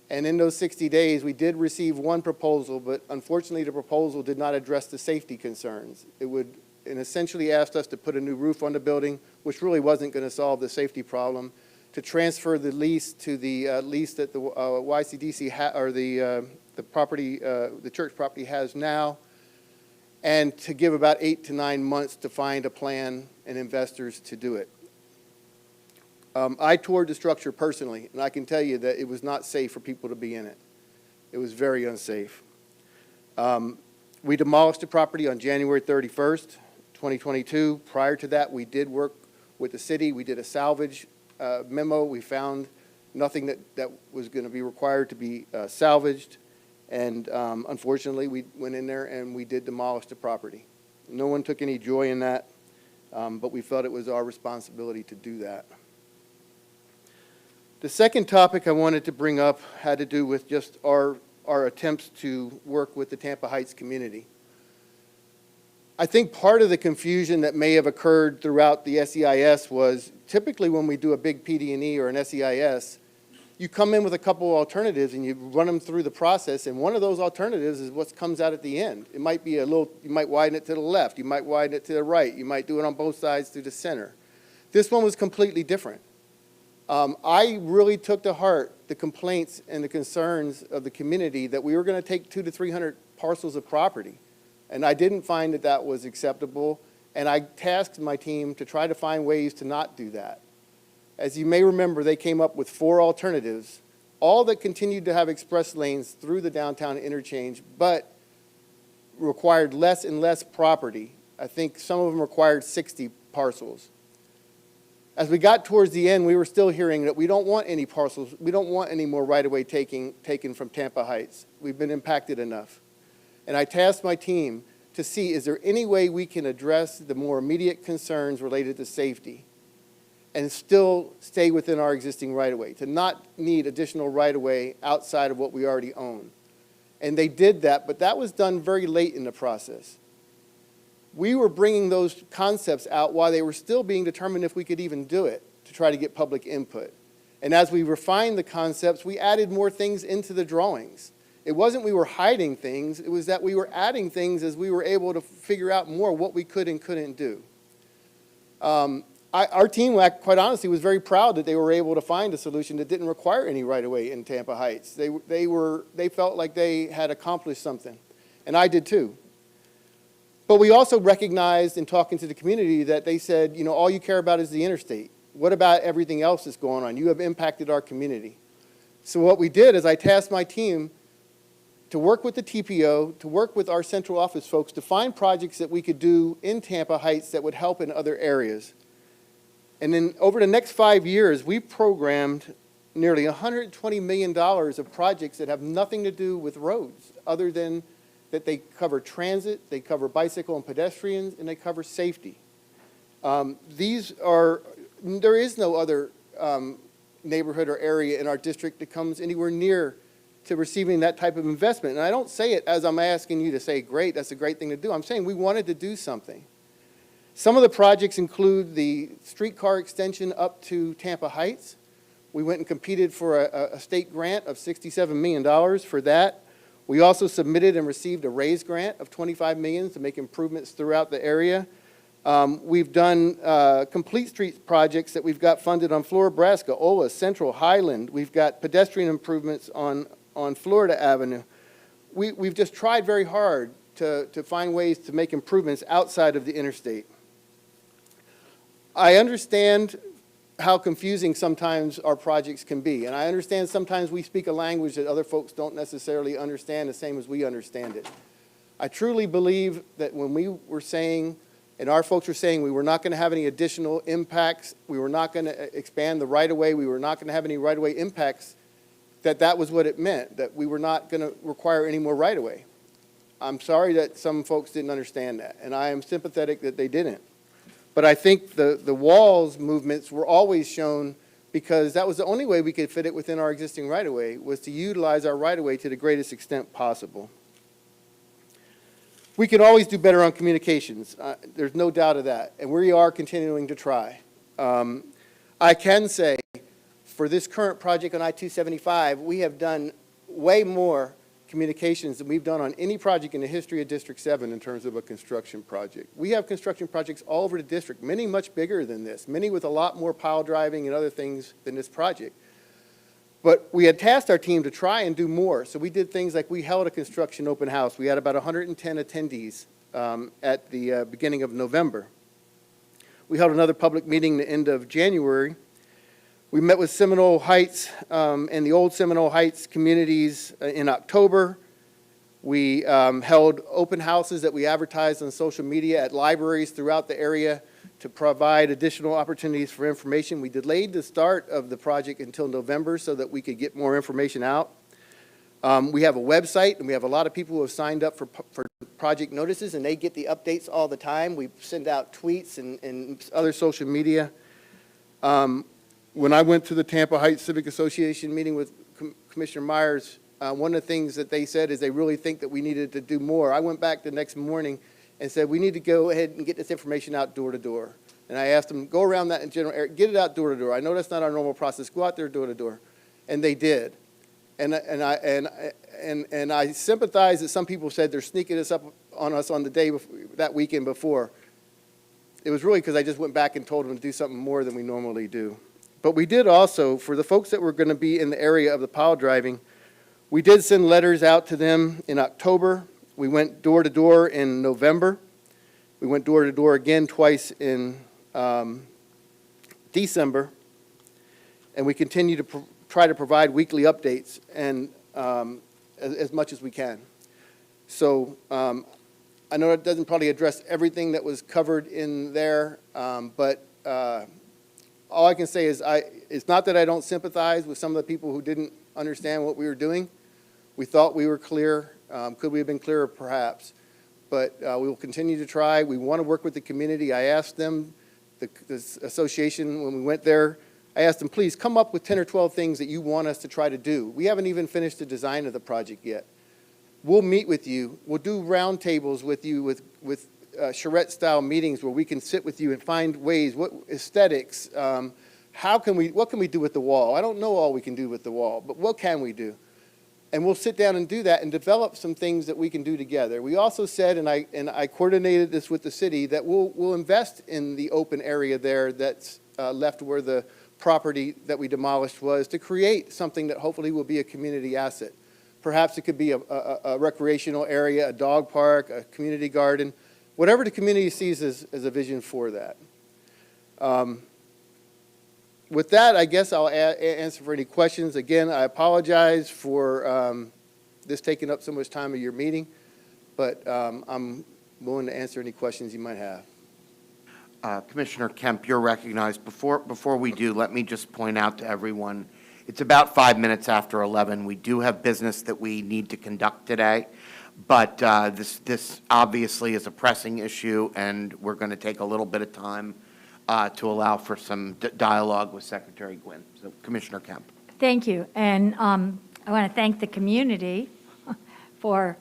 And in those 60 days, we did receive one proposal, but unfortunately the proposal did not address the safety concerns. It essentially asked us to put a new roof on the building, which really wasn't going to solve the safety problem, to transfer the lease to the lease that the YCDC or the property, the church property has now, and to give about 8 to 9 months to find a plan and investors to do it. I toured the structure personally, and I can tell you that it was not safe for people to be in it. It was very unsafe. We demolished the property on January 31st, 2022. Prior to that, we did work with the city. We did a salvage memo. We found nothing that was going to be required to be salvaged. And unfortunately, we went in there and we did demolish the property. No one took any joy in that, but we felt it was our responsibility to do that. The second topic I wanted to bring up had to do with just our attempts to work with the Tampa Heights community. I think part of the confusion that may have occurred throughout the SEIS was typically when we do a big PD&E or an SEIS, you come in with a couple of alternatives and you run them through the process, and one of those alternatives is what comes out at the end. It might be you might widen it to the left, you might widen it to the right, you might do it on both sides through the center. This one was completely different. I really took to heart the complaints and the concerns of the community that we were going to take 200 to 300 parcels of property. And I didn't find that that was acceptable, and I tasked my team to try to find ways to not do that. As you may remember, they came up with 4 alternatives, all that continued to have express lanes through the downtown interchange, but required less and less property. I think some of them required 60 parcels. As we got towards the end, we were still hearing that we don't want any parcels, we don't want any more right-of-way taken from Tampa Heights. We've been impacted enough. And I tasked my team to see, is there any way we can address the more immediate concerns related to safety and still stay within our existing right-of-way, to not need additional right-of-way outside of what we already own. And they did that, but that was done very late in the process. We were bringing those concepts out while they were still being determined if we could even do it, to try to get public input. And as we refined the concepts, we added more things into the drawings. It wasn't we were hiding things, it was that we were adding things as we were able to figure out more what we could and couldn't do. our team, quite honestly, was very proud that they were able to find a solution that didn't require any right-of-way in Tampa Heights. They felt like they had accomplished something, and I did too. But we also recognized in talking to the community that they said, you know, all you care about is the interstate. What about everything else that's going on? You have impacted our community. So what we did is I tasked my team to work with the TPO, to work with our central office folks to find projects that we could do in Tampa Heights that would help in other areas. And then over the next 5 years, we programmed nearly $120 million of projects that have nothing to do with roads, other than that they cover transit, they cover bicycle and pedestrians, and they cover safety. There is no other neighborhood or area in our district that comes anywhere near to receiving that type of investment. And I don't say it as I'm asking you to say, great, that's a great thing to do. I'm saying we wanted to do something. Some of the projects include the streetcar extension up to Tampa Heights. We went and competed for a state grant of $67 million for that. We also submitted and received a raise grant of $25 million to make improvements throughout the area. We've done complete streets projects that we've got funded on Florida, Nebraska, Ola, Central, Highland. We've got pedestrian improvements on Florida Avenue. We've just tried very hard to find ways to make improvements outside of the interstate. I understand how confusing sometimes our projects can be, and I understand sometimes we speak a language that other folks don't necessarily understand the same as we understand it. I truly believe that when we were saying, and our folks were saying we were not going to have any additional impacts, we were not going to expand the right-of-way, we were not going to have any right-of-way impacts, that was what it meant, that we were not going to require any more right-of-way. I'm sorry that some folks didn't understand that, and I am sympathetic that they didn't. But I think the walls movements were always shown because that was the only way we could fit it within our existing right-of-way, was to utilize our right-of-way to the greatest extent possible. We can always do better on communications. There's no doubt of that, and we are continuing to try. I can say, for this current project on I-275, we have done way more communications than we've done on any project in the history of District 7 in terms of a construction project. We have construction projects all over the district, many much bigger than this, many with a lot more pile driving and other things than this project. But we had tasked our team to try and do more. So we did things like we held a construction open house. We had about 110 attendees at the beginning of November. We held another public meeting the end of January. We met with Seminole Heights and the old Seminole Heights communities in October. We held open houses that we advertised on social media at libraries throughout the area to provide additional opportunities for information. We delayed the start of the project until November so that we could get more information out. We have a website, and we have a lot of people who have signed up for project notices, and they get the updates all the time. We send out tweets and other social media. When I went to the Tampa Heights Civic Association meeting with Commissioner Myers, one of the things that they said is they really think that we needed to do more. I went back the next morning and said, we need to go ahead and get this information out door to door. And I asked them, go around that in general area, get it out door to door. I know that's not our normal process. Go out there door to door. And they did. And I sympathize that some people said they're sneaking this up on us on the day before, that weekend before. It was really because I just went back and told them to do something more than we normally do. But we did also, for the folks that were going to be in the area of the pile driving, we did send letters out to them in October. We went door to door in November. We went door to door again twice in December. And we continue to try to provide weekly updates and as much as we can. So I know it doesn't probably address everything that was covered in there, but all I can say is it's not that I don't sympathize with some of the people who didn't understand what we were doing. We thought we were clear. Could we have been clearer? Perhaps. But we will continue to try. We want to work with the community. I asked them, the association, when we went there, I asked them, please come up with 10 or 12 things that you want us to try to do. We haven't even finished the design of the project yet. We'll meet with you. We'll do roundtables with you with charrette-style meetings where we can sit with you and find ways, what aesthetics, what can we do with the wall? I don't know all we can do with the wall, but what can we do? And we'll sit down and do that and develop some things that we can do together. We also said, and I coordinated this with the city, that we'll invest in the open area there that's left where the property that we demolished was, to create something that hopefully will be a community asset. Perhaps it could be a recreational area, a dog park, a community garden, whatever the community sees as a vision for that. With that, I guess I'll answer for any questions. Again, I apologize for this taking up so much time of your meeting, but I'm willing to answer any questions you might have. Commissioner Kemp, you're recognized. Before we do, let me just point out to everyone, it's about 5 minutes after 11. We do have business that we need to conduct today, but this obviously is a pressing issue, and we're going to take a little bit of time to allow for some dialogue with Secretary Gwynn. So, Commissioner Kemp. Thank you. And I want to thank the community for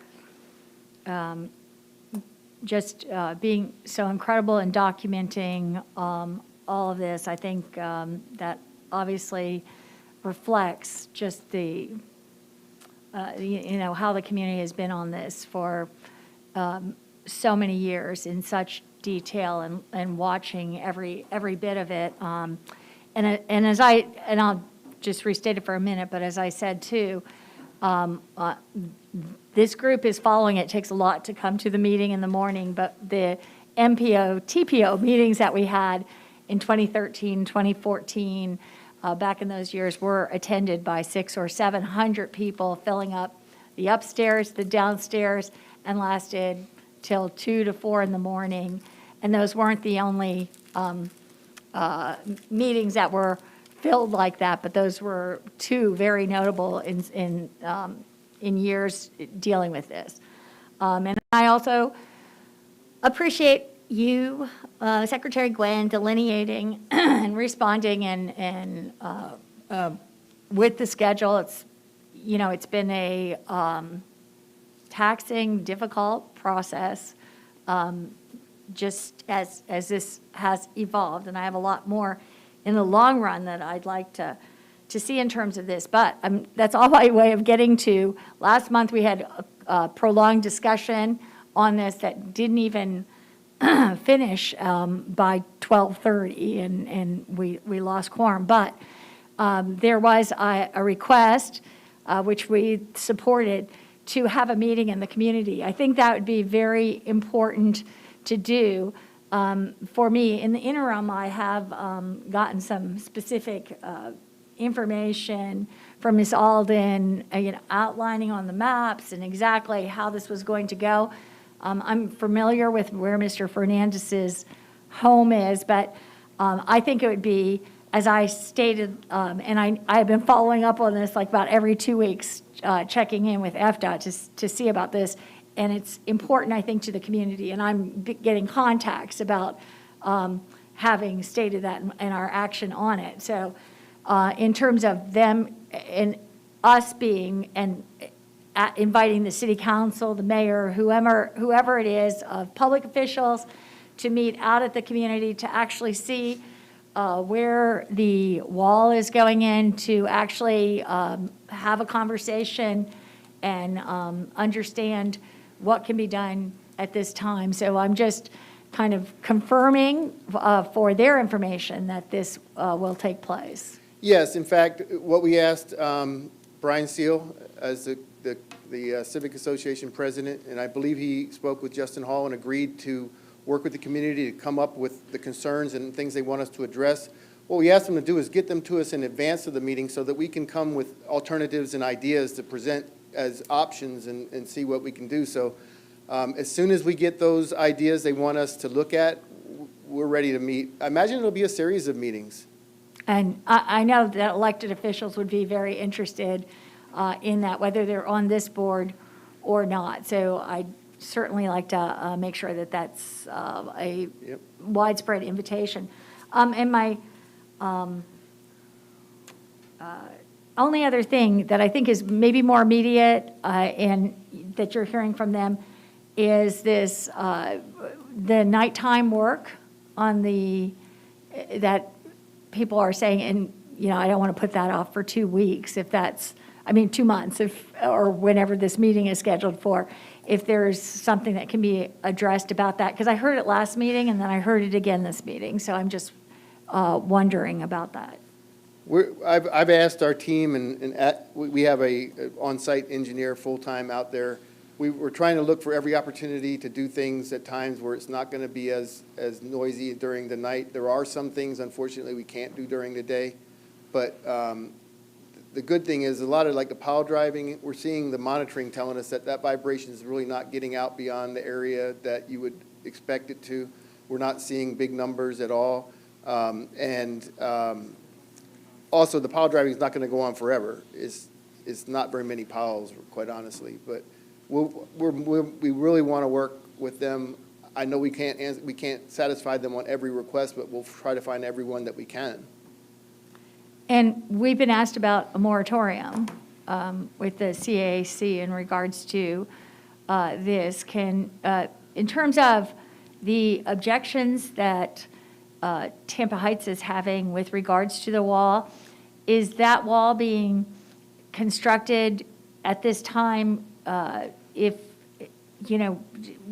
just being so incredible in documenting all of this. I think that obviously reflects just the, how the community has been on this for so many years in such detail and watching every bit of it. And I'll just restate it for a minute, but as I said too, this group is following it. It takes a lot to come to the meeting in the morning, but the MPO, TPO meetings that we had in 2013, 2014, back in those years were attended by 600 or 700 people, filling up the upstairs, the downstairs, and lasted till 2 to 4 in the morning. And those weren't the only meetings that were filled like that, but those were two very notable in years dealing with this. And I also appreciate you, Secretary Gwynn, delineating and responding and with the schedule. It's been a taxing, difficult process, just as this has evolved. And I have a lot more in the long run that I'd like to see in terms of this. But that's all my way of getting to. Last month, we had a prolonged discussion on this that didn't even finish by 12:30, and we lost quorum. But there was a request, which we supported, to have a meeting in the community. I think that would be very important to do. For me, in the interim, I have gotten some specific information from Ms. Alden, outlining on the maps and exactly how this was going to go. I'm familiar with where Mr. Fernandez's home is, but I think it would be, as I stated, and I have been following up on this like about every 2 weeks, checking in with FDOT to see about this. And it's important, I think, to the community. And I'm getting contacts about having stated that and our action on it. So in terms of them and us being and inviting the city council, the mayor, whoever it is, of public officials to meet out at the community to actually see where the wall is going in, to actually have a conversation and understand what can be done at this time. So I'm just kind of confirming for their information that this will take place. Yes, in fact, what we asked Brian Seal as the Civic Association president, and I believe he spoke with Justin Hall and agreed to work with the community to come up with the concerns and things they want us to address. What we asked them to do is get them to us in advance of the meeting so that we can come with alternatives and ideas to present as options and see what we can do. So as soon as we get those ideas they want us to look at, we're ready to meet. I imagine it'll be a series of meetings. And I know that elected officials would be very interested in that, whether they're on this board or not. So I'd certainly like to make sure that that's a widespread invitation. And my only other thing that I think is maybe more immediate and that you're hearing from them is this, the nighttime work on that people are saying, and I don't want to put that off for 2 weeks if that's 2 months, or whenever this meeting is scheduled for, if there's something that can be addressed about that, because I heard it last meeting, and then I heard it again this meeting, so I'm just wondering about that. I've asked our team, and we have a on-site engineer full-time out there. We're trying to look for every opportunity to do things at times where it's not going to be as noisy during the night. There are some things, unfortunately, we can't do during the day. But the good thing is a lot of like the pile driving, we're seeing the monitoring telling us that vibration is really not getting out beyond the area that you would expect it to. We're not seeing big numbers at all. Also, the pile driving is not going to go on forever. It's not very many piles, quite honestly. But we really want to work with them. I know we can't satisfy them on every request, but we'll try to find everyone that we can. And we've been asked about a moratorium with the CAC in regards to this. In terms of the objections that Tampa Heights is having with regards to the wall, is that wall being constructed at this time?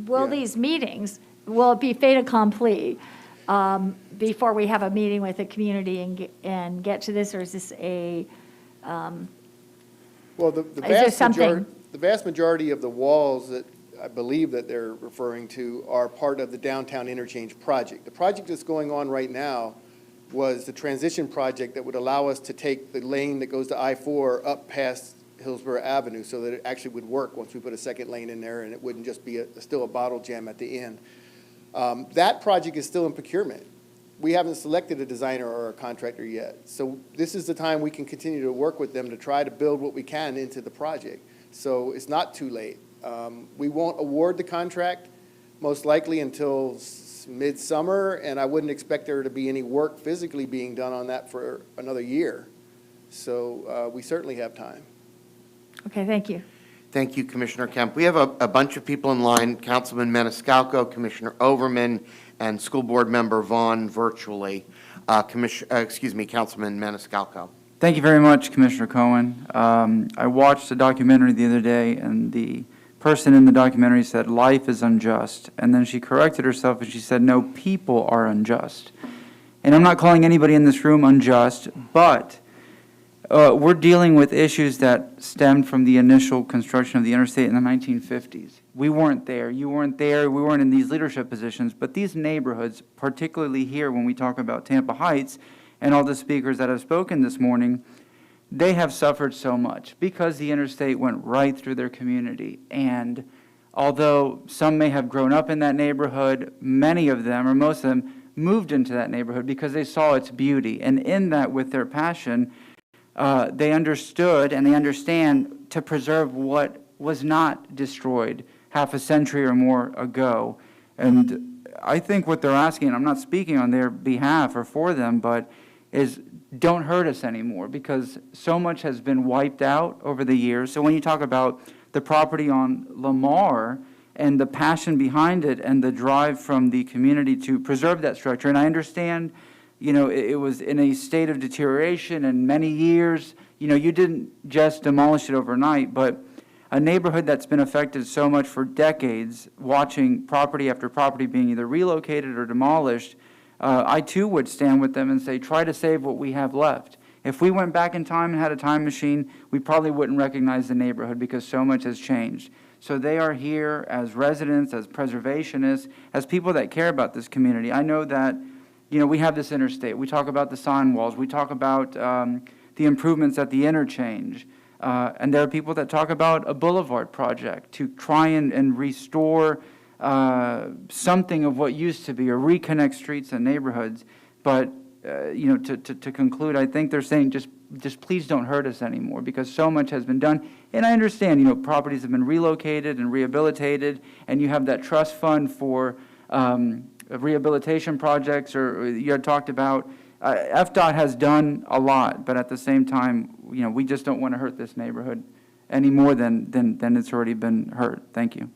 Will these meetings, will it be fait accompli before we have a meeting with the community and get to this, or is this a? Well, the vast majority of the walls that I believe that they're referring to are part of the downtown interchange project. The project that's going on right now was the transition project that would allow us to take the lane that goes to I-4 up past Hillsborough Avenue so that it actually would work once we put a second lane in there and it wouldn't just be still a bottle jam at the end. That project is still in procurement. We haven't selected a designer or a contractor yet. So this is the time we can continue to work with them to try to build what we can into the project. So it's not too late. We won't award the contract most likely until midsummer, and I wouldn't expect there to be any work physically being done on that for another year. So we certainly have time. Okay, thank you. Thank you, Commissioner Kemp. We have a bunch of people in line, Councilman Maniscalco, Commissioner Overman, and School Board Member Vaughn virtually. Councilman Maniscalco. Thank you very much, Commissioner Cohen. I watched a documentary the other day, and the person in the documentary said, "Life is unjust." And then she corrected herself and she said, "No, people are unjust." And I'm not calling anybody in this room unjust, but we're dealing with issues that stemmed from the initial construction of the interstate in the 1950s. We weren't there. You weren't there. We weren't in these leadership positions. But these neighborhoods, particularly here when we talk about Tampa Heights and all the speakers that have spoken this morning, they have suffered so much because the interstate went right through their community. And although some may have grown up in that neighborhood, many of them, or most of them, moved into that neighborhood because they saw its beauty. And in that, with their passion, they understood and they understand to preserve what was not destroyed half a century or more ago. And I think what they're asking, I'm not speaking on their behalf or for them, but is don't hurt us anymore, because so much has been wiped out over the years. So when you talk about the property on Lamar and the passion behind it and the drive from the community to preserve that structure, and I understand, it was in a state of deterioration and many years, you didn't just demolish it overnight, but a neighborhood that's been affected so much for decades, watching property after property being either relocated or demolished, I too would stand with them and say, try to save what we have left. If we went back in time and had a time machine, we probably wouldn't recognize the neighborhood because so much has changed. So they are here as residents, as preservationists, as people that care about this community. I know that, we have this interstate. We talk about the sign walls. We talk about the improvements at the interchange. And there are people that talk about a boulevard project to try and restore something of what used to be, or reconnect streets and neighborhoods. But, to conclude, I think they're saying just please don't hurt us anymore, because so much has been done. And I understand, properties have been relocated and rehabilitated, and you have that trust fund for rehabilitation projects, or you had talked about. FDOT has done a lot, but at the same time, we just don't want to hurt this neighborhood any more than it's already been hurt. Thank you.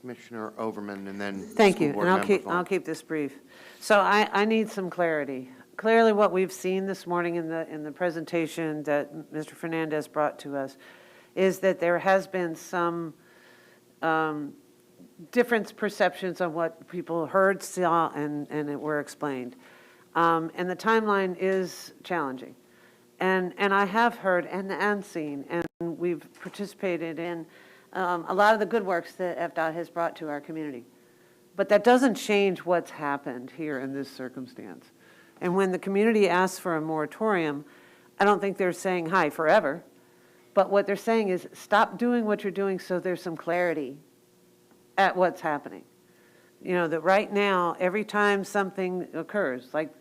Commissioner Overman, and then Thank School you, Board and Member Vaughn. I'll keep this brief. So I need some clarity. clearly what we've seen this morning in the presentation that Mr. Fernandez brought to us is that there has been some different perceptions on what people heard, saw, and it were explained. And the timeline is challenging. And I have heard and seen, and we've participated in a lot of the good works that FDOT has brought to our community. But that doesn't change what's happened here in this circumstance. And when the community asks for a moratorium, I don't think they're saying, hi, forever. But what they're saying is, stop doing what you're doing so there's some clarity at what's happening. You know, that right now, every time something occurs, like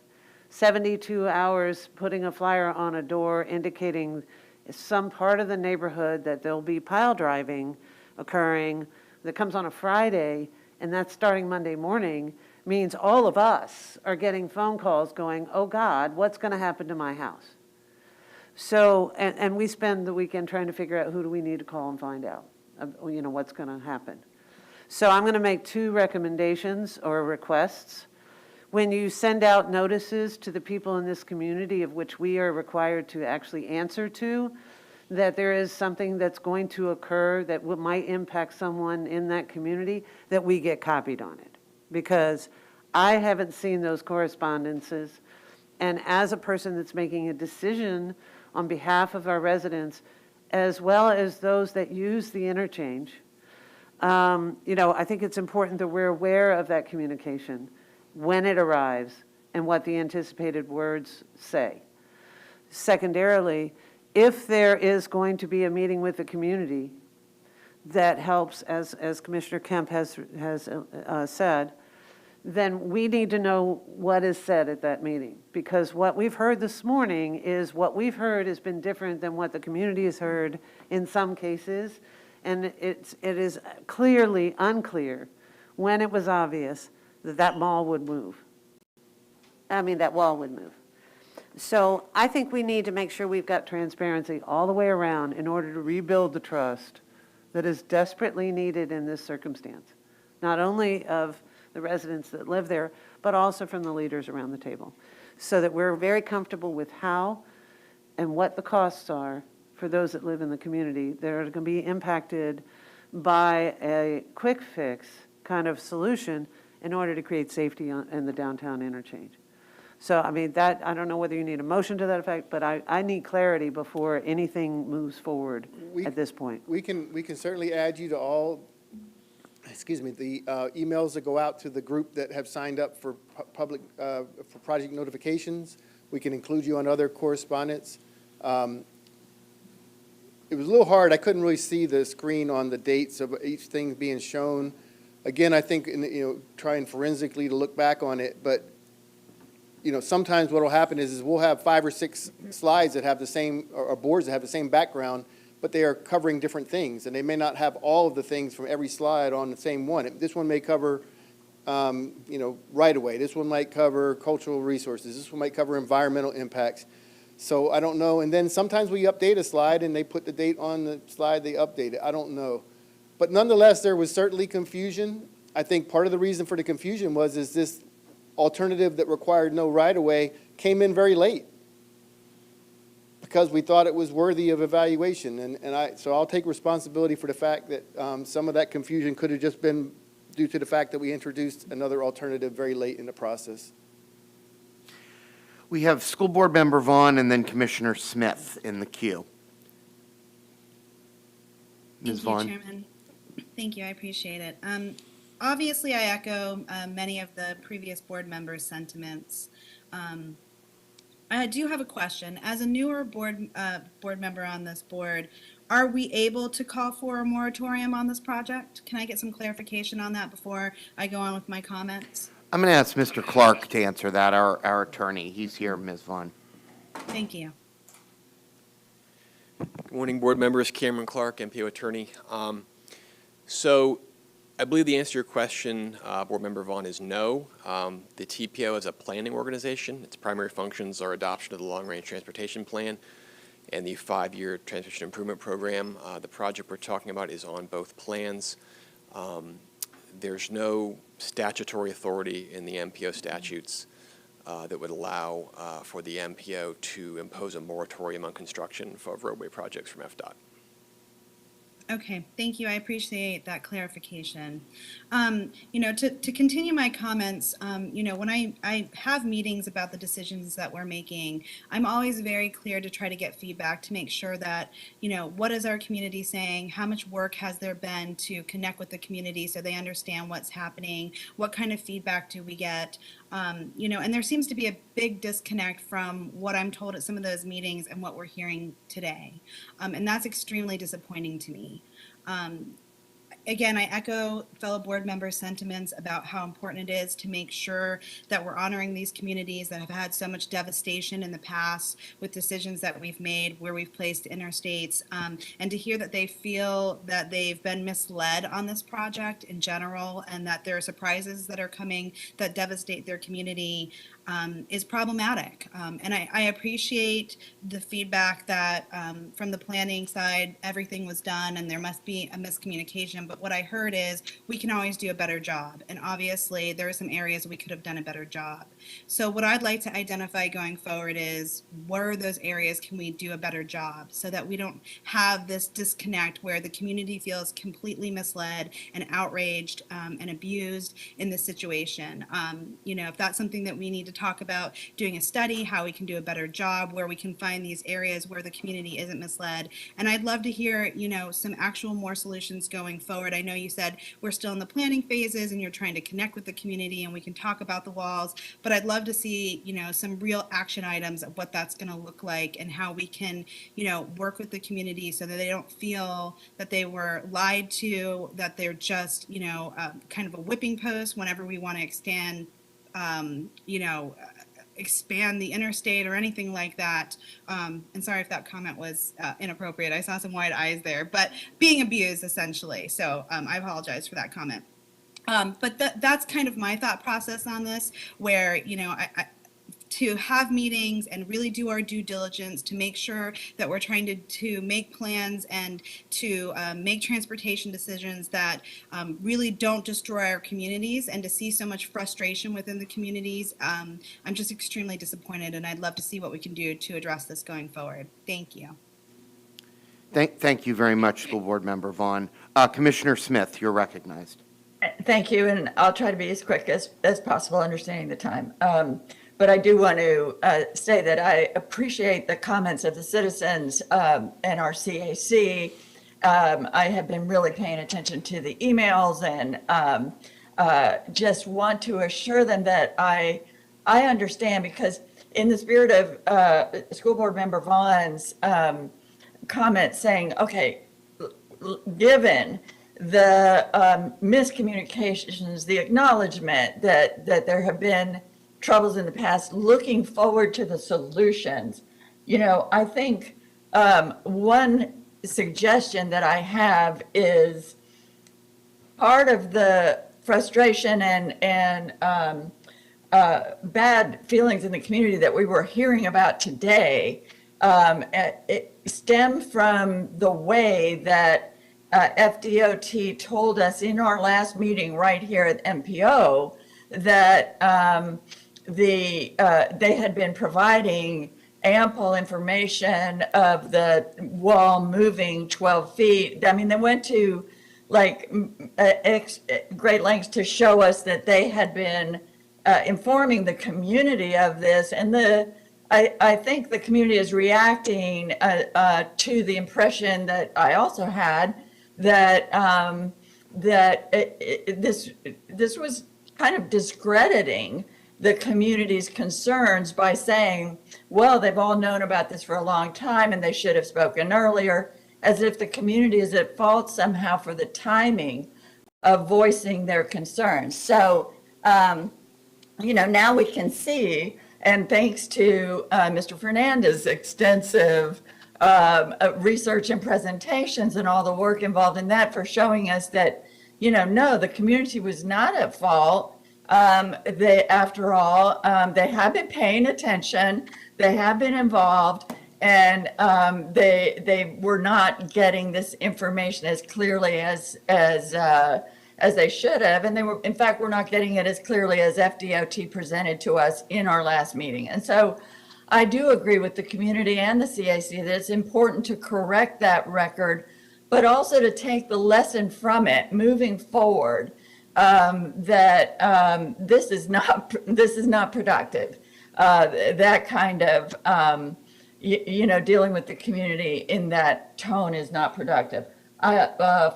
72 hours putting a flyer on a door indicating some part of the neighborhood that there'll be pile driving occurring that comes on a Friday, and that's starting Monday morning, means all of us are getting phone calls going, oh God, what's going to happen to my house? So, and we spend the weekend trying to figure out who do we need to call and find out, you know, what's going to happen. So I'm going to make 2 recommendations or requests. When you send out notices to the people in this community of which we are required to actually answer to, that there is something that's going to occur that might impact someone in that community, that we get copied on it. Because I haven't seen those correspondences. And as a person that's making a decision on behalf of our residents, as well as those that use the interchange, you know, I think it's important that we're aware of that communication when it arrives and what the anticipated words say. Secondarily, if there is going to be a meeting with the community that helps, as Commissioner Kemp has said, then we need to know what is said at that meeting. Because what we've heard this morning is what we've heard has been different than what the community has heard in some cases. And it is clearly unclear when it was obvious that that mall would move. I mean, that wall would move. So I think we need to make sure we've got transparency all the way around in order to rebuild the trust that is desperately needed in this circumstance, not only of the residents that live there, but also from the leaders around the table, so that we're very comfortable with how and what the costs are for those that live in the community that are going to be impacted by a quick fix kind of solution in order to create safety in the downtown interchange. So, I mean, that, I don't know whether you need a motion to that effect, but I need clarity before anything moves forward at this point. We can certainly add you to all, the emails that go out to the group that have signed up for public, for project notifications. We can include you on other correspondence. It was a little hard. I couldn't really see the screen on the dates of each thing being shown. Again, I think, trying forensically to look back on it, but sometimes what will happen is we'll have 5 or 6 slides that have the same, or boards that have the same background, but they are covering different things, and they may not have all of the things from every slide on the same one. This one may cover, right away. This one might cover cultural resources. This one might cover environmental impacts. So I don't know. And then sometimes we update a slide, and they put the date on the slide they update it. I don't know. But nonetheless, there was certainly confusion. I think part of the reason for the confusion was this alternative that required no right-of-way came in very late because we thought it was worthy of evaluation. So I'll take responsibility for the fact that some of that confusion could have just been due to the fact that we introduced another alternative very late in the process. We have School Board Member Vaughn and then Commissioner Smith in the queue. Ms. Vaughn. Thank you, Chairman. Thank you, I appreciate it. Obviously, I echo many of the previous board members' sentiments. I do have a question. As a newer board member on this board, are we able to call for a moratorium on this project? Can I get some clarification on that before I go on with my comments? I'm going to ask Mr. Clark to answer that, our attorney. He's here, Ms. Vaughn. Thank you. Good morning, board members. Cameron Clark, MPO attorney. So I believe the answer to your question, board member Vaughn, is no. The TPO is a planning organization. Its primary functions are adoption of the long-range transportation plan and the 5-year transportation improvement program. The project we're talking about is on both plans. There's no statutory authority in the MPO statutes that would allow for the MPO to impose a moratorium on construction for roadway projects from FDOT. Okay, thank you. I appreciate that clarification. To continue my comments, when I have meetings about the decisions that we're making, I'm always very clear to try to get feedback to make sure that, what is our community saying? How much work has there been to connect with the community so they understand what's happening? What kind of feedback do we get? And there seems to be a big disconnect from what I'm told at some of those meetings and what we're hearing today. And that's extremely disappointing to me. Again, I echo fellow board members' sentiments about how important it is to make sure that we're honoring these communities that have had so much devastation in the past with decisions that we've made where we've placed interstates, and to hear that they feel that they've been misled on this project in general and that there are surprises that are coming that devastate their community is problematic. And I appreciate the feedback that from the planning side, everything was done and there must be a miscommunication. But what I heard is we can always do a better job. And obviously there are some areas we could have done a better job. So what I'd like to identify going forward is where are those areas can we do a better job so that we don't have this disconnect where the community feels completely misled and outraged and abused in this situation. If that's something that we need to talk about, doing a study, how we can do a better job, where we can find these areas where the community isn't misled. And I'd love to hear, some actual more solutions going forward. I know you said we're still in the planning phases and you're trying to connect with the community and we can talk about the walls, but I'd love to see, some real action items of what that's going to look like and how we can, work with the community so that they don't feel that they were lied to, that they're just, kind of a whipping post whenever we want to expand the interstate or anything like that. And sorry if that comment was inappropriate. I saw some wide eyes there, but being abused essentially. So I apologize for that comment. But that's kind of my thought process on this, where, to have meetings and really do our due diligence to make sure that we're trying to make plans and to make transportation decisions that really don't destroy our communities, and to see so much frustration within the communities. I'm just extremely disappointed, and I'd love to see what we can do to address this going forward. Thank you. Thank you very much, School Board Member Vaughn. Commissioner Smith, you're recognized. Thank you, and I'll try to be as quick as possible, understanding the time. But I do want to say that I appreciate the comments of the citizens and our CAC. I have been really paying attention to the emails and just want to assure them that I understand, because in the spirit of School Board Member Vaughn's comment saying, okay, given the miscommunications, the acknowledgement that there have been troubles in the past, looking forward to the solutions. I think one suggestion that I have is part of the frustration and bad feelings in the community that we were hearing about today, it stemmed from the way that FDOT told us in our last meeting right here at MPO that they had been providing ample information of the wall moving 12 feet. I mean, they went to great lengths to show us that they had been informing the community of this. And I think the community is reacting to the impression that I also had that this was kind of discrediting the community's concerns by saying, well, they've all known about this for a long time and they should have spoken earlier, as if the community is at fault somehow for the timing of voicing their concerns. So, now we can see, and thanks to Mr. Fernandez's extensive research and presentations and all the work involved in that, for showing us that, no, the community was not at fault. After all, they have been paying attention, they have been involved, and they were not getting this information as clearly as as they should have. And in fact, we're not getting it as clearly as FDOT presented to us in our last meeting. And so I do agree with the community and the CAC that it's important to correct that record, but also to take the lesson from it moving forward, that this is not productive. That kind of, dealing with the community in that tone is not productive.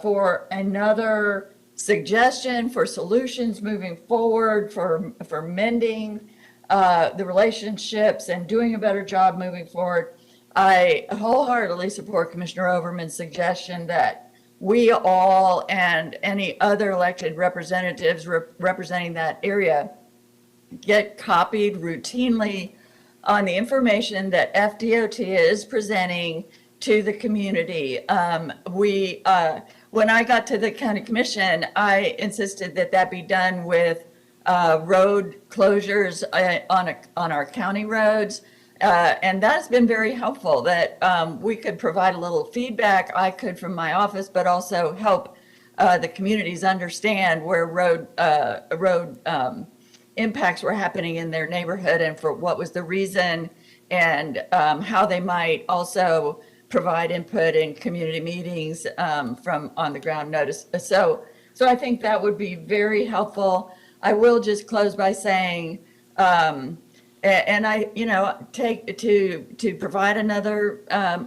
For another suggestion for solutions moving forward, for mending the relationships and doing a better job moving forward, I wholeheartedly support Commissioner Overman's suggestion that we all and any other elected representatives representing that area get copied routinely on the information that FDOT is presenting to the community. When I got to the county commission, I insisted that be done with road closures on our county roads. And that's been very helpful, that we could provide a little feedback. I could from my office, but also help the communities understand where road impacts were happening in their neighborhood and for what was the reason, and how they might also provide input in community meetings from on the ground notice. So I think that would be very helpful. I will just close by saying, and I, take to provide another,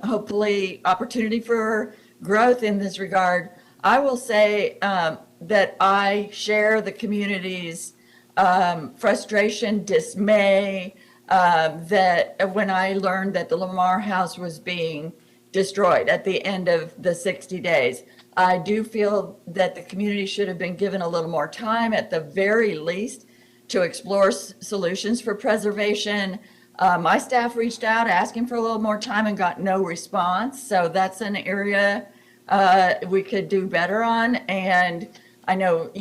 hopefully, opportunity for growth in this regard. I will say that I share the community's frustration, dismay, that when I learned that the Lamar House was being destroyed at the end of the 60 days. I do feel that the community should have been given a little more time, at the very least, to explore solutions for preservation. My staff reached out asking for a little more time and got no response. So that's an area we could do better on. And I know,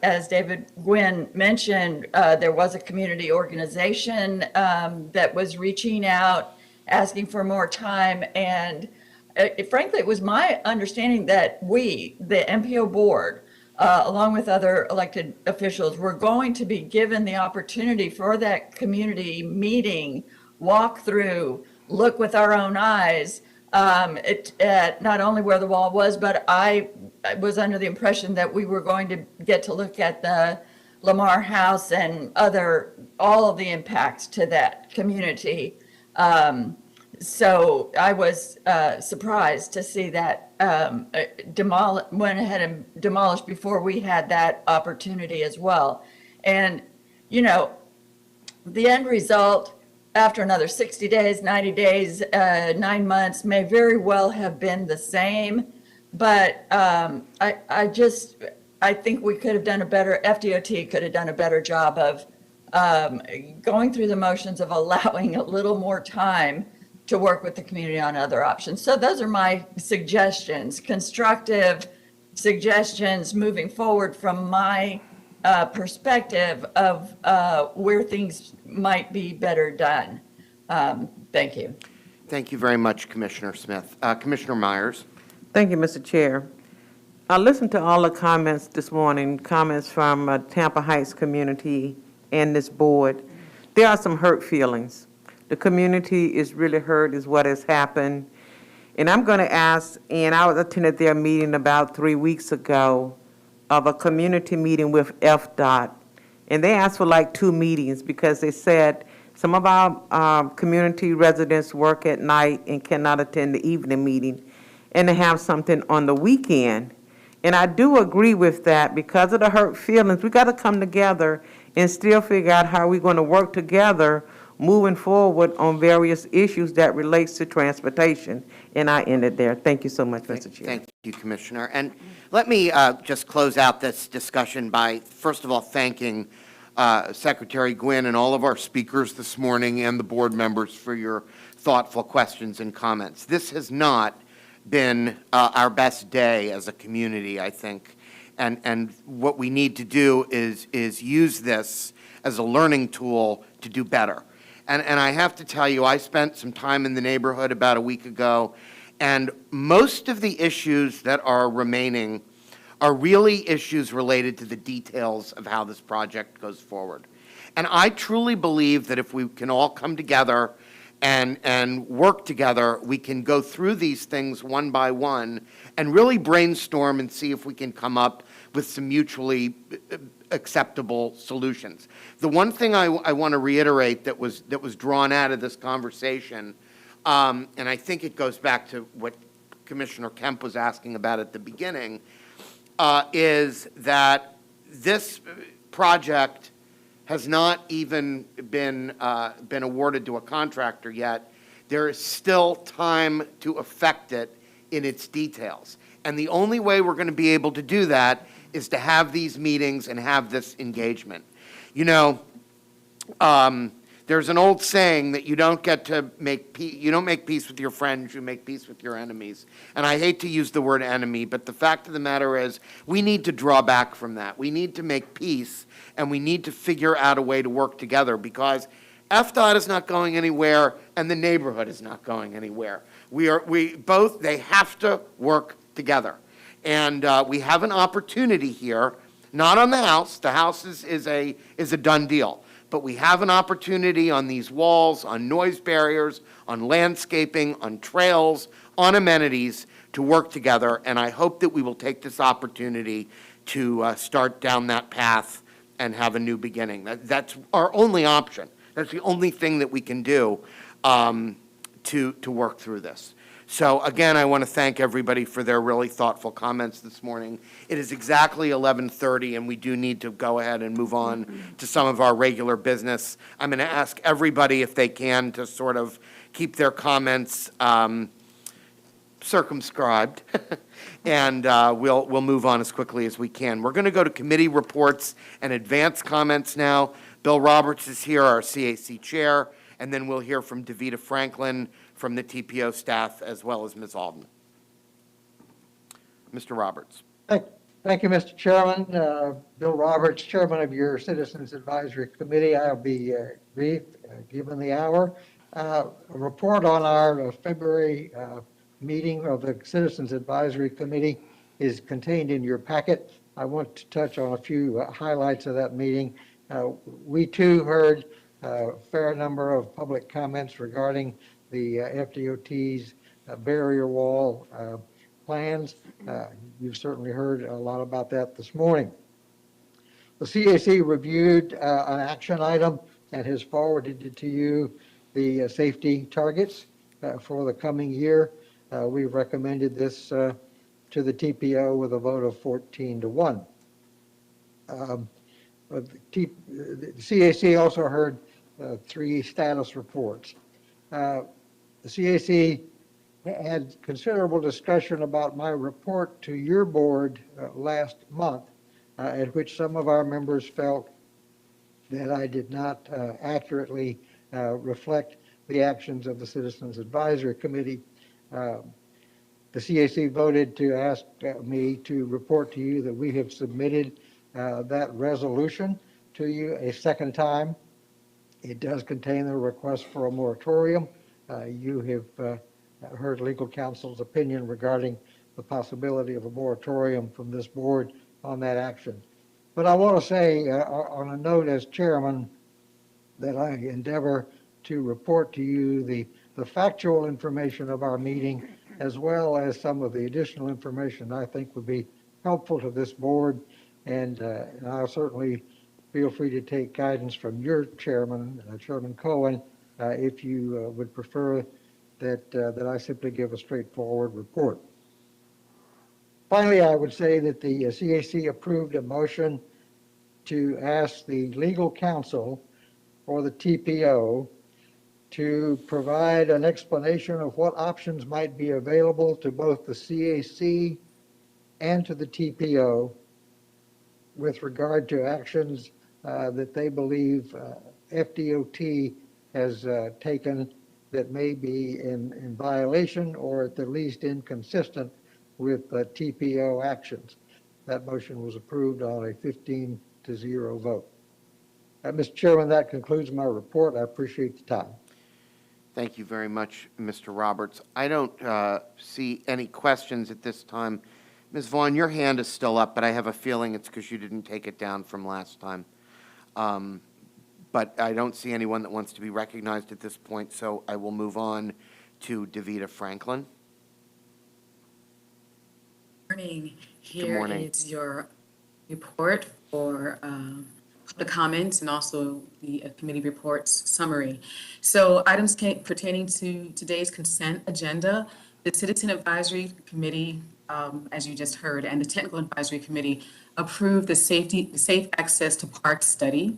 as David Gwynn mentioned, there was a community organization that was reaching out, asking for more time. And frankly, it was my understanding that we, the MPO board, along with other elected officials, were going to be given the opportunity for that community meeting, walk through, look with our own eyes at not only where the wall was, but I was under the impression that we were going to get to look at the Lamar House and all of the impacts to that community. So I was surprised to see that went ahead and demolished before we had that opportunity as well. And, the end result after another 60 days, 90 days, 9 months may very well have been the same. But I think we could have done FDOT could have done a better job of going through the motions of allowing a little more time to work with the community on other options. So those are my suggestions, constructive suggestions moving forward from my perspective of where things might be better done. Thank you. Thank you very much, Commissioner Smith. Commissioner Myers. Thank you, Mr. Chair. I listened to all the comments this morning, comments from Tampa Heights community and this board. There are some hurt feelings. The community is really hurt is what has happened. And I'm going to ask, and I attended their meeting about 3 weeks ago of a community meeting with FDOT. And they asked for like 2 meetings because they said some of our community residents work at night and cannot attend the evening meeting, and they have something on the weekend. And I do agree with that. Because of the hurt feelings, we got to come together and still figure out how we're going to work together moving forward on various issues that relates to transportation. And I ended there. Thank you so much, Mr. Chair. Thank you, Commissioner. And let me just close out this discussion by, first of all, thanking Secretary Gwynn and all of our speakers this morning and the board members for your thoughtful questions and comments. This has not been our best day as a community, I think. And what we need to do is use this as a learning tool to do better. And I have to tell you, I spent some time in the neighborhood about a week ago, and most of the issues that are remaining are really issues related to the details of how this project goes forward. And I truly believe that if we can all come together and work together, we can go through these things one by one and really brainstorm and see if we can come up with some mutually acceptable solutions. The one thing I want to reiterate that was drawn out of this conversation, and I think it goes back to what Commissioner Kemp was asking about at the beginning, is that this project has not even been awarded to a contractor yet. There is still time to affect it in its details. And the only way we're going to be able to do that is to have these meetings and have this engagement. You know, there's an old saying that you don't make peace with your friends, you make peace with your enemies. And I hate to use the word enemy, but the fact of the matter is we need to draw back from that. We need to make peace, and we need to figure out a way to work together, because FDOT is not going anywhere and the neighborhood is not going anywhere. They have to work together. And we have an opportunity here, not on the house. The house is a done deal. But we have an opportunity on these walls, on noise barriers, on landscaping, on trails, on amenities to work together. And I hope that we will take this opportunity to start down that path and have a new beginning. That's our only option. That's the only thing that we can do to work through this. So again, I want to thank everybody for their really thoughtful comments this morning. It is exactly 11:30, and we do need to go ahead and move on to some of our regular business. I'm going to ask everybody, if they can, to sort of keep their comments circumscribed, and we'll move on as quickly as we can. We're going to go to committee reports and advance comments now. Bill Roberts is here, our CAC chair, and then we'll hear from Davita Franklin from the TPO staff, as well as Ms. Alden. Mr. Roberts. Thank you, Mr. Chairman. Bill Roberts, Chairman of your Citizens Advisory Committee. I'll be brief, given the hour. A report on our February meeting of the Citizens Advisory Committee is contained in your packet. I want to touch on a few highlights of that meeting. We too heard a fair number of public comments regarding the FDOT's barrier wall plans. You've certainly heard a lot about that this morning. The CAC reviewed an action item and has forwarded it to you, the safety targets for the coming year. We've recommended this to the TPO with a vote of 14-1. The CAC also heard 3 status reports. The CAC had considerable discussion about my report to your board last month, at which some of our members felt that I did not accurately reflect the actions of the Citizens Advisory Committee. The CAC voted to ask me to report to you that we have submitted that resolution to you a second time. It does contain a request for a moratorium. You have heard legal counsel's opinion regarding the possibility of a moratorium from this board on that action. But I want to say on a note as chairman that I endeavor to report to you the factual information of our meeting, as well as some of the additional information I think would be helpful to this board. And I'll certainly feel free to take guidance from your chairman, Chairman Cohen, if you would prefer that I simply give a straightforward report. Finally, I would say that the CAC approved a motion to ask the legal counsel for the TPO to provide an explanation of what options might be available to both the CAC and to the TPO with regard to actions that they believe FDOT has taken that may be in violation or at the least inconsistent with TPO actions. That motion was approved on a 15-0 vote. Mr. Chairman, that concludes my report. I appreciate the time. Thank you very much, Mr. Roberts. I don't see any questions at this time. Ms. Vaughn, your hand is still up, but I have a feeling it's because you didn't take it down from last time. But I don't see anyone that wants to be recognized at this point, so I will move on to Davita Franklin. Morning. Good Here morning. is your report for public comments and also the committee reports summary. So items pertaining to today's consent agenda, the Citizen Advisory Committee, as you just heard, and the Technical Advisory Committee approved the safe access to parks study.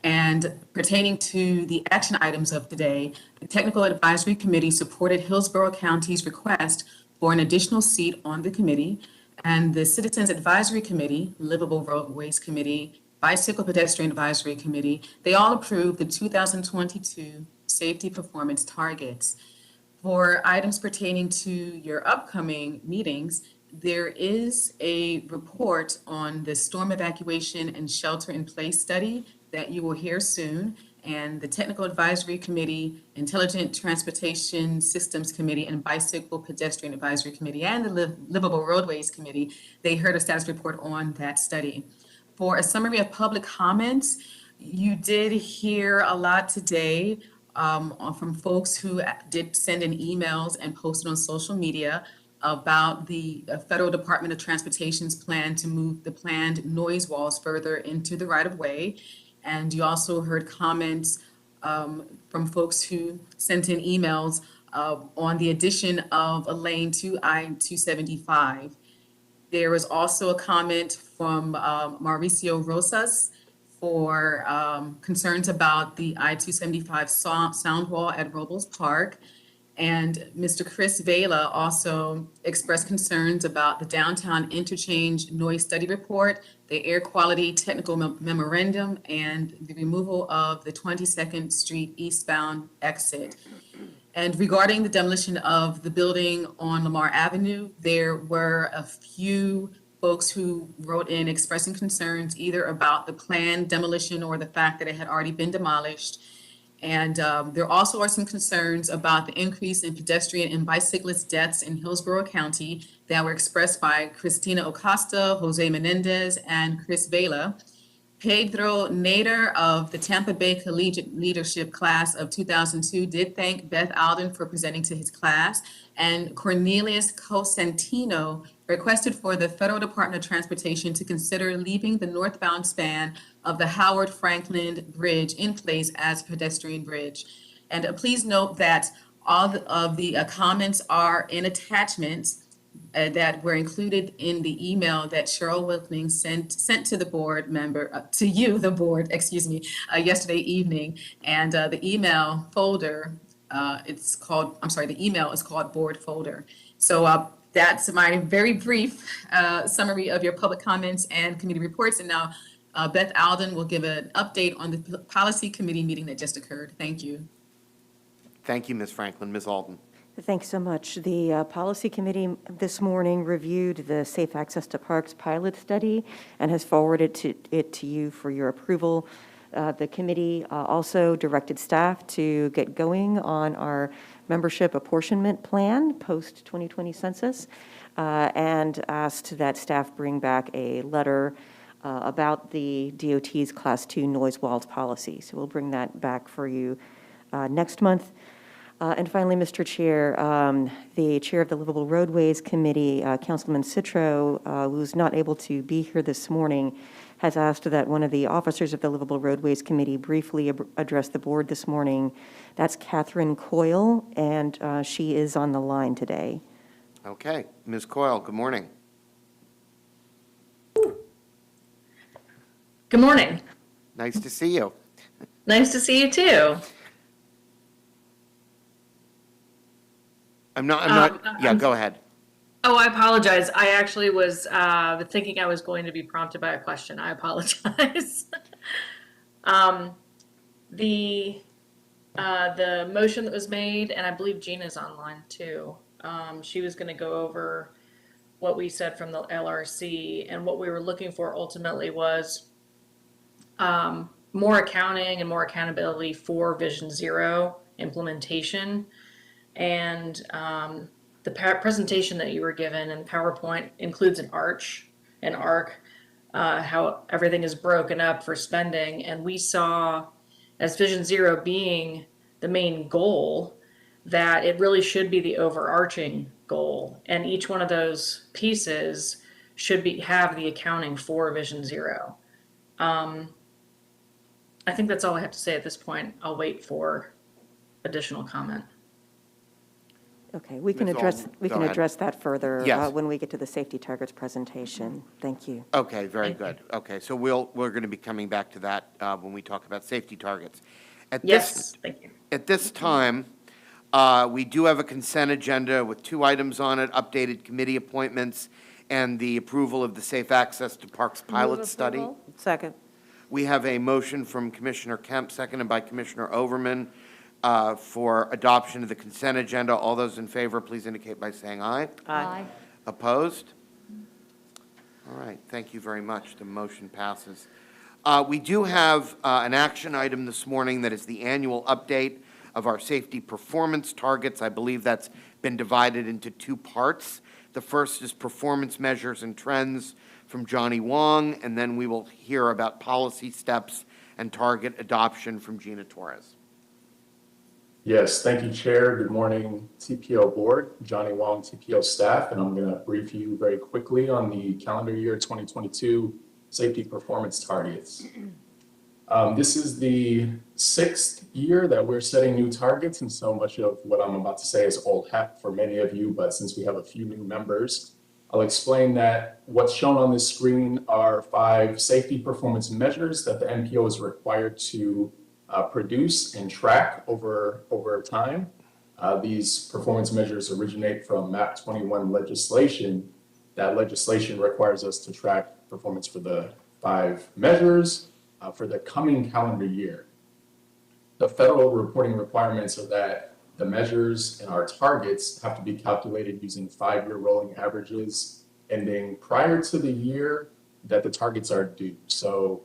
And pertaining to the action items of today, the Technical Advisory Committee supported Hillsborough County's request for an additional seat on the committee, and the Citizens Advisory Committee, Livable Roadways Committee, Bicycle Pedestrian Advisory Committee, they all approved the 2022 safety performance targets. For items pertaining to your upcoming meetings, there is a report on the storm evacuation and shelter in place study that you will hear soon. And the Technical Advisory Committee, Intelligent Transportation Systems Committee, and Bicycle Pedestrian Advisory Committee, and the Livable Roadways Committee, they heard a status report on that study. For a summary of public comments, you did hear a lot today from folks who did send in emails and posted on social media about the Federal Department of Transportation's plan to move the planned noise walls further into the right-of-way. And you also heard comments from folks who sent in emails on the addition of a lane to I-275. There was also a comment from Mauricio Rosas for concerns about the I-275 sound wall at Robles Park. And Mr. Chris Vela also expressed concerns about the downtown interchange noise study report, the air quality technical memorandum, and the removal of the 22nd Street eastbound exit. And regarding the demolition of the building on Lamar Avenue, there were a few folks who wrote in expressing concerns either about the planned demolition or the fact that it had already been demolished. And there also are some concerns about the increase in pedestrian and bicyclist deaths in Hillsborough County that were expressed by Christina Acosta, Jose Menendez, and Chris Vela. Pedro Nader of the Tampa Bay Collegiate Leadership Class of 2002 did thank Beth Alden for presenting to his class, and Cornelius Cosentino requested for the Federal Department of Transportation to consider leaving the northbound span of the Howard Franklin Bridge in place as pedestrian bridge. And please note that all of the comments are in attachments that were included in the email that Cheryl Wilkning sent to the board member, to you, the board, excuse me, yesterday evening. And the email folder, the email is called board folder. So that's my very brief summary of your public comments and committee reports. And now Beth Alden will give an update on the policy committee meeting that just occurred. Thank you. Thank you, Ms. Franklin. Ms. Alden. Thanks so much. The Policy Committee this morning reviewed the Safe Access to Parks pilot study and has forwarded it to you for your approval. The committee also directed staff to get going on our membership apportionment plan post-2020 census and asked that staff bring back a letter about the DOT's Class 2 noise walls policy. So we'll bring that back for you next month. And finally, Mr. Chair, the chair of the Livable Roadways Committee, Councilman Citro, who's not able to be here this morning, has asked that one of the officers of the Livable Roadways Committee briefly address the board this morning. That's Catherine Coyle, and she is on the line today. Okay. Ms. Coyle, good morning. Good morning. Nice to see you. Nice to see you too. Go ahead. Oh, I apologize. I actually was thinking I was going to be prompted by a question. I apologize. The motion that was made, and I believe Gina's online too. She was going to go over what we said from the LRC, and what we were looking for ultimately was more accounting and more accountability for Vision Zero implementation. And the presentation that you were given and PowerPoint includes an arc, how everything is broken up for spending. And we saw as Vision Zero being the main goal, that it really should be the overarching goal. And each one of those pieces should have the accounting for Vision Zero. I think that's all I have to say at this point. I'll wait for additional comment. Okay, we can Ms. address, Alden, we go can ahead. address that further Yes. when we get to the safety targets presentation. Thank you. Okay, very good. Okay, so we're going to be coming back to that when we talk about safety targets. Yes, thank you. At this time, we do have a consent agenda with 2 items on it, updated committee appointments and the approval of the Safe Access to Parks pilot study. Second. We have a motion from Commissioner Kemp, seconded by Commissioner Overman, for adoption of the consent agenda. All those in favor, please indicate by saying aye. Aye. Opposed? All right, thank you very much. The motion passes. We do have an action item this morning that is the annual update of our safety performance targets. I believe that's been divided into 2 parts. The first is performance measures and trends from Johnny Wong, and then we will hear about policy steps and target adoption from Gina Torres. Yes, thank you, Chair. Good morning, TPO Board. Johnny Wong, TPO staff, and I'm going to brief you very quickly on the calendar year 2022 safety performance targets. This is the 6th year that we're setting new targets, and so much of what I'm about to say is old hat for many of you, but since we have a few new members, I'll explain that what's shown on this screen are 5 safety performance measures that the NPO is required to produce and track over time. These performance measures originate from MAP 21 legislation. That legislation requires us to track performance for the 5 measures for the coming calendar year. The federal reporting requirements are that the measures and our targets have to be calculated using 5-year rolling averages ending prior to the year that the targets are due. So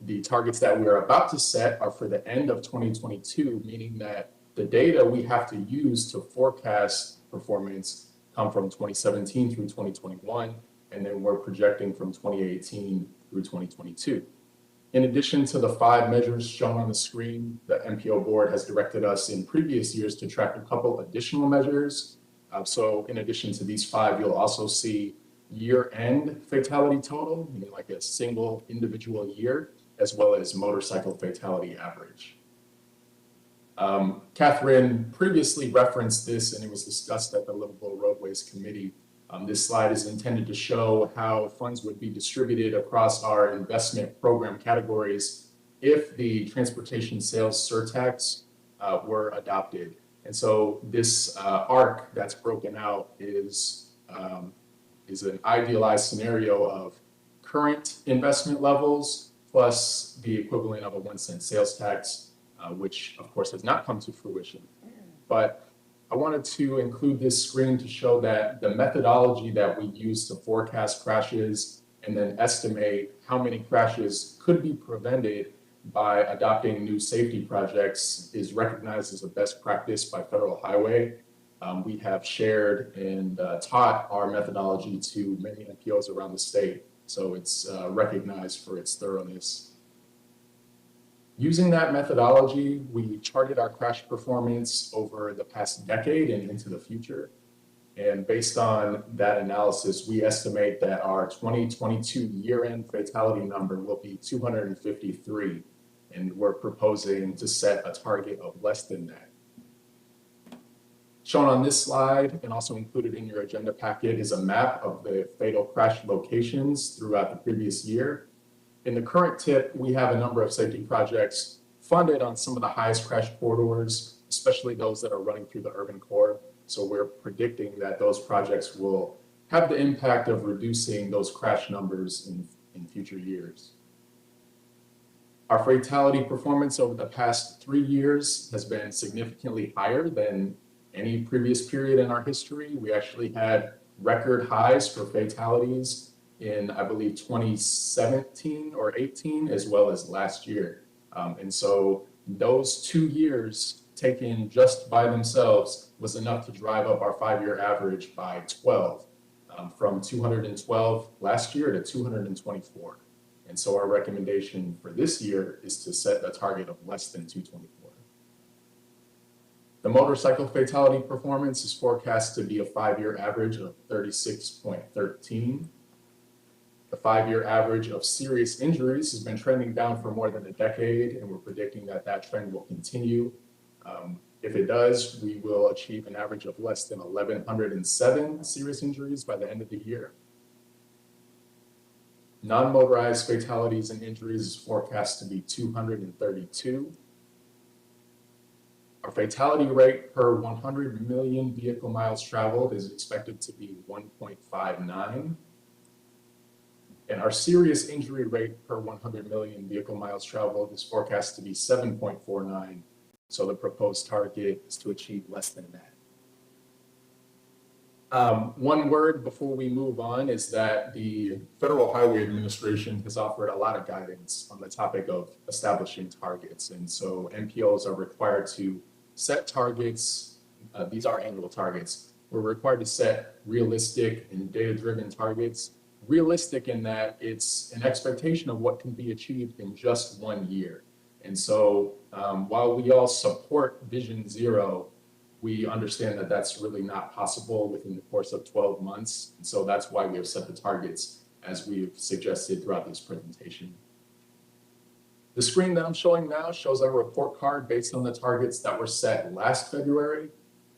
the targets that we're about to set are for the end of 2022, meaning that the data we have to use to forecast performance come from 2017 through 2021, and then we're projecting from 2018 through 2022. In addition to the 5 measures shown on the screen, the MPO board has directed us in previous years to track a couple additional measures. So in addition to these 5, you'll also see year-end fatality total, meaning like a single individual year, as well as motorcycle fatality average. Catherine previously referenced this, and it was discussed at the Livable Roadways Committee. This slide is intended to show how funds would be distributed across our investment program categories if the transportation sales surtax were adopted. And so this arc that's broken out is an idealized scenario of current investment levels plus the equivalent of a 1-cent sales tax, which of course has not come to fruition. But I wanted to include this screen to show that the methodology that we use to forecast crashes and then estimate how many crashes could be prevented by adopting new safety projects is recognized as a best practice by Federal Highway. We have shared and taught our methodology to many NPOs around the state, so it's recognized for its thoroughness. Using that methodology, we charted our crash performance over the past decade and into the future. And based on that analysis, we estimate that our 2022 year-end fatality number will be 253. And we're proposing to set a target of less than that. Shown on this slide and also included in your agenda packet is a map of the fatal crash locations throughout the previous year. In the current tip, we have a number of safety projects funded on some of the highest crash corridors, especially those that are running through the urban core. So we're predicting that those projects will have the impact of reducing those crash numbers in future years. Our fatality performance over the past 3 years has been significantly higher than any previous period in our history. We actually had record highs for fatalities in, I believe, 2017 or 18, as well as last year. And so those 2 years taken just by themselves was enough to drive up our 5-year average by 12, from 212 last year to 224. And so our recommendation for this year is to set a target of less than 224. The motorcycle fatality performance is forecast to be a 5-year average of 36.13. The 5-year average of serious injuries has been trending down for more than a decade, and we're predicting that that trend will continue. If it does, we will achieve an average of less than 1,107 serious injuries by the end of the year. Non-motorized fatalities and injuries is forecast to be 232. Our fatality rate per 100 million vehicle miles traveled is expected to be 1.59. And our serious injury rate per 100 million vehicle miles traveled is forecast to be 7.49. So the proposed target is to achieve less than that. One word before we move on is that the Federal Highway Administration has offered a lot of guidance on the topic of establishing targets. And so MPOs are required to set targets. These are annual targets. We're required to set realistic and data-driven targets. Realistic in that it's an expectation of what can be achieved in just 1 year. And so while we all support Vision Zero, we understand that that's really not possible within the course of 12 months. And so that's why we have set the targets as we've suggested throughout this presentation. The screen that I'm showing now shows our report card based on the targets that were set last February.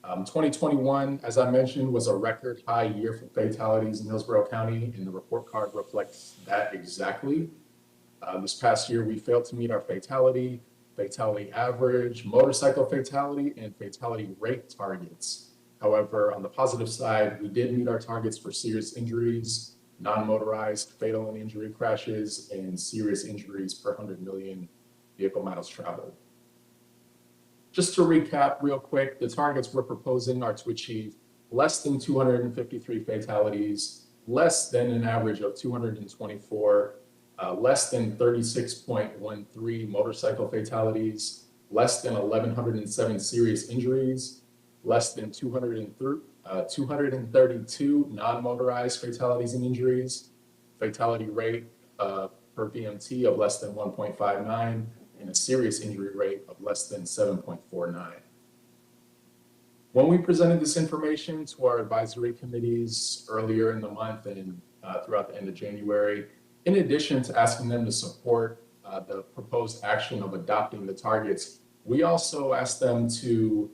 2021, as I mentioned, was a record high year for fatalities in Hillsborough County, and the report card reflects that exactly. This past year, we failed to meet our fatality average, motorcycle fatality, and fatality rate targets. However, on the positive side, we did meet our targets for serious injuries, non-motorized fatal and injury crashes, and serious injuries per 100 million vehicle miles traveled. Just to recap real quick, the targets we're proposing are to achieve less than 253 fatalities, less than an average of 224, less than 36.13 motorcycle fatalities, less than 1,107 serious injuries, less than 232 non-motorized fatalities and injuries, fatality rate per VMT of less than 1.59, and a serious injury rate of less than 7.49. When we presented this information to our advisory committees earlier in the month and throughout the end of January, in addition to asking them to support the proposed action of adopting the targets, we also asked them to,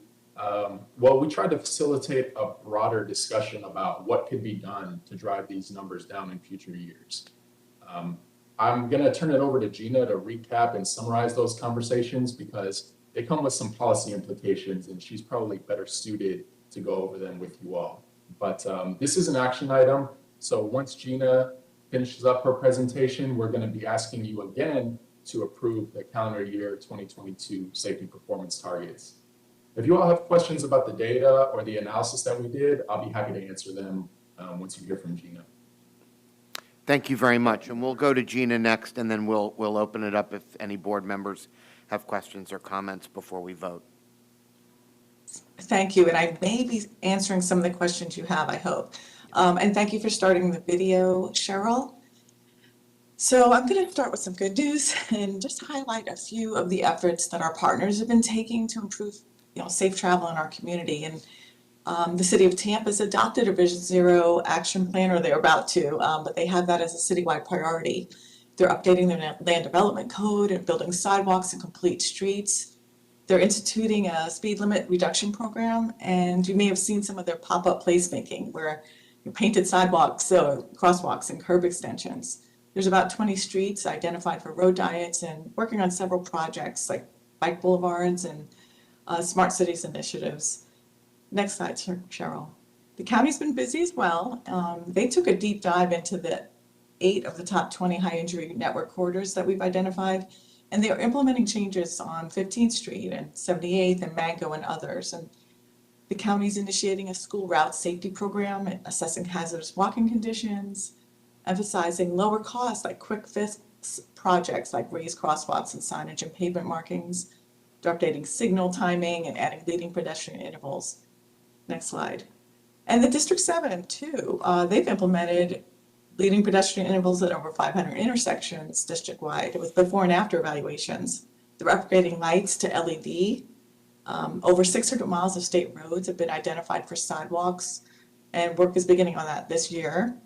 we tried to facilitate a broader discussion about what could be done to drive these numbers down in future years. I'm going to turn it over to Gina to recap and summarize those conversations because they come with some policy implications and she's probably better suited to go over them with you all. But this is an action item. So once Gina finishes up her presentation, we're going to be asking you again to approve the calendar year 2022 safety performance targets. If you all have questions about the data or the analysis that we did, I'll be happy to answer them once you hear from Gina. Thank you very much. And we'll go to Gina next, and then we'll open it up if any board members have questions or comments before we vote. Thank you. And I may be answering some of the questions you have, I hope. And thank you for starting the video, Cheryl. So I'm going to start with some good news and just highlight a few of the efforts that our partners have been taking to improve, safe travel in our community. And the city of Tampa has adopted a Vision Zero action plan, or they're about to, but they have that as a citywide priority. They're updating their land development code and building sidewalks and complete streets. They're instituting a speed limit reduction program, and you may have seen some of their pop-up placemaking where painted sidewalks, crosswalks, and curb extensions. There's about 20 streets identified for road diets and working on several projects like bike boulevards and smart cities initiatives. Next slide, Cheryl. The county's been busy as well. They took a deep dive into the 8 of the top 20 high injury network corridors that we've identified, and they are implementing changes on 15th Street and 78th and Mango and others. And the county's initiating a school route safety program, assessing hazardous walking conditions, emphasizing lower costs like quick fix projects like raised crosswalks and signage and pavement markings, They're updating signal timing and adding leading pedestrian intervals. Next slide. And the District 7 too, they've implemented leading pedestrian intervals at over 500 intersections district-wide with before and after evaluations. They're upgrading lights to LED. Over 600 miles of state roads have been identified for sidewalks, and work is beginning on that this year.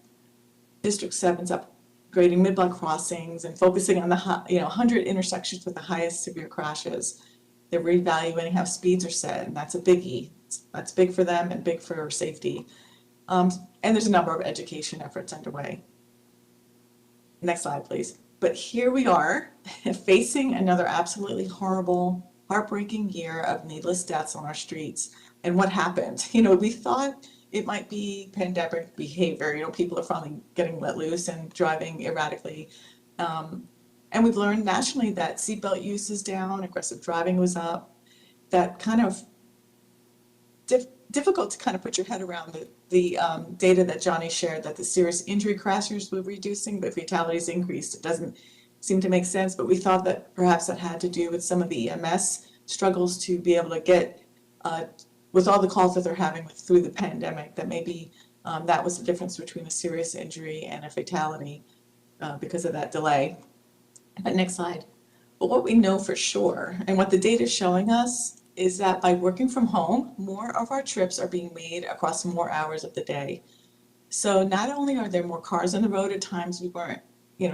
District 7's upgrading mid-block crossings and focusing on the 100 intersections with the highest severe crashes. They're reevaluating how speeds are set, and that's a biggie. That's big for them and big for safety. And there's a number of education efforts underway. Next slide, please. But here we are facing another absolutely horrible, heartbreaking year of needless deaths on our streets. And what happened? We thought it might be pandemic behavior. People are finally getting let loose and driving erratically. And we've learned nationally that seatbelt use is down, aggressive driving was up. That kind of difficult to kind of put your head around the data that Johnny shared, that the serious injury crashes were reducing, but fatalities increased. It doesn't seem to make sense, but we thought that perhaps that had to do with some of the EMS struggles to be able to get, with all the calls that they're having through the pandemic, that maybe that was the difference between a serious injury and a fatality because of that delay. But next slide. But what we know for sure, and what the data is showing us, is that by working from home, more of our trips are being made across more hours of the day. So not only are there more cars on the road at times we weren't,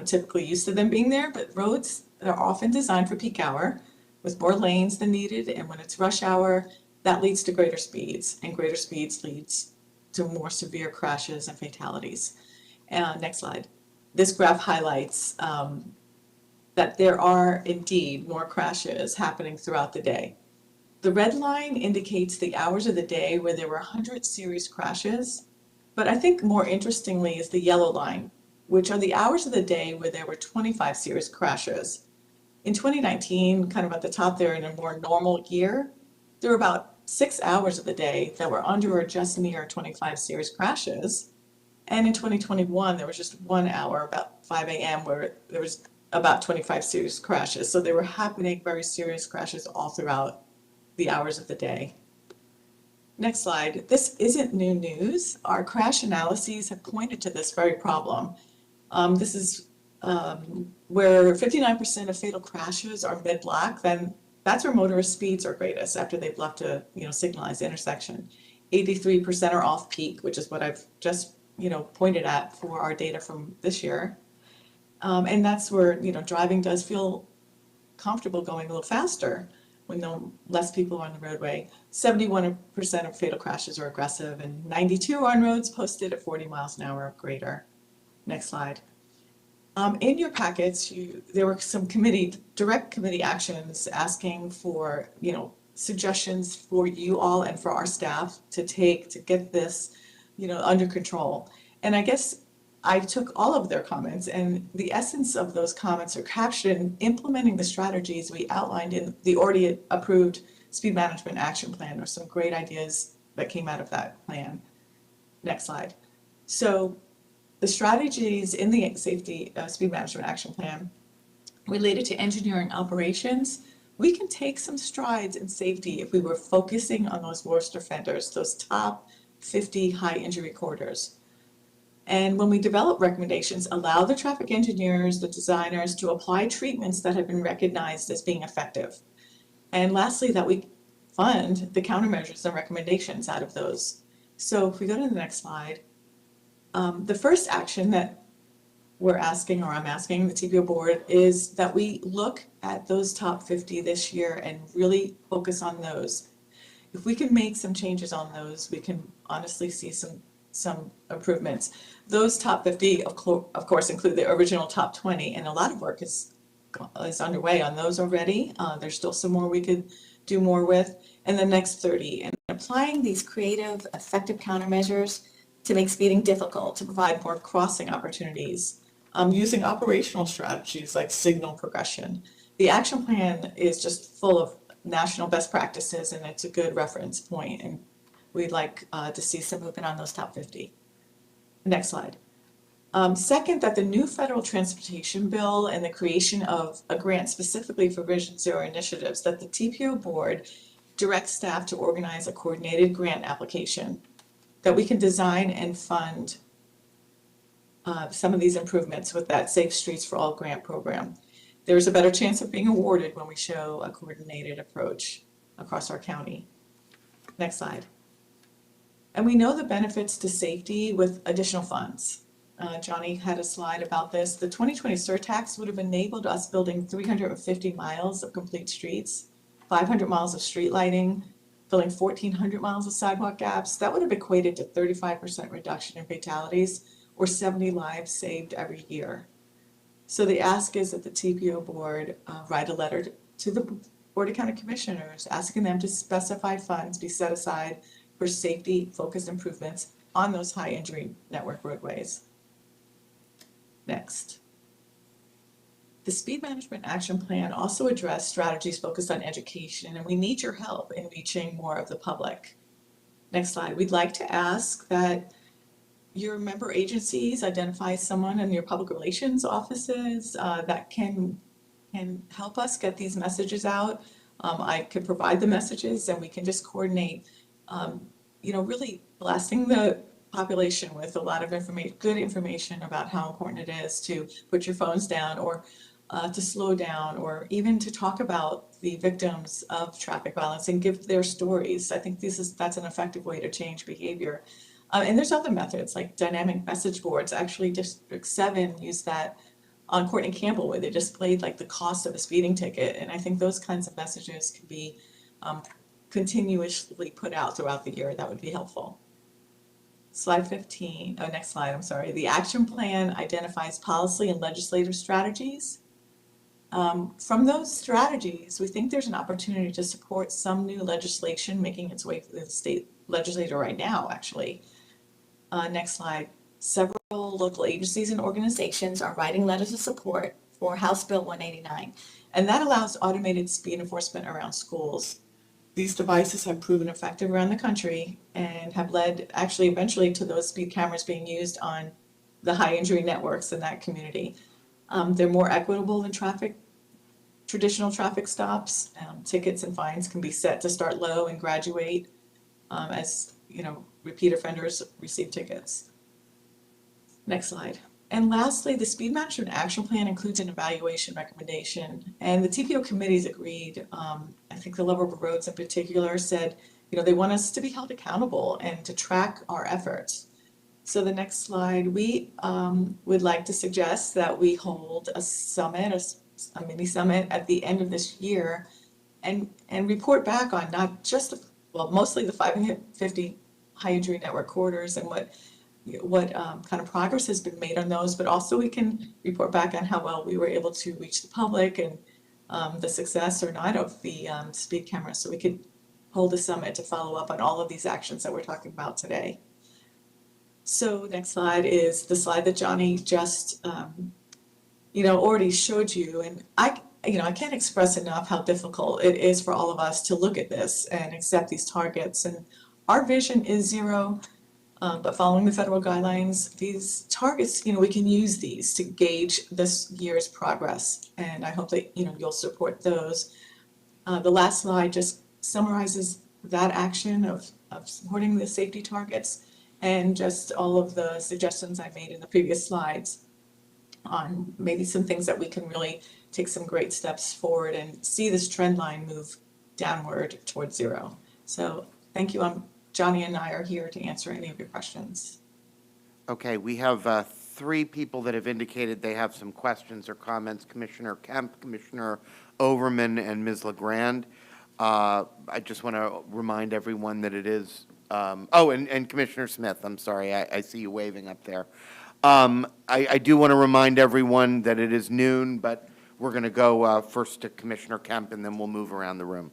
typically used to them being there, but roads that are often designed for peak hour with more lanes than needed, and when it's rush hour, that leads to greater speeds, and greater speeds leads to more severe crashes and fatalities. Next slide. This graph highlights that there are indeed more crashes happening throughout the day. The red line indicates the hours of the day where there were 100 serious crashes, but I think more interestingly is the yellow line, which are the hours of the day where there were 25 serious crashes. In 2019, kind of at the top there in a more normal year, there were about 6 hours of the day that were under or just near 25 serious crashes. And in 2021, there was just 1 hour, about 5 a.m., where there was about 25 serious crashes. So they were happening, very serious crashes all throughout the hours of the day. Next slide. This isn't new news. Our crash analyses have pointed to this very problem. This is where 59% of fatal crashes are mid-block, then that's where motorist speeds are greatest after they've left a signalized intersection. 83% are off-peak, which is what I've just pointed at for our data from this year. And that's where driving does feel comfortable going a little faster when less people are on the roadway. 71% of fatal crashes are aggressive, and 92 on roads posted at 40 miles an hour or greater. Next slide. In your packets, there were some direct committee actions asking for, suggestions for you all and for our staff to take to get this, under control. And I guess I took all of their comments, and the essence of those comments are captured in implementing the strategies we outlined in the already approved Speed Management Action Plan. There are some great ideas that came out of that plan. Next slide. So the strategies in the Safety Speed Management Action Plan related to engineering operations, we can take some strides in safety if we were focusing on those worst offenders, those top 50 high injury corridors. And when we develop recommendations, allow the traffic engineers, the designers to apply treatments that have been recognized as being effective. And lastly, that we fund the countermeasures and recommendations out of those. So if we go to the next slide, the first action that we're asking, or I'm asking the TPO board, is that we look at those top 50 this year and really focus on those. If we can make some changes on those, we can honestly see some improvements. Those top 50, of course, include the original top 20, and a lot of work is underway on those already. There's still some more we could do more with, and the next 30. And applying these creative, effective countermeasures to make speeding difficult, to provide more crossing opportunities, using operational strategies like signal progression. The action plan is just full of national best practices, and it's a good reference point, and we'd like to see some movement on those top 50. Next slide. Second, that the new federal transportation bill and the creation of a grant specifically for Vision Zero initiatives, that the TPO board directs staff to organize a coordinated grant application, that we can design and fund some of these improvements with that Safe Streets for All grant program. There's a better chance of being awarded when we show a coordinated approach across our county. Next slide. And we know the benefits to safety with additional funds. Johnny had a slide about this. The 2020 surtax would have enabled us building 350 miles of complete streets, 500 miles of street lighting, filling 1,400 miles of sidewalk gaps. That would have equated to 35% reduction in fatalities or 70 lives saved every year. So the ask is that the TPO board write a letter to the Board of County Commissioners asking them to specify funds be set aside for safety-focused improvements on those high-injury network roadways. Next. The Speed Management Action Plan also addressed strategies focused on education, and we need your help in reaching more of the public. Next slide. We'd like to ask that your member agencies identify someone in your public relations offices that can help us get these messages out. I could provide the messages and we can just coordinate, really blasting the population with a lot of information, good information about how important it is to put your phones down or to slow down or even to talk about the victims of traffic violence and give their stories. I think that's an effective way to change behavior. And there's other methods like dynamic message boards. Actually, District 7 used that on Courtney Campbell where they displayed like the cost of a speeding ticket. And I think those kinds of messages can be continuously put out throughout the year. That would be helpful. Slide 15, next slide, I'm sorry. The action plan identifies policy and legislative strategies. From those strategies, we think there's an opportunity to support some new legislation making its way through the state legislature right now, actually. Next slide. Several local agencies and organizations are writing letters of support for House Bill 189, and that allows automated speed enforcement around schools. These devices have proven effective around the country and have led actually eventually to those speed cameras being used on the high injury networks in that community. They're more equitable than traditional traffic stops. Tickets and fines can be set to start low and graduate as repeat offenders receive tickets. Next slide. And lastly, the Speed Management Action Plan includes an evaluation recommendation, and the TPO committees agreed. I think the Lovable Roads in particular said, they want us to be held accountable and to track our efforts. So the next slide, we would like to suggest that we hold a summit, a mini summit at the end of this year, and report back on not just mostly the 550 high injury network corridors and what kind of progress has been made on those, but also we can report back on how well we were able to reach the public and the success or not of the speed cameras. So we could hold a summit to follow up on all of these actions that we're talking about today. So next slide is the slide that Johnny just already showed you, and I can't express enough how difficult it is for all of us to look at this and accept these targets. And our vision is zero. But following the federal guidelines, these targets, we can use these to gauge this year's progress. And I hope that, you'll support those. The last slide just summarizes that action of supporting the safety targets and just all of the suggestions I made in the previous slides on maybe some things that we can really take some great steps forward and see this trend line move downward towards zero. So thank you. Johnny and I are here to answer any of your questions. Okay, we have 3 people that have indicated they have some questions or comments, Commissioner Kemp, Commissioner Overman, and Ms. LeGrand. I just want to remind everyone that it is, and Commissioner Smith, I'm sorry, I see you waving up there. I do want to remind everyone that it is noon, but we're going to go first to Commissioner Kemp, and then we'll move around the room.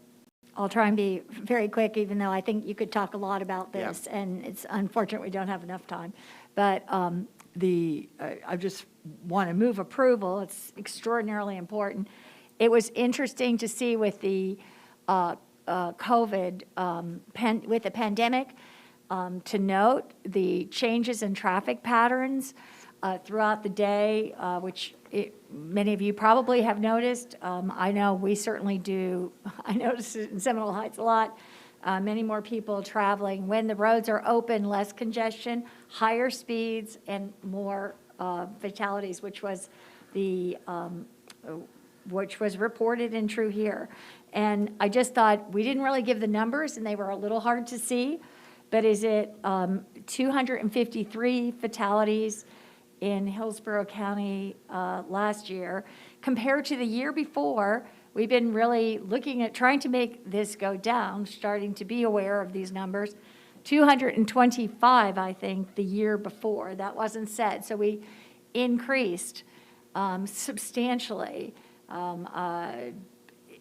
I'll try and be very quick, even though I think you could talk a lot about this, and it's unfortunate we don't have enough time. But I just want to move approval. It's extraordinarily important. It was interesting to see with the COVID, with the pandemic, to note the changes in traffic patterns throughout the day, which many of you probably have noticed. I know we certainly do. I notice it in Seminole Heights a lot. Many more people traveling. When the roads are open, less congestion, higher speeds, and more fatalities, which was reported and true here. And I just thought, we didn't really give the numbers, and they were a little hard to see, but is it 253 fatalities in Hillsborough County last year, compared to the year before? We've been really looking at trying to make this go down, starting to be aware of these numbers. 225, I think, the year before. That wasn't said. So we increased substantially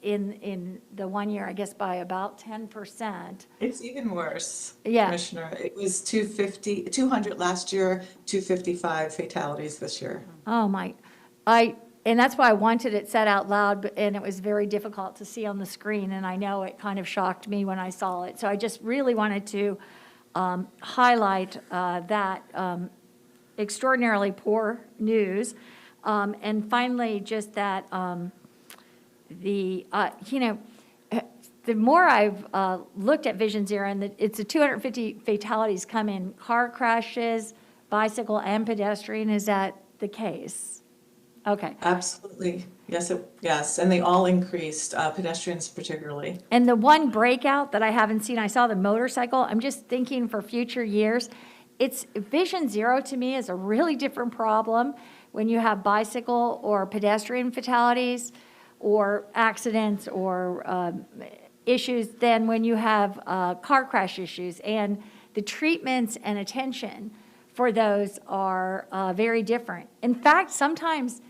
in the 1 year, I guess, by about 10%. It's even worse, Yeah. Commissioner. It was 200 last year, 255 fatalities this year. Oh, my. And that's why I wanted it said out loud, and it was very difficult to see on the screen, and I know it kind of shocked me when I saw it. So I just really wanted to highlight that extraordinarily poor news. And finally, just that the more I've looked at Vision Zero, and it's 250 fatalities come in car crashes, bicycle, and pedestrian. Is that the case? Okay. Absolutely. Yes, and they all increased, pedestrians particularly. And the one breakout that I haven't seen, I saw the motorcycle. I'm just thinking for future years, it's Vision Zero to me is a really different problem when you have bicycle or pedestrian fatalities or accidents or issues than when you have car crash issues. And the treatments and attention for those are very different. In fact, sometimes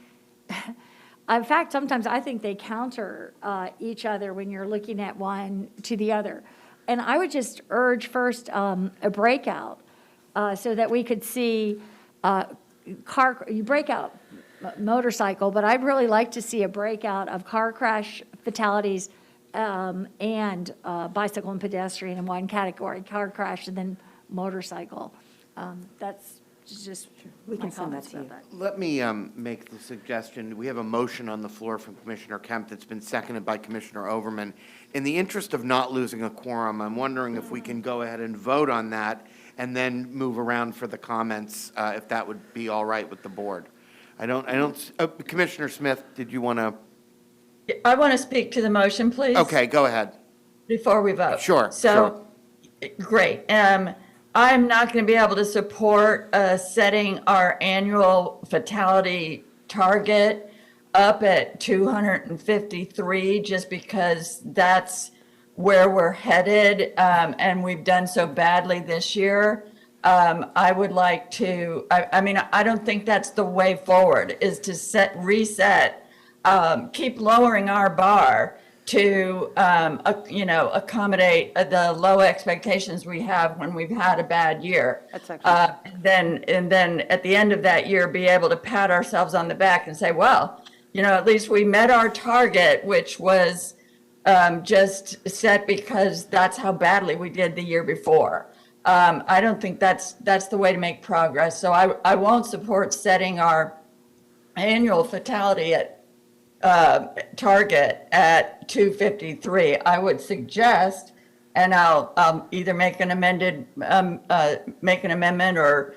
I think they counter each other when you're looking at one to the other. And I would just urge first a breakout so that we could see you break out motorcycle, but I'd really like to see a breakout of car crash fatalities and bicycle and pedestrian in one category, car crash and then motorcycle. That's just We can my send that comments to you. about that. Let me make the suggestion. We have a motion on the floor from Commissioner Kemp that's been seconded by Commissioner Overman. In the interest of not losing a quorum, I'm wondering if we can go ahead and vote on that and then move around for the comments, if that would be all right with the board. Commissioner Smith, did you want to? I want to speak to the motion, please. Okay, go ahead. Before we vote. Sure, So, great. I'm not going to be able to support setting our annual fatality target up at 253 just because that's where we're headed, and we've done so badly this year. I would like to, I don't think that's the way forward, is to reset, keep lowering our bar to, accommodate the low expectations we have when we've had a bad year. That's actually. And then at the end of that year, be able to pat ourselves on the back and say, well, at least we met our target, which was just set because that's how badly we did the year before. I don't think that's the way to make progress. So I won't support setting our annual fatality at target at 253. I would suggest, and I'll either make an amendment or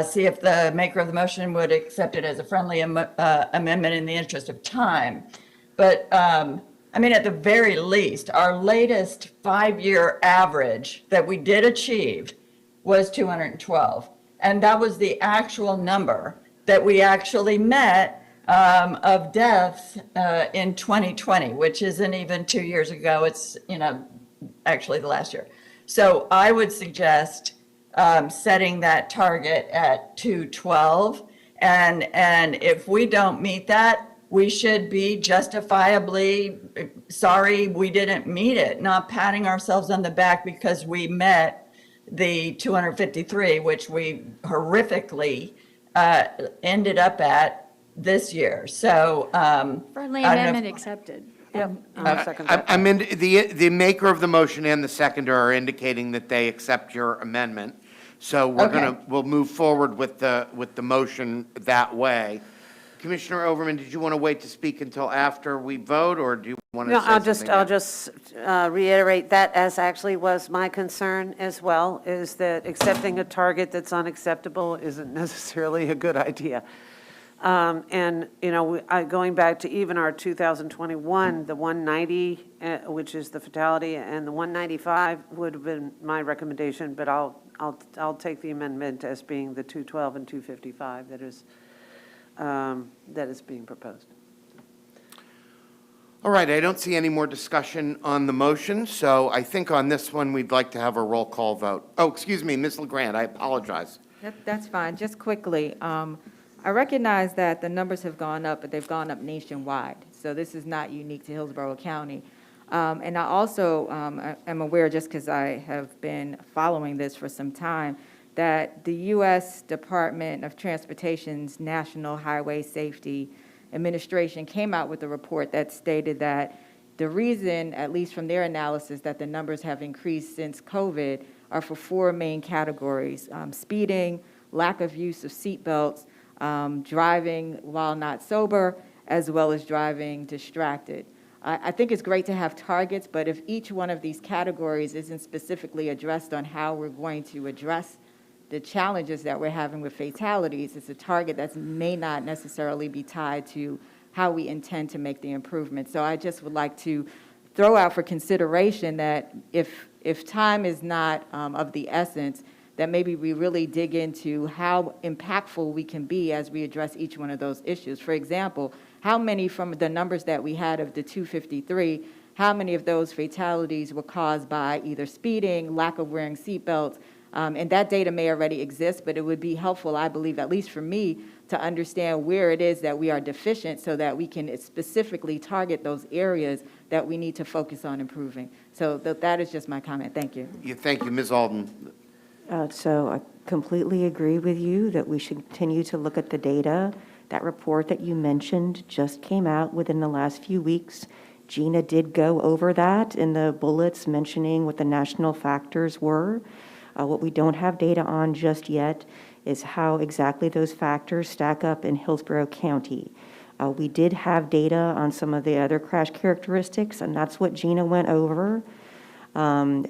see if the maker of the motion would accept it as a friendly amendment in the interest of time. But at the very least, our latest 5-year average that we did achieve was 212. And that was the actual number that we actually met of deaths in 2020, which isn't even 2 years ago. It's, actually the last year. So I would suggest setting that target at 212. And if we don't meet that, we should be justifiably sorry we didn't meet it, not patting ourselves on the back because we met the 253, which we horrifically ended up at this year. So Friendly amendment accepted. Yep, I'll second that. The maker of the motion and the seconder are indicating that they accept your amendment. So we'll move forward with the motion that way. Commissioner Overman, did you want to wait to speak until after we vote, or do you want to No, say I'll something just now? reiterate that as actually was my concern as well, is that accepting a target that's unacceptable isn't necessarily a good idea. And, you know, going back to even our 2021, the 190, which is the fatality, and the 195 would have been my recommendation, but I'll take the amendment as being the 212 and 255 that is being proposed. All right, I don't see any more discussion on the motion, so I think on this one, we'd like to have a roll call vote. Oh, excuse me, Ms. LeGrand, I apologize. That's fine. Just quickly, I recognize that the numbers have gone up, but they've gone up nationwide. So this is not unique to Hillsborough County. And I also am aware, just because I have been following this for some time, that the U.S. Department of Transportation's National Highway Safety Administration came out with a report that stated that the reason, at least from their analysis, that the numbers have increased since COVID are for four main categories: speeding, lack of use of seatbelts, driving while not sober, as well as driving distracted. I think it's great to have targets, but if each one of these categories isn't specifically addressed on how we're going to address the challenges that we're having with fatalities, it's a target that may not necessarily be tied to how we intend to make the improvement. So I just would like to throw out for consideration that if time is not of the essence, that maybe we really dig into how impactful we can be as we address each one of those issues. For example, how many from the numbers that we had of the 253, how many of those fatalities were caused by either speeding, lack of wearing seatbelts? And that data may already exist, but it would be helpful, I believe, at least for me, to understand where it is that we are deficient so that we can specifically target those areas that we need to focus on improving. So that is just my comment. Thank you. Thank you, Ms. Alden. So I completely agree with you that we should continue to look at the data. That report that you mentioned just came out within the last few weeks. Gina did go over that in the bullets mentioning what the national factors were. What we don't have data on just yet is how exactly those factors stack up in Hillsborough County. We did have data on some of the other crash characteristics, and that's what Gina went over.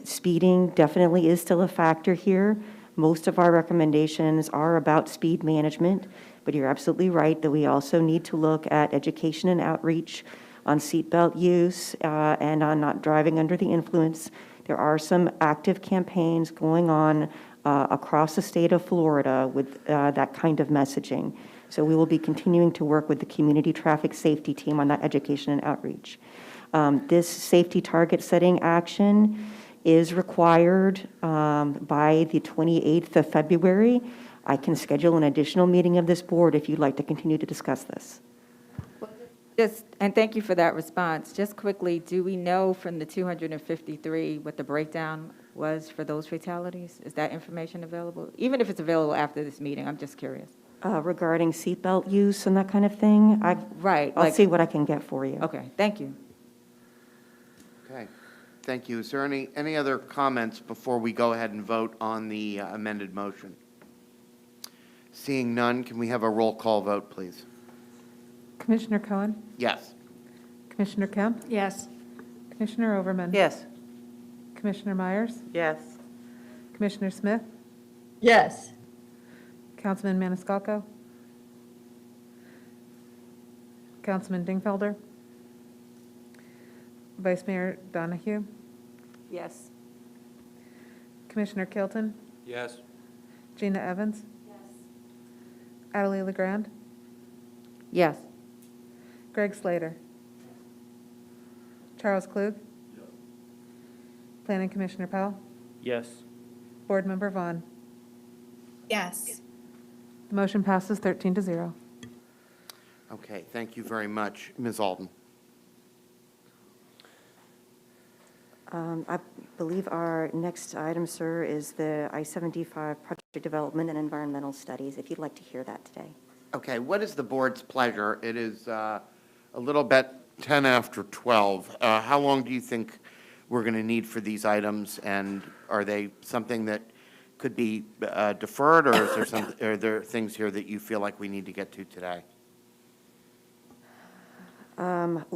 Speeding definitely is still a factor here. Most of our recommendations are about speed management, but you're absolutely right that we also need to look at education and outreach on seatbelt use and on not driving under the influence. There are some active campaigns going on across the state of Florida with that kind of messaging. So we will be continuing to work with the community traffic safety team on that education and outreach. This safety target setting action is required by the 28th of February. I can schedule an additional meeting of this board if you'd like to continue to discuss this. And thank you for that response. Just quickly, do we know from the 253 what the breakdown was for those fatalities? Is that information available? Even if it's available after this meeting, I'm just curious. Regarding seatbelt use and that kind of thing, I'll see what I can get for you. Okay, thank you. Okay, thank you. Is there any other comments before we go ahead and vote on the amended motion? Seeing none, can we have a roll call vote, please? Commissioner Cohen? Yes. Commissioner Kemp? Yes. Commissioner Overman? Yes. Commissioner Myers? Yes. Commissioner Smith? Yes. Councilman Maniscalco? Councilman Dingfelder? Vice Mayor Donahue? Yes. Commissioner Kilton? Yes. Gina Evans? Yes. Adelie LeGrand? Yes. Greg Slater? Charles Klug? Planning Commissioner Powell? Yes. Board Member Vaughn? Yes. The motion passes 13-0. Okay, thank you very much. Ms. Alden. I believe our next item, sir, is the I-75 project development and environmental studies, if you'd like to hear that today. Okay, what is the board's pleasure? It is a little bit 10 after 12. How long do you think we're going to need for these items, and are they something that could be deferred, or is there some, are there things here that you feel like we need to get to today?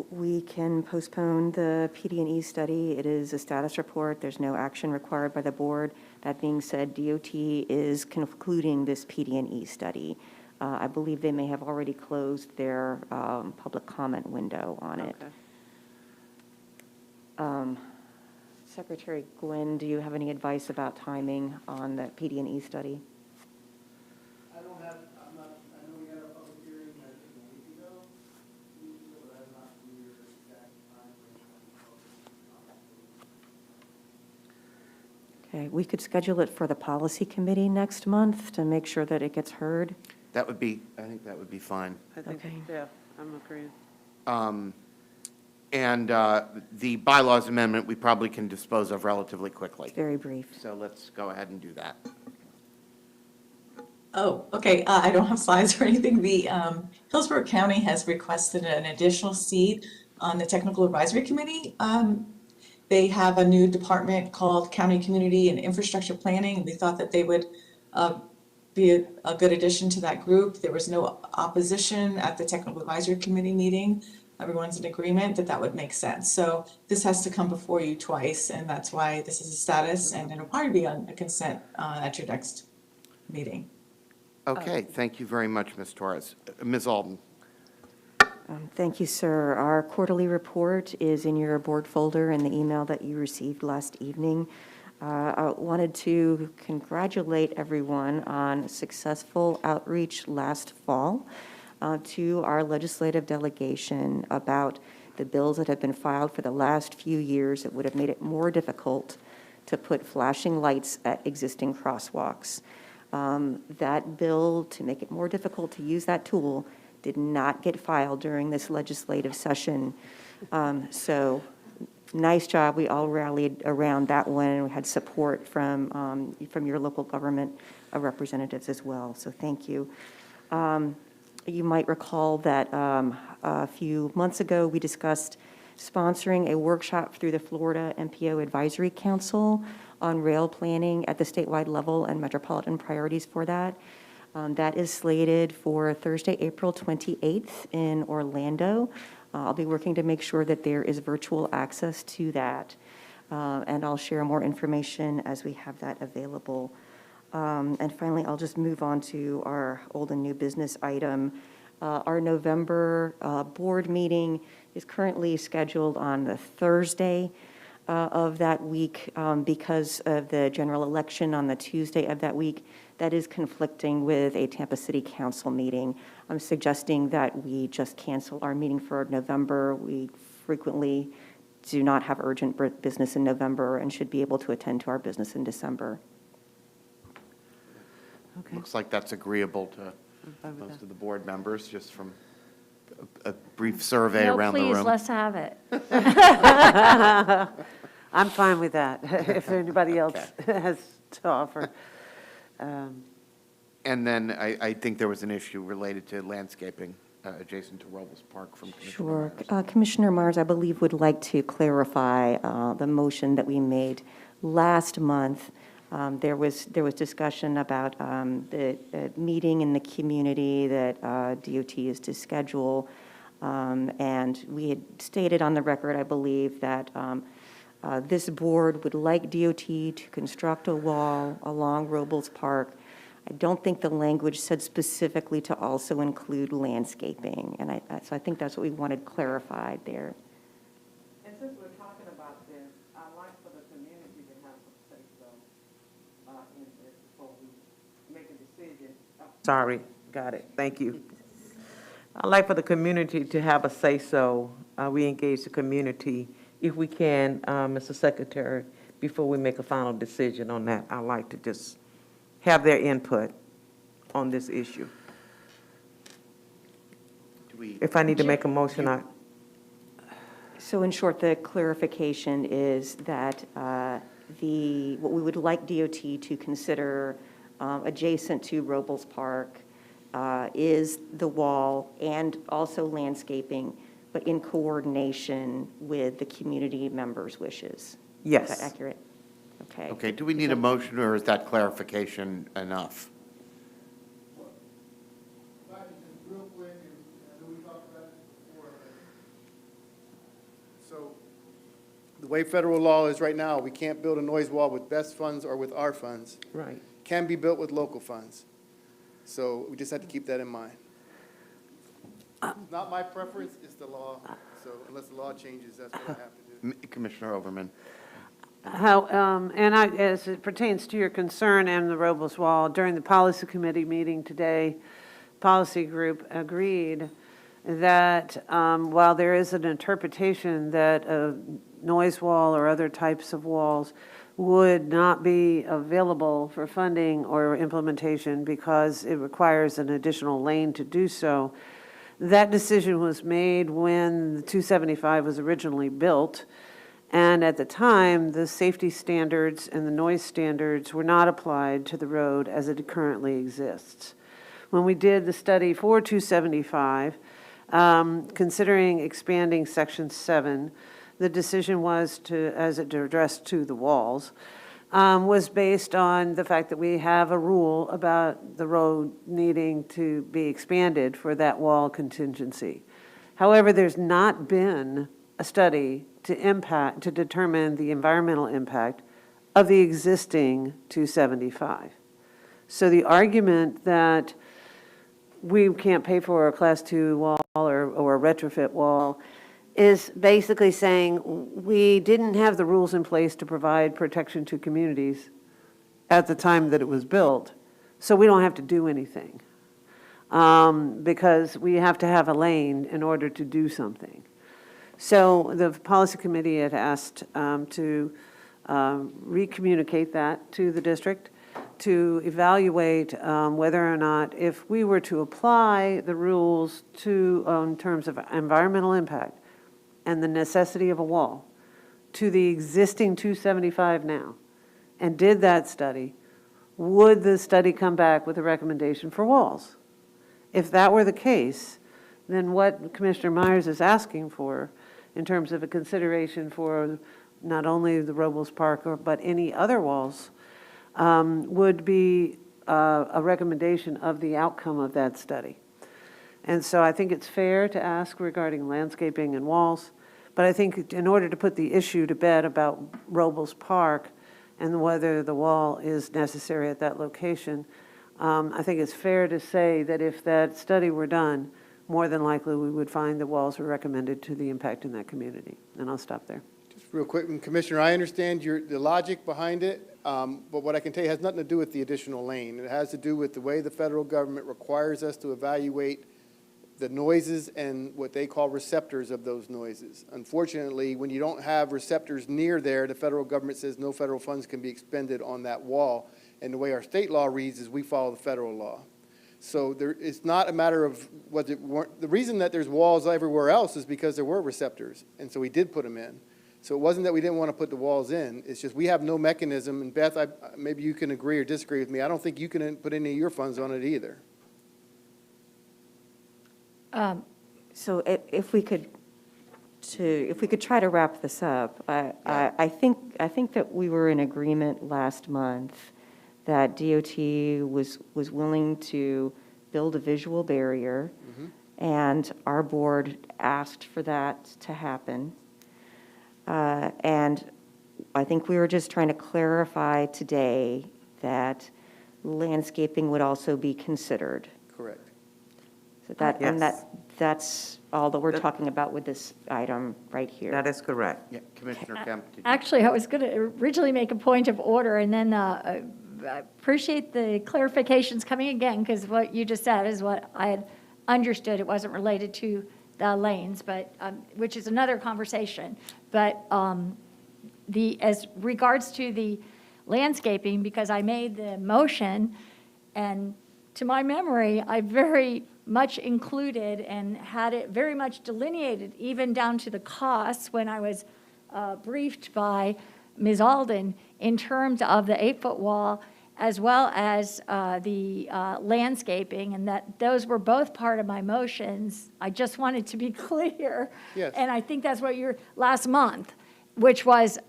We can postpone the PD&E study. It is a status report. There's no action required by the board. That being said, DOT is concluding this PD&E study. I believe they may have already closed their public comment window on it. Okay. Secretary Gwynn, do you have any advice about timing on the PD&E study? I don't have, I know we had a public hearing, I think, a week ago, but I'm not clear exact time frame. Okay, we could schedule it for the policy committee next month to make sure that it gets heard. That would be, I think that would be fine. I think, Okay. yeah, I'm agreeing. And the bylaws amendment, we probably can dispose of relatively quickly. Very brief. So let's go ahead and do that. Oh, okay. I don't have slides or anything. The Hillsborough County has requested an additional seat on the Technical Advisory Committee. They have a new department called County Community and Infrastructure Planning. We thought that they would be a good addition to that group. There was no opposition at the Technical Advisory Committee meeting. Everyone's in agreement that that would make sense. So this has to come before you twice, and that's why this is a status, and it'll probably be on a consent at your next meeting. Okay, thank you very much, Ms. Torres. Ms. Alden. Thank you, sir. Our quarterly report is in your board folder in the email that you received last evening. I wanted to congratulate everyone on successful outreach last fall to our legislative delegation about the bills that have been filed for the last few years that would have made it more difficult to put flashing lights at existing crosswalks. That bill, to make it more difficult to use that tool, did not get filed during this legislative session. So nice job. We all rallied around that one. We had support from your local government representatives as well. So thank you. You might recall that a few months ago, we discussed sponsoring a workshop through the Florida MPO Advisory Council on rail planning at the statewide level and metropolitan priorities for that. That is slated for Thursday, April 28th in Orlando. I'll be working to make sure that there is virtual access to that. And I'll share more information as we have that available. And finally, I'll just move on to our old and new business item. Our November board meeting is currently scheduled on the Thursday of that week because of the general election on the Tuesday of that week. That is conflicting with a Tampa City Council meeting. I'm suggesting that we just cancel our meeting for November. We frequently do not have urgent business in November and should be able to attend to our business in December. Okay. Looks like that's agreeable to most of the board members, just from a brief survey No, around the room. please, let's have it. I'm fine with that, if anybody else has to offer. And then I think there was an issue related to landscaping adjacent to Robles Park from Commissioner Sure. Myers. Commissioner Myers, I believe, would like to clarify the motion that we made last month. There was discussion about the meeting in the community that DOT is to schedule. And we had stated on the record, I believe, that this board would like DOT to construct a wall along Robles Park. I don't think the language said specifically to also include landscaping. And so I think that's what we wanted clarified there. And since we're talking about this, I'd like for the community to have some say-so in this before we make a decision. Sorry, got it, thank you. I'd like for the community to have a say-so. We engage the community, if we can, Mr. Secretary, before we make a final decision on that. I'd like to just have their input on this issue. If I need to make a motion, So in short, the clarification is that what we would like DOT to consider adjacent to Robles Park is the wall and also landscaping, but in coordination with the community members' wishes. Yes. Is that accurate? Okay. Okay, do we need a motion, or is that clarification enough? So the way federal law is right now, we can't build a noise wall with BEST funds or with our funds. Right. Can be built with local funds. So we just have to keep that in mind. It's not my preference, it's the law. So unless the law changes, that's what I have to do. Commissioner Overman. As it pertains to your concern and the Robles Wall, during the policy committee meeting today, policy group agreed that while there is an interpretation that a noise wall or other types of walls would not be available for funding or implementation because it requires an additional lane to do so, that decision was made when the 275 was originally built. And at the time, the safety standards and the noise standards were not applied to the road as it currently exists. When we did the study for 275, considering expanding Section 7, the decision was to, as it addressed to the walls, was based on the fact that we have a rule about the road needing to be expanded for that wall contingency. However, there's not been a study to determine the environmental impact of the existing 275. So the argument that we can't pay for a Class 2 wall or a retrofit wall is basically saying we didn't have the rules in place to provide protection to communities at the time that it was built, so we don't have to do anything because we have to have a lane in order to do something. So the policy committee had asked to recommunicate that to the district to evaluate whether or not if we were to apply the rules to in terms of environmental impact and the necessity of a wall to the existing 275 now, and did that study, would the study come back with a recommendation for walls? If that were the case, then what Commissioner Myers is asking for in terms of a consideration for not only the Robles Park but any other walls would be a recommendation of the outcome of that study. And so I think it's fair to ask regarding landscaping and walls, but I think in order to put the issue to bed about Robles Park and whether the wall is necessary at that location, I think it's fair to say that if that study were done, more than likely we would find the walls were recommended to the impact in that community. And I'll stop there. Just real quick, and Commissioner, I understand the logic behind it, but what I can tell you has nothing to do with the additional lane. It has to do with the way the federal government requires us to evaluate the noises and what they call receptors of those noises. Unfortunately, when you don't have receptors near there, the federal government says no federal funds can be expended on that wall. And the way our state law reads is we follow the federal law. So it's not a matter of the reason that there's walls everywhere else is because there were receptors, and so we did put them in. So it wasn't that we didn't want to put the walls in. It's just we have no mechanism. And Beth, maybe you can agree or disagree with me. I don't think you can put any of your funds on it either. So if we could try to wrap this up, I think that we were in agreement last month that DOT was willing to build a visual barrier, and our board asked for that to happen. And I think we were just trying to clarify today that landscaping would also be considered. Correct. So that, Yes. and that's all that we're talking about with this item right here. That is correct. Yeah, Commissioner Kemp. Actually, I was going to originally make a point of order, and then I appreciate the clarifications coming again, because what you just said is what I had understood. It wasn't related to the lanes, but which is another conversation. But as regards to the landscaping, because I made the motion, and to my memory, I very much included and had it very much delineated, even down to the costs when I was briefed by Ms. Alden in terms of the 8-foot wall as well as the landscaping, and that those were both part of my motions. I just wanted to be clear. Yes. And I think that's what you're, last month. which was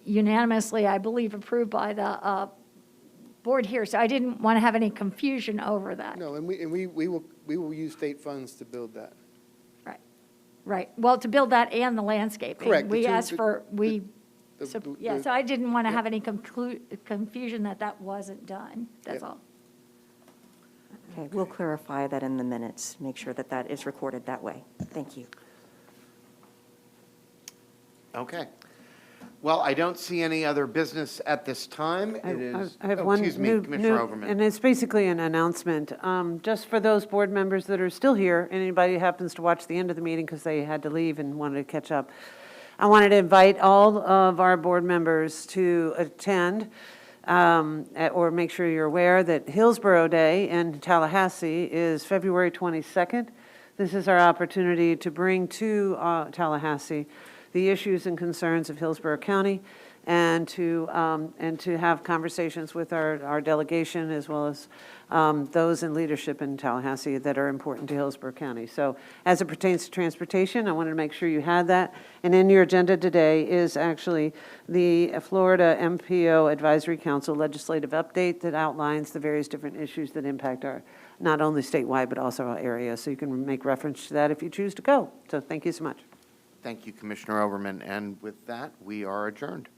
unanimously, I believe, approved by the board here. So I didn't want to have any confusion over that. No, and we will use state funds to build that. Right. Well, to build that and the landscaping. Correct. We asked for, the- so I didn't want to have any confusion that that wasn't done. That's all. Okay, we'll clarify that in the minutes, make sure that that is recorded that way. Thank you. Okay. Well, I don't see any other business at this time. It is, I have oh, one excuse me, new, Commissioner Overman. and it's basically an announcement. Just for those board members that are still here, anybody who happens to watch the end of the meeting because they had to leave and wanted to catch up, I wanted to invite all of our board members to attend, or make sure you're aware that Hillsborough Day in Tallahassee is February 22nd. This is our opportunity to bring to Tallahassee the issues and concerns of Hillsborough County, and to have conversations with our delegation as well as those in leadership in Tallahassee that are important to Hillsborough County. So as it pertains to transportation, I wanted to make sure you had that. And in your agenda today is actually the Florida MPO Advisory Council legislative update that outlines the various different issues that impact our, not only statewide, but also our area. So you can make reference to that if you choose to go. So thank you so much. Thank you, Commissioner Overman. And with that, we are adjourned.